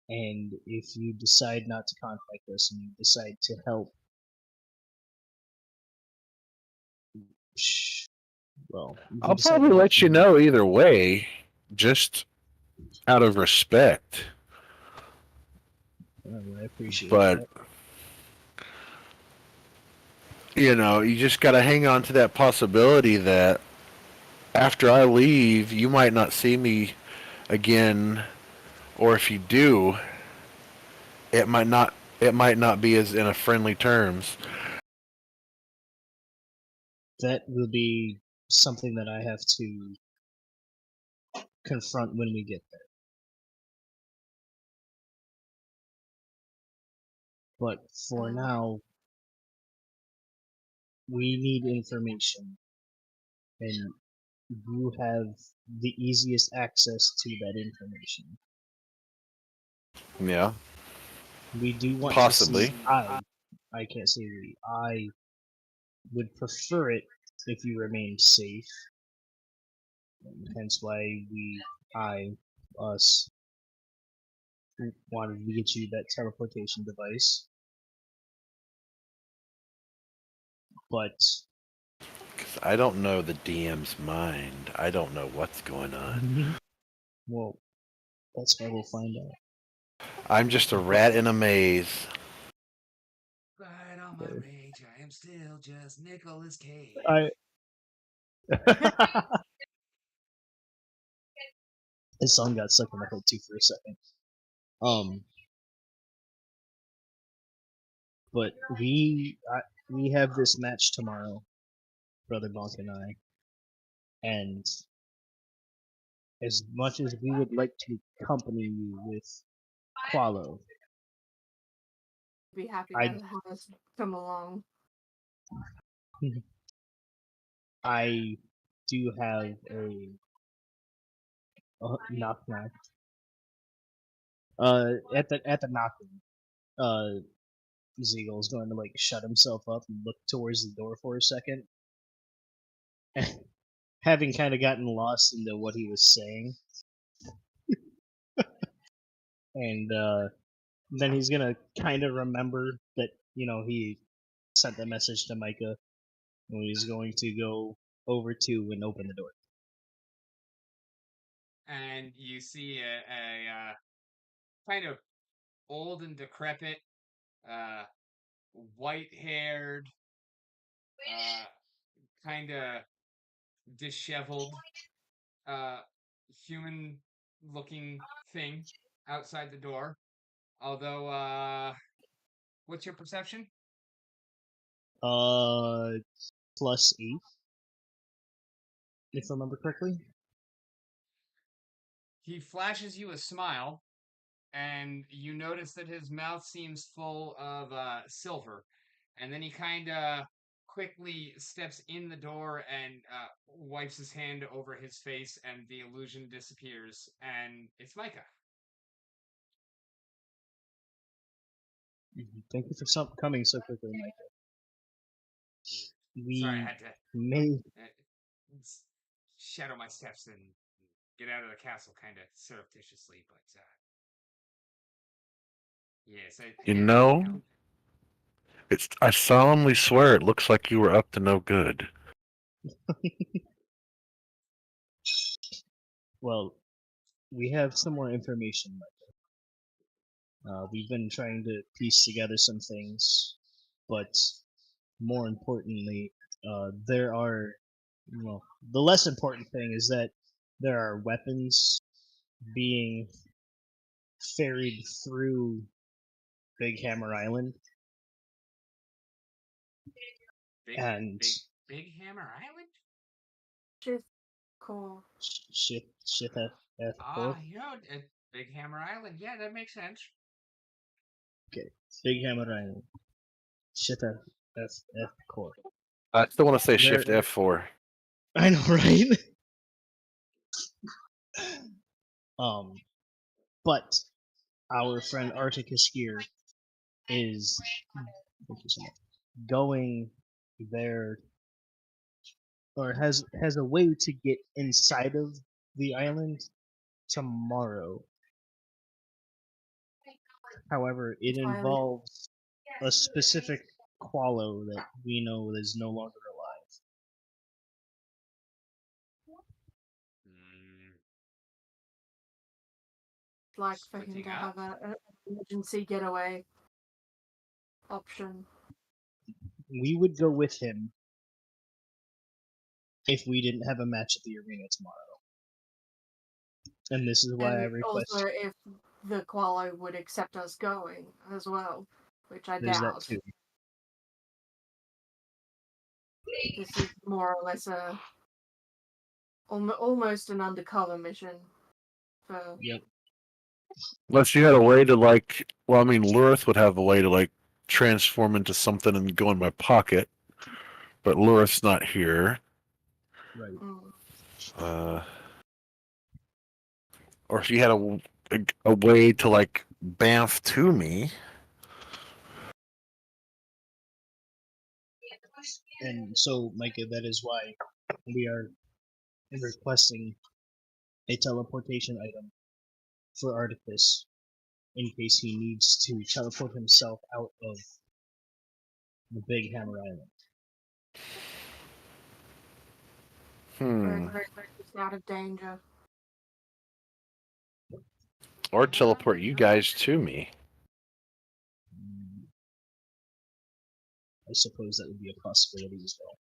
And if you decide not to contact us and you decide to help, well, if you
I'll
decide to
probably
help
let you
me,
know either way, just out of respect.
I appreciate
But
that.
you just got to hang on to that possibility that after I leave, you might not see me again, or if you do, it might not be as in a friendly terms.
That will be something that I have to confront when we get there. But for now, we need information, and you have the easiest access to that information.
Yeah,
We do want to
possibly.
see. I can't say we. I would prefer it if you remained safe. Hence why us, wanted to get you that teleportation device. But
Because I don't know the DM's mind. I don't know what's going on.
well, that's why we'll find out.
I'm just a rat in a maze.
But on my rage, I am still just Nicolas Cage.
His song got stuck in my head too for a second. But we have this match tomorrow, Brother Bonk and I, and as much as we would like to accompany you with Qualo,
Be happy to
I
have us come along.
I do have a knock knock. At the knocking, Zeagle's going to like shut himself up and look towards the door for a second, having kind of gotten lost into what he was saying, and then he's gonna kind of remember that he sent that message to Micah, and he's going to go over to and open the door.
And you see a kind of old and decrepit, uh, white-haired, uh, kind of disheveled, uh, human-looking thing outside the door. Although, what's your perception?
Uh, +8, if I remember correctly.
He flashes you a smile, and you notice that his mouth seems full of silver. And then he kind of quickly steps in the door and wipes his hand over his face, and the illusion disappears. And it's Micah.
Thank you for coming so quickly, Micah.
Sorry, I
We
had to
may.
shadow my steps and get out of the castle kind of surreptitiously, but yes, I
You
didn't really know.
know, I solemnly swear it looks like you were up to no good.
Well, we have some more information, Micah. We've been trying to piece together some things, but more importantly, there are. Well, the less important thing is that there are weapons being ferried through Big Hammer Island,
Big,
and
big Hammer Island?
Just cool.
shit F
Ah,
core.
Big Hammer Island. Yeah, that makes sense.
Okay, Big Hammer Island. Shit F core.
I still want to say
There,
Shift F4.
I know, right? But our friend Articus here is going there, or has a way to get inside of the island tomorrow. However, it
Entirely.
involves a specific Qualo that we know is no longer alive.
Mm,
Like for him
splitting
to
up?
have an emergency getaway option.
We would go with him if we didn't have a match at the arena tomorrow. And this is why I
And also
request.
if the Qualo would accept us going as well, which I
There's that
doubt.
too.
This is more or less almost an undercover mission for.
Yep.
Unless you had a way to well, I mean, Lurith would have a way to transform into something and go in my pocket, but Lurith's not here.
Right.
Uh, or if you had a way to bamf to me.
And so, Micah, that is why we are requesting a teleportation item for Artifice in case he needs to teleport himself out of the Big Hammer Island.
Very out of danger.
Or teleport you guys to me.
I suppose that would be a possibility as well.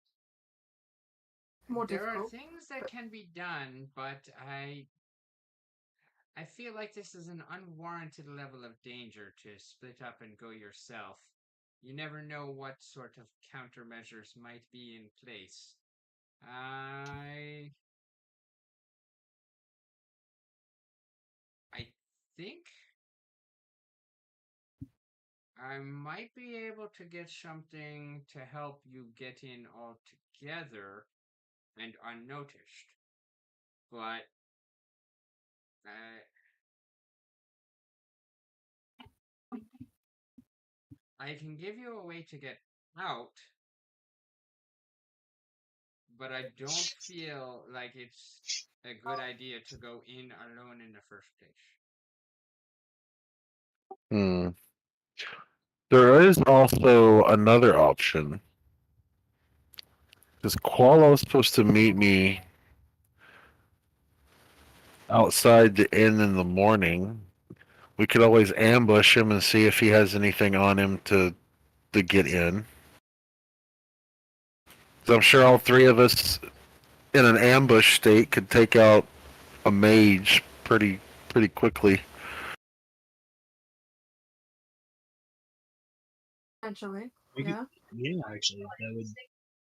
More
There are
difficult.
things that can be done, but I feel like this is an unwarranted level of danger to split up and go yourself. You never know what sort of countermeasures might be in place. I think I might be able to get something to help you get in all together and unnoticed. But I can give you a way to get out, but I don't feel like it's a good idea to go in alone in the first place.
Hmm. There is also another option. Because Qualo's supposed to meet me outside the inn in the morning. We could always ambush him and see if he has anything on him to get in. So I'm sure all three of us in an ambush state could take out a mage pretty quickly.
Potentially,
We could,
yeah.
yeah, actually, that would.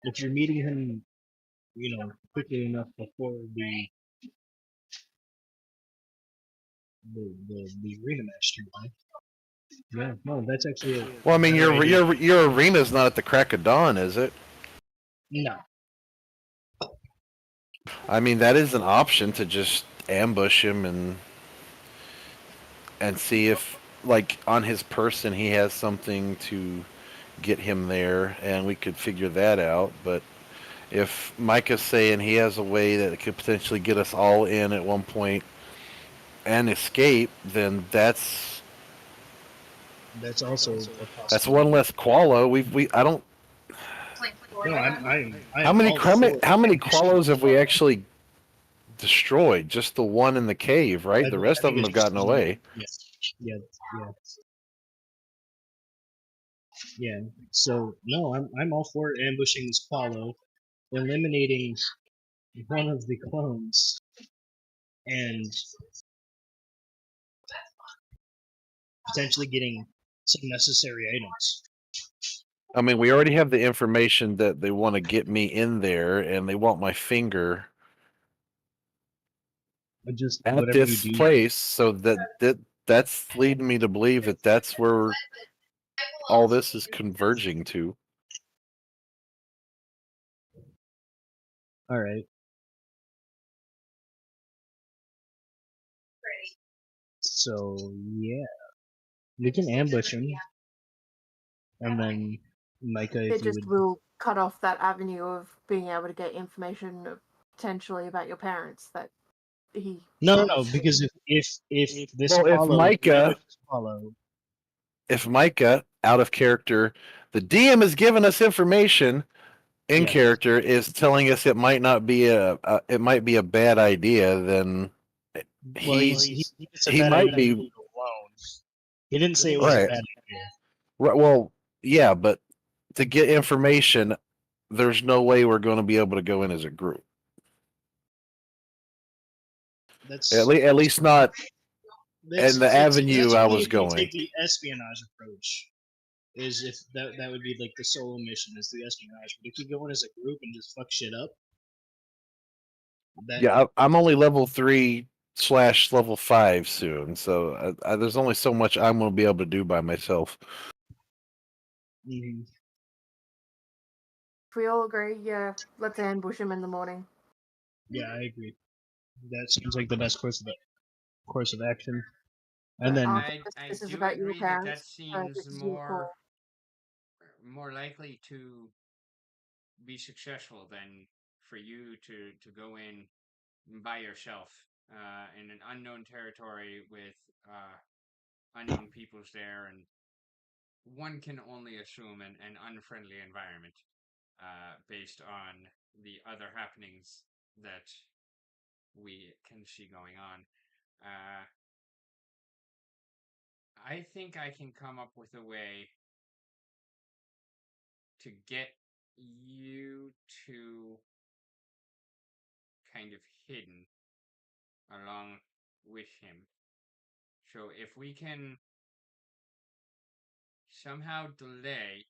If you're meeting him, quickly enough before the arena match tonight. Yeah, no, that's actually a
Well, I mean,
better idea.
your arena's not at the crack of dawn, is it?
No,
I mean, that is an option to just ambush him and see if, like, on his person he has something to get him there, and we could figure that out. But if Micah's saying he has a way that could potentially get us all in at one point and escape, then that's
also a
one
possibility.
less Qualo. I don't.
No, I
How
am
many
all for
how many
ambushing.
Qualos have we actually destroyed? Just the one in the cave, right? The
I
rest of
think
them
it's
have
just
gotten away.
yeah, yeah, yeah. So no, I'm all for ambushing this Paulo, eliminating one of the clones, and potentially getting some necessary items.
I mean, we already have the information that they want to get me in there, and they want my finger
But just
at
whatever you
this
do,
place, so that's leading me to believe that that's where all this is converging to.
all right. So yeah, we can ambush him, and then Micah, if
It
you
just
would.
will cut off that avenue of being able to get information potentially about your parents that he.
No, because if this
Well,
Paulo,
if Micah, out of character, the DM has given us information in
yes,
character is telling us it might not be it might be a bad idea, then
well,
he
it's a
he
bad
might
idea
be
alone. He didn't say it was a
right.
bad idea.
Right. Well, yeah, but to get information, there's no way we're going to be able to go in as a group.
That's
At least not in the
that's
avenue I
only
was
if you
going.
take the espionage approach. Is if that would be like the solo mission is the espionage. But if you go in as a group and just fuck shit up, that
Yeah, I'm only level 3/level 5 soon, so there's only so much I'm going to be able to do by myself.
mhm.
If we all agree, yeah, let's ambush him in the morning.
Yeah, I agree. That seems like the best course of action. And then
After
I
this is
do
about your
agree that that
parents, this
seems
is your call.
more likely to be successful than for you to go in by yourself in an unknown territory with unknown peoples there, and one can only assume an unfriendly environment based on the other happenings that we can see going on. I think I can come up with a way to get you two kind of hidden along with him. So if we can somehow delay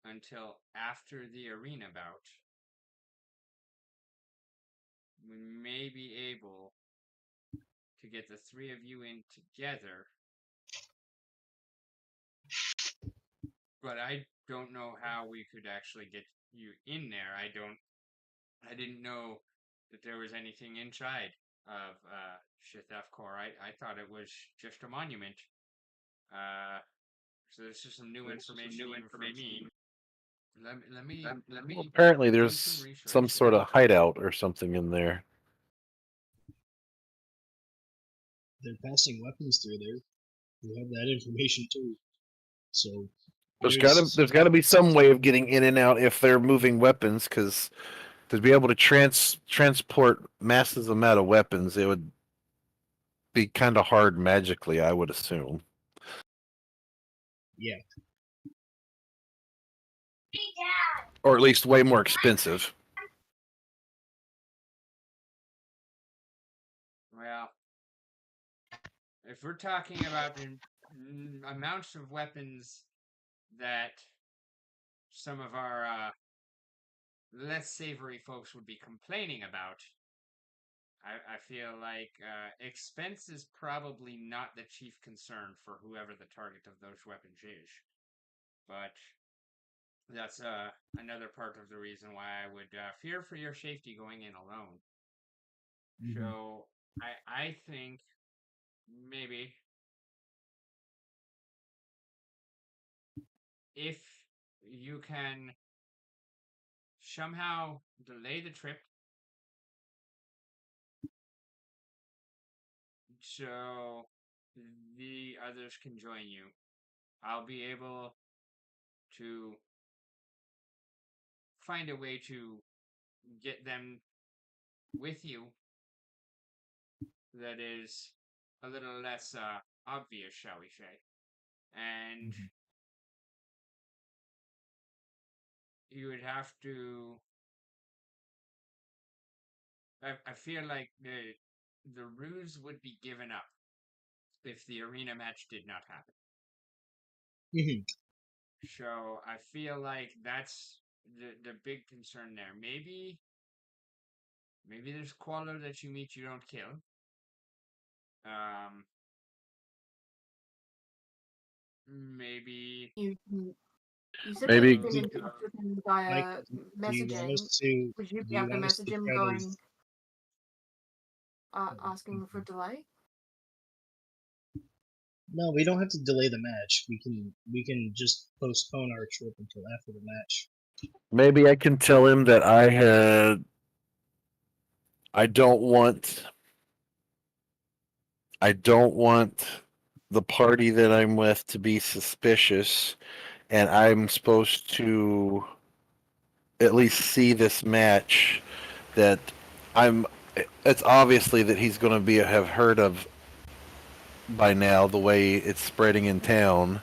until after the arena bout, we may be able to get the three of you in together. But I don't know how we could actually get you in there. I didn't know that there was anything inside of Shithaf Core. I thought it was just a monument. So this is some new information even for me. Let me
Well, apparently,
do some
there's some
research
sort
here.
of hideout or something in there.
they're passing weapons through there. We have that information too. So
There's got to be some way of getting in and out if they're moving weapons, because to be able to transport massive amount of weapons, it would be kind of hard magically, I would assume.
Yeah.
Or at least way more expensive.
Well, if we're talking about amounts of weapons that some of our less savory folks would be complaining about, I feel like expense is probably not the chief concern for whoever the target of those weapons is. But that's another part of the reason why I would fear for your safety going in alone.
Mm-hmm.
So I think maybe if you can somehow delay the trip so the others can join you, I'll be able to find a way to get them with you that is a little less obvious, shall we say. And
Mm-hmm.
you would have to. I feel like the ruse would be given up if the arena match did not happen.
Mm-hmm.
So I feel like that's the big concern there. Maybe there's Qualler that you meet you don't kill. Maybe
You said that
Maybe
you've been in touch with him via
Mike, do you want
messaging.
us to?
Would you
Do
be
you
able to
want us
message
to
him
try to?
going, asking for delay?
No, we don't have to delay the match. We can just postpone our trip until after the match.
maybe I can tell him that I don't want I don't want the party that I'm with to be suspicious, and I'm supposed to at least see this match that I'm it's obviously that he's going to be have heard of by now the way it's spreading in town,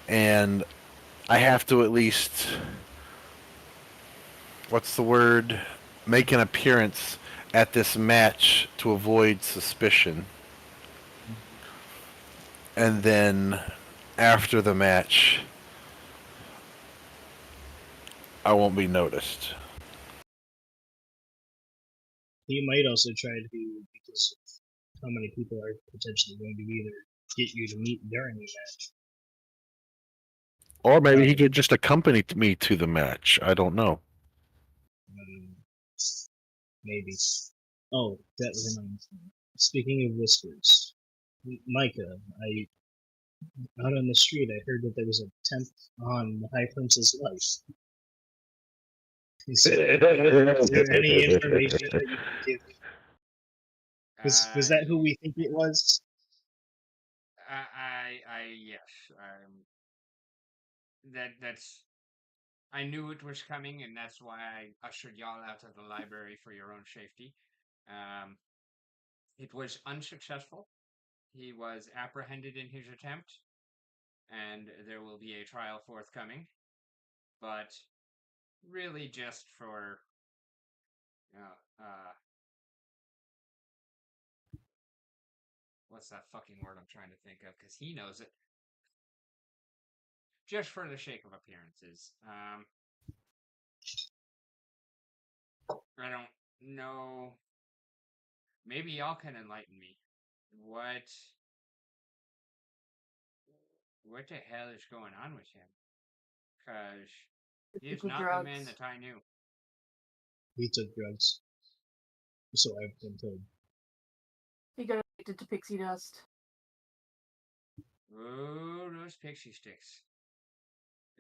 and I have to at least, what's the word, make an appearance at this match to avoid suspicion. And then after the match, I won't be noticed.
He might also try to, because of how many people are potentially going to either get you to meet during the match.
Or maybe he could just accompany me to the match. I don't know.
Maybe. Oh, that reminds me. Speaking of whispers, Micah, out on the street, I heard that there was a temp on the High Prince's life. Is there any information that you can give? Was that who we think it was?
Yes. That's. I knew it was coming, and that's why I ushered y'all out of the library for your own safety. It was unsuccessful. He was apprehended in his attempt, and there will be a trial forthcoming. But really, just for what's that fucking word I'm trying to think of? Because he knows it. Just for the sake of appearances. I don't know. Maybe y'all can enlighten me. What the hell is going on with him? Because he's not the man that I knew.
He took drugs. So I've been told.
He got addicted to pixie dust.
Oh, those pixie sticks.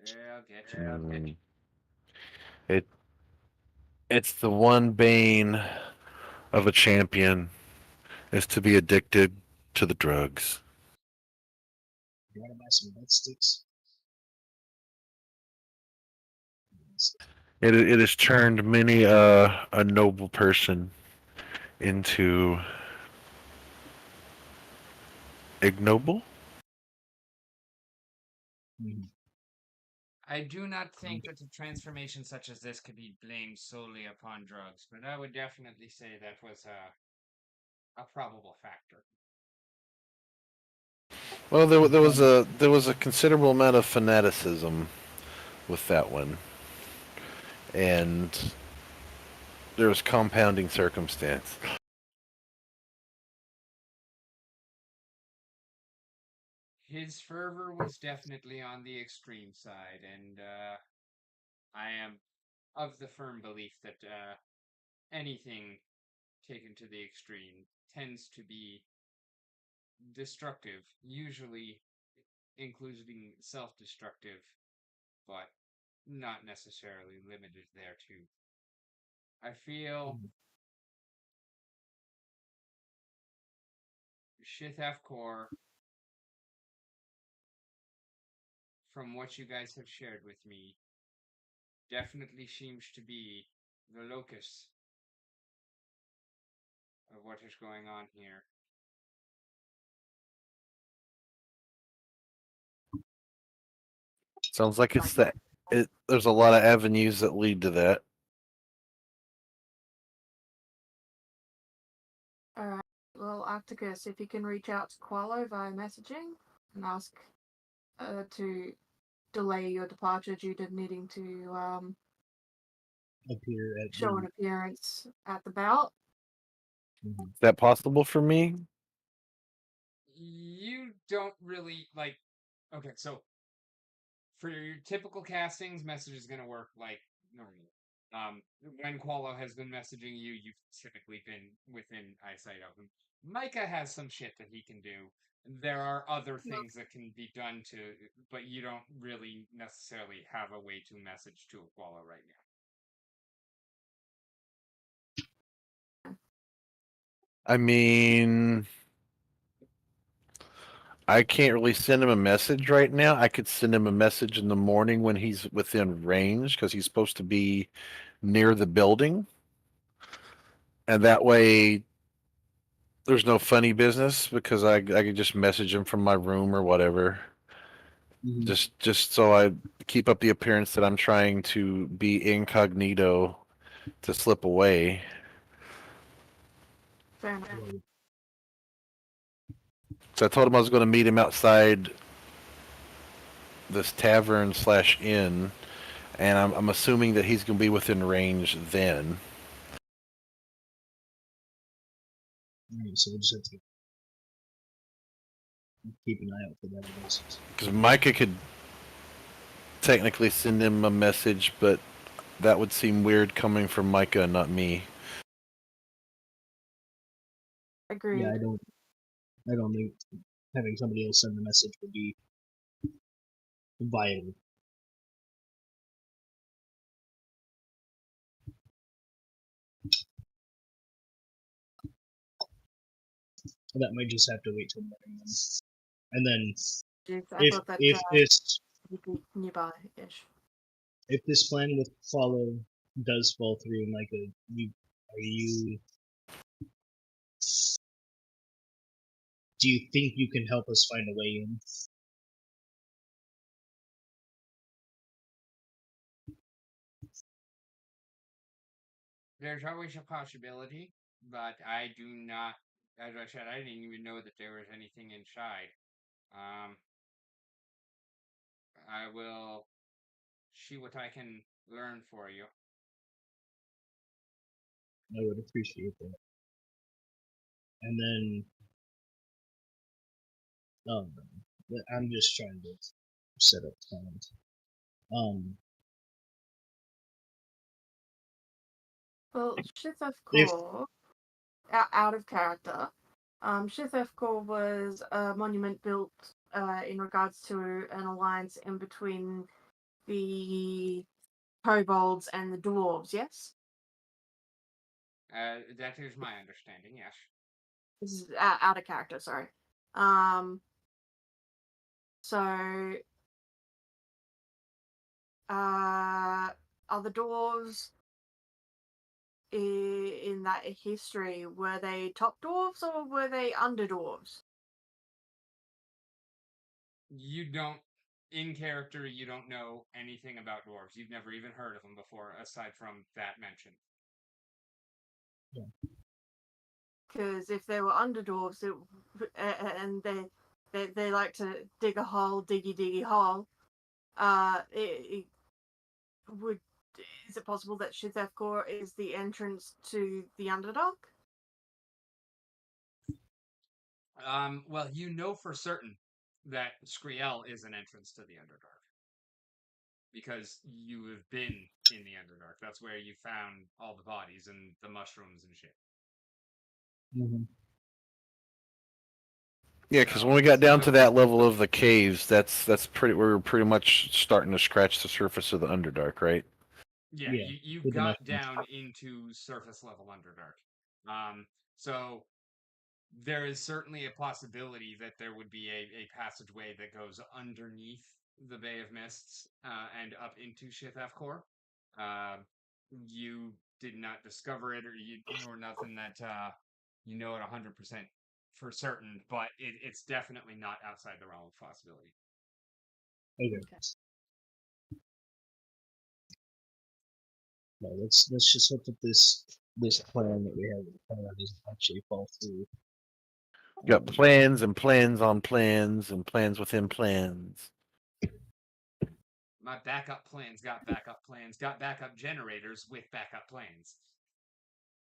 Yeah, I'll get you.
It's the one bane of a champion is to be addicted to the drugs.
You want to buy some bed sticks?
It has turned many a noble person into Ignoble?
Mhm.
I do not think that a transformation such as this could be blamed solely upon drugs, but I would definitely say that was a probable factor.
Well, there was a considerable amount of fanaticism with that one, and there was compounding circumstance.
His fervor was definitely on the extreme side, and I am of the firm belief that anything taken to the extreme tends to be destructive, usually including self destructive, but not necessarily limited thereto. I feel
Mhm.
Shithaf Core, from what you guys have shared with me, definitely seems to be the locus of what is going on here.
Sounds like it's that. There's a lot of avenues that lead to that.
Alright. Well, Arcticus, if you can reach out to Qualo via messaging and ask to delay your departure due to needing to
Appear at
show an
the.
appearance at the bout.
Mhm.
Is that possible for me?
You don't really like. Okay, so for your typical castings, message is going to work like normal. When Qualo has been messaging you, you've typically been within eyesight of him. Micah has some shit that he can do. There are other
Well,
things that can be done to, but you don't really necessarily have a way to message to a Qualo right now.
I mean, I can't really send him a message right now. I could send him a message in the morning when he's within range because he's supposed to be near the building. And that way there's no funny business because I could just message him from my room or whatever.
Mhm.
Just so I keep up the appearance that I'm trying to be incognito to slip away.
fair enough.
Right.
So I told him I was going to meet him outside this tavern slash inn, and I'm assuming that he's going to be within range then.
Alright, so we'll just have to keep an eye out for that, I guess.
Because Micah could technically send him a message, but that would seem weird coming from Micah and not me.
Yeah,
Agreed.
I don't think having somebody else send the message would be viable. That might just have to wait till morning then. And then
Jeez, I
if
thought that
if this
you'd be nearby-ish.
if this plan with follow does fall through, like you are you do you think you can help us find a way in?
There's always a possibility, but I do not. As I said, I didn't even know that there was anything inside. Um, I will see what I can learn for you.
I would appreciate that. And then um, I'm just trying to set up plans. Um,
Well, Shithef
if
Core, out of character, Shithef Core was a monument built in regards to an alliance in between the kobolds and the dwarves, yes?
That is my understanding. Yes.
This is out of character, sorry. Um, so, are the dwarves in that history, were they top dwarves or were they under dwarves?
You don't, in character, you don't know anything about dwarves. You've never even heard of them before, aside from that mention.
Because if they were underdwarves, and they like to dig a hole, diggy hole, it would. Is it possible that Shithefkor is the entrance to the Underdark?
Well, you know for certain that Skriel is an entrance to the Underdark. Because you have been in the Underdark. That's where you found all the bodies and the mushrooms and shit.
Mm-hmm.
Yeah, because when we got down to that level of the caves, that's pretty. We were pretty much starting to scratch the surface of the Underdark, right?
Yeah,
Yeah,
you
good
got
enough.
down into surface level Underdark. So there is certainly a possibility that there would be a passageway that goes underneath the Bay of Mists and up into Shithefkor. You did not discover it, or nothing that you know it 100% for certain, but it's definitely not outside the realm of possibility.
Okay. No, let's just hope that this plan that we have doesn't actually fall through.
Got plans and plans on plans and plans within plans.
My backup plans got backup plans, got backup generators with backup plans.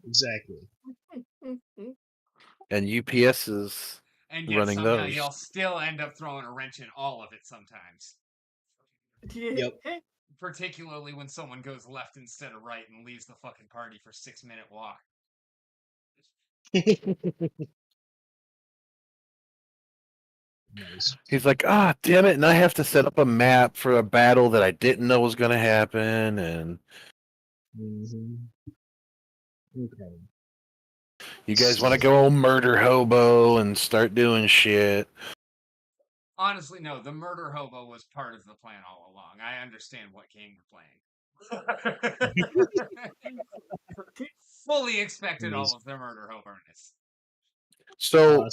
Exactly.
And UPSs
And yet
running
somehow
those.
y'all still end up throwing a wrench in all of it sometimes.
Yep.
Particularly when someone goes left instead of right and leaves the fucking party for 6-minute walk.
Nice.
He's like, damn it, and I have to set up a map for a battle that I didn't know was going to happen, and
Mm-hmm. Okay.
you guys want to go all murder hobo and start doing shit.
Honestly, no, the murder hobo was part of the plan all along. I understand what game we're playing. Fully expected all of the murder hoberness.
So,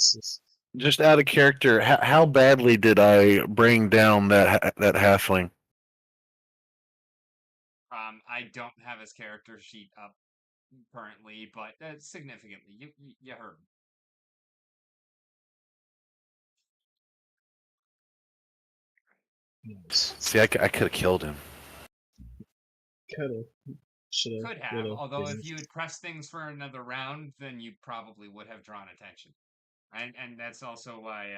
just out of character, how badly did I bring down that halfling?
I don't have his character sheet up currently, but significantly. You heard.
Nice.
See, I could have killed him.
Could have, although if you had pressed things for another round, then you probably would have drawn attention. And that's also why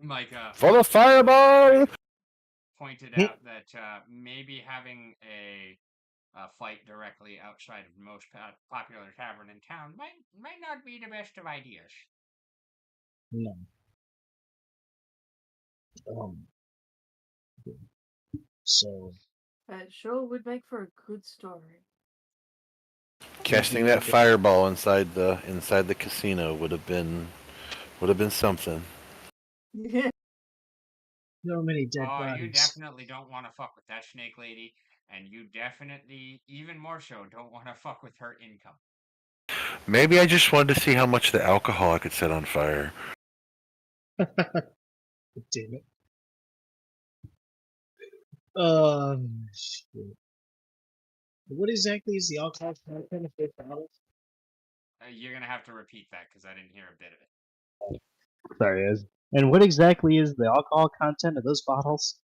Micah
For the fireball!
pointed out that maybe having a fight directly outside of the most popular tavern in town might not be the best of ideas.
No. So
That sure would make for a good story.
Casting that fireball inside the casino would have been something.
So many dead bodies.
You definitely don't want to fuck with that snake lady, and you definitely, even more so, don't want to fuck with her income.
Maybe I just wanted to see how much the alcohol I could set on fire.
Damn it. Shit. What exactly is the alcohol content of those bottles?
You're gonna have to repeat that because I didn't hear a bit of it.
Sorry, Ez. And what exactly is the alcohol content of those bottles?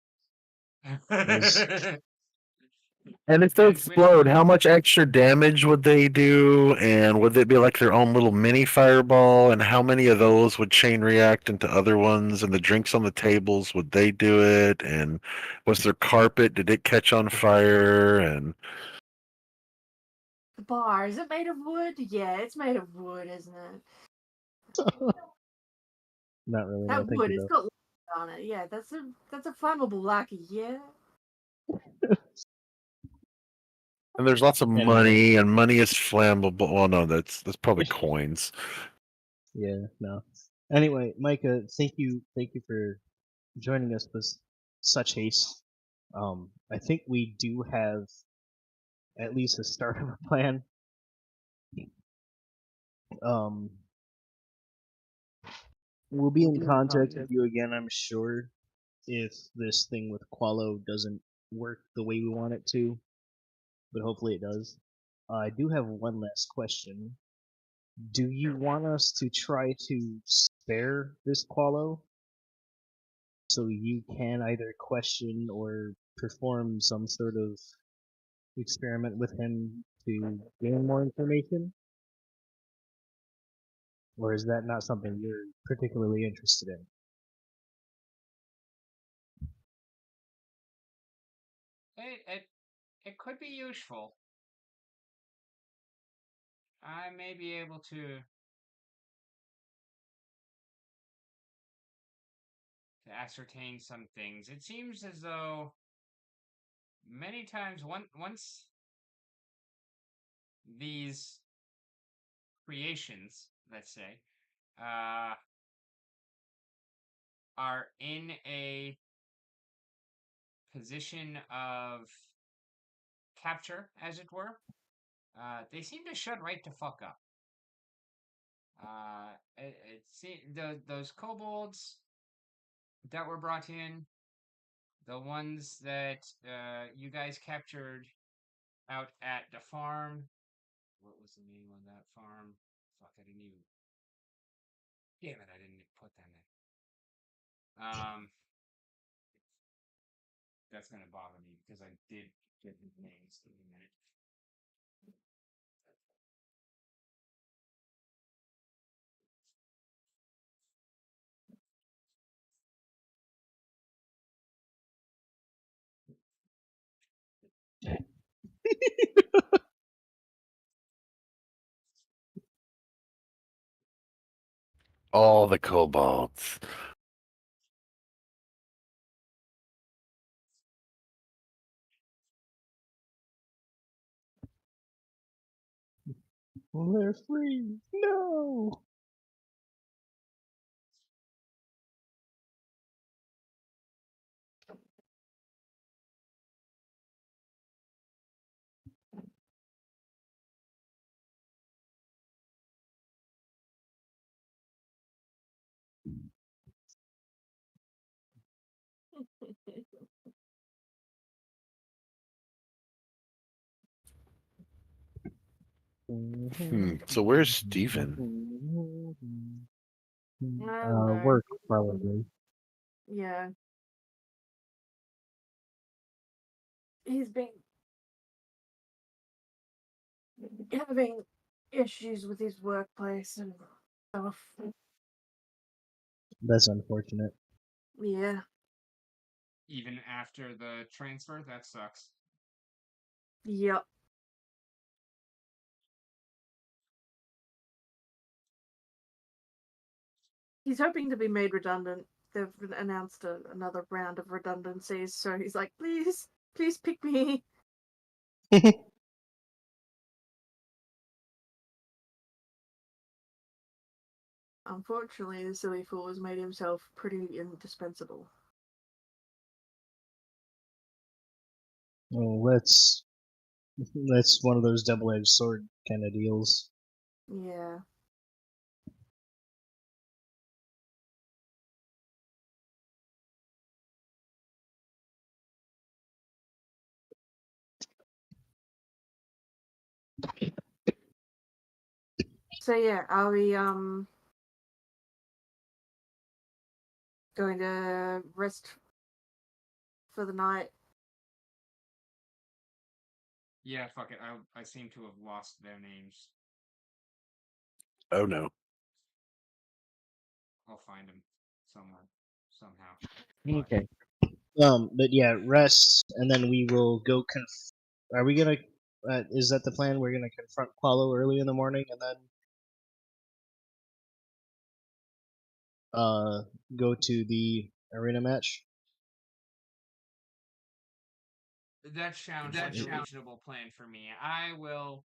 And if they explode, how much extra damage would they do? And would it be like their own little mini fireball? And how many of those would chain react into other ones? And the drinks on the tables, would they do it? And was their carpet, did it catch on fire? And
the bar, is it made of wood? Yeah, it's made of wood, isn't it?
Not really.
That
no,
wood,
it's
got on it. Yeah, that's a flammable lacquer. Yeah.
And there's lots of money, and money is flammable. Well, no, that's probably coins.
Yeah, no. Anyway, Micah, thank you for joining us with such haste. I think we do have at least a start of a plan. We'll be in contact with you again, I'm sure, if this thing with Qualo doesn't work the way we want it to, but hopefully it does. I do have one last question. Do you want us to try to spare this Qualo so you can either question or perform some sort of experiment with him to gain more information? Or is that not something you're particularly interested in?
It could be useful. I may be able to ascertain some things. It seems as though many times once these creations, let's say, uh, are in a position of capture, as it were, they seem to shut right to fuck up. Those kobolds that were brought in, the ones that you guys captured out at the farm. What was the name on that farm? Fuck, I didn't even. Damn it, I didn't put that in. That's gonna bother me because I did get his names in a minute.
All the kobolds.
They're free! No!
So where's Steven?
I don't know.
Work, probably.
Yeah. He's been having issues with his workplace and stuff.
That's unfortunate.
Yeah.
Even after the transfer, that sucks.
Yep. He's hoping to be made redundant. They've announced another round of redundancies, so he's like, please, please pick me. Unfortunately, the silly fool has made himself pretty indispensable.
Oh, that's one of those double-edged sword kind of deals.
Yeah. So yeah, are we going to rest for the night?
Yeah, fuck it. I seem to have lost their names.
Oh no.
I'll find them somewhere, somehow.
Okay. But yeah, rest, and then we will go. Are we gonna? Is that the plan? We're gonna confront Qualo early in the morning, and then go to the arena match.
That sounds like a reasonable plan for me. I will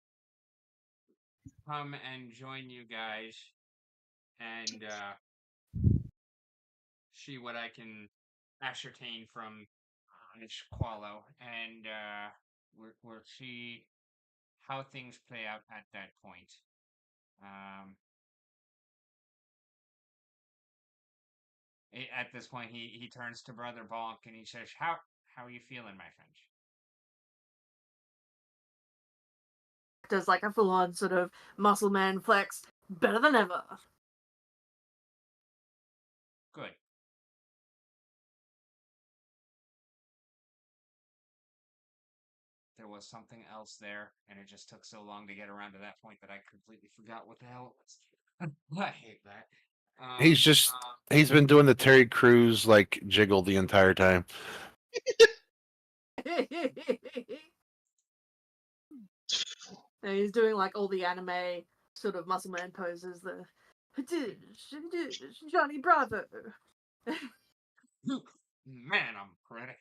come and join you guys and see what I can ascertain from Miss Qualo, and we'll see how things play out at that point. Um, At this point, he turns to Brother Bonk and he says, how are you feeling, my friend?
Does like a full on sort of muscle man flex, better than ever.
Good. There was something else there, and it just took so long to get around to that point that I completely forgot what the hell it was. I hate that.
He's just he's been doing the Terry Crews like jiggle the entire time.
And he's doing like all the anime sort of muscle man poses. The Johnny Bravo.
Man, I'm pretty.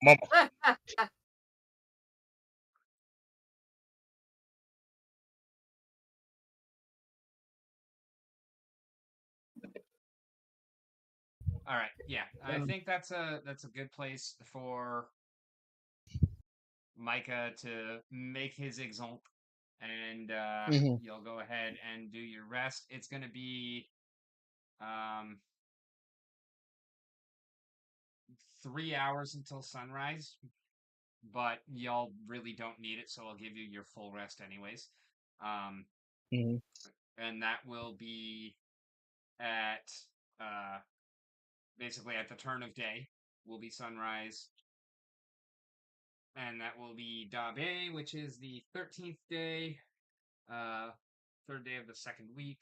Mama.
All right, yeah, I think that's a good place for Micah to make his example, and
Mhm.
you'll go ahead and do your rest. It's going to be um, 3 hours until sunrise, but y'all really don't need it, so I'll give you your full rest anyways. Um,
Mhm.
and that will be at uh, basically at the turn of day will be sunrise, and that will be Dabe, which is the 13th day, uh, third day of the second week.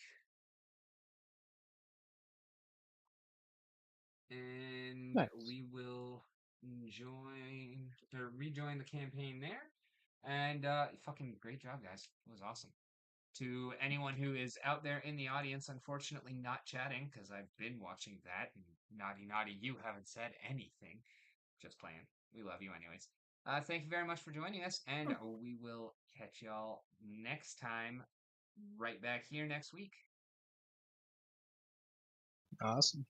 And
Nice.
we will join or rejoin the campaign there. And fucking great job, guys. It was awesome. To anyone who is out there in the audience, unfortunately not chatting because I've been watching that. And naughty, you haven't said anything. Just playing. We love you, anyways. Thank you very much for joining us, and we will catch y'all next time, right back here next week.
Awesome.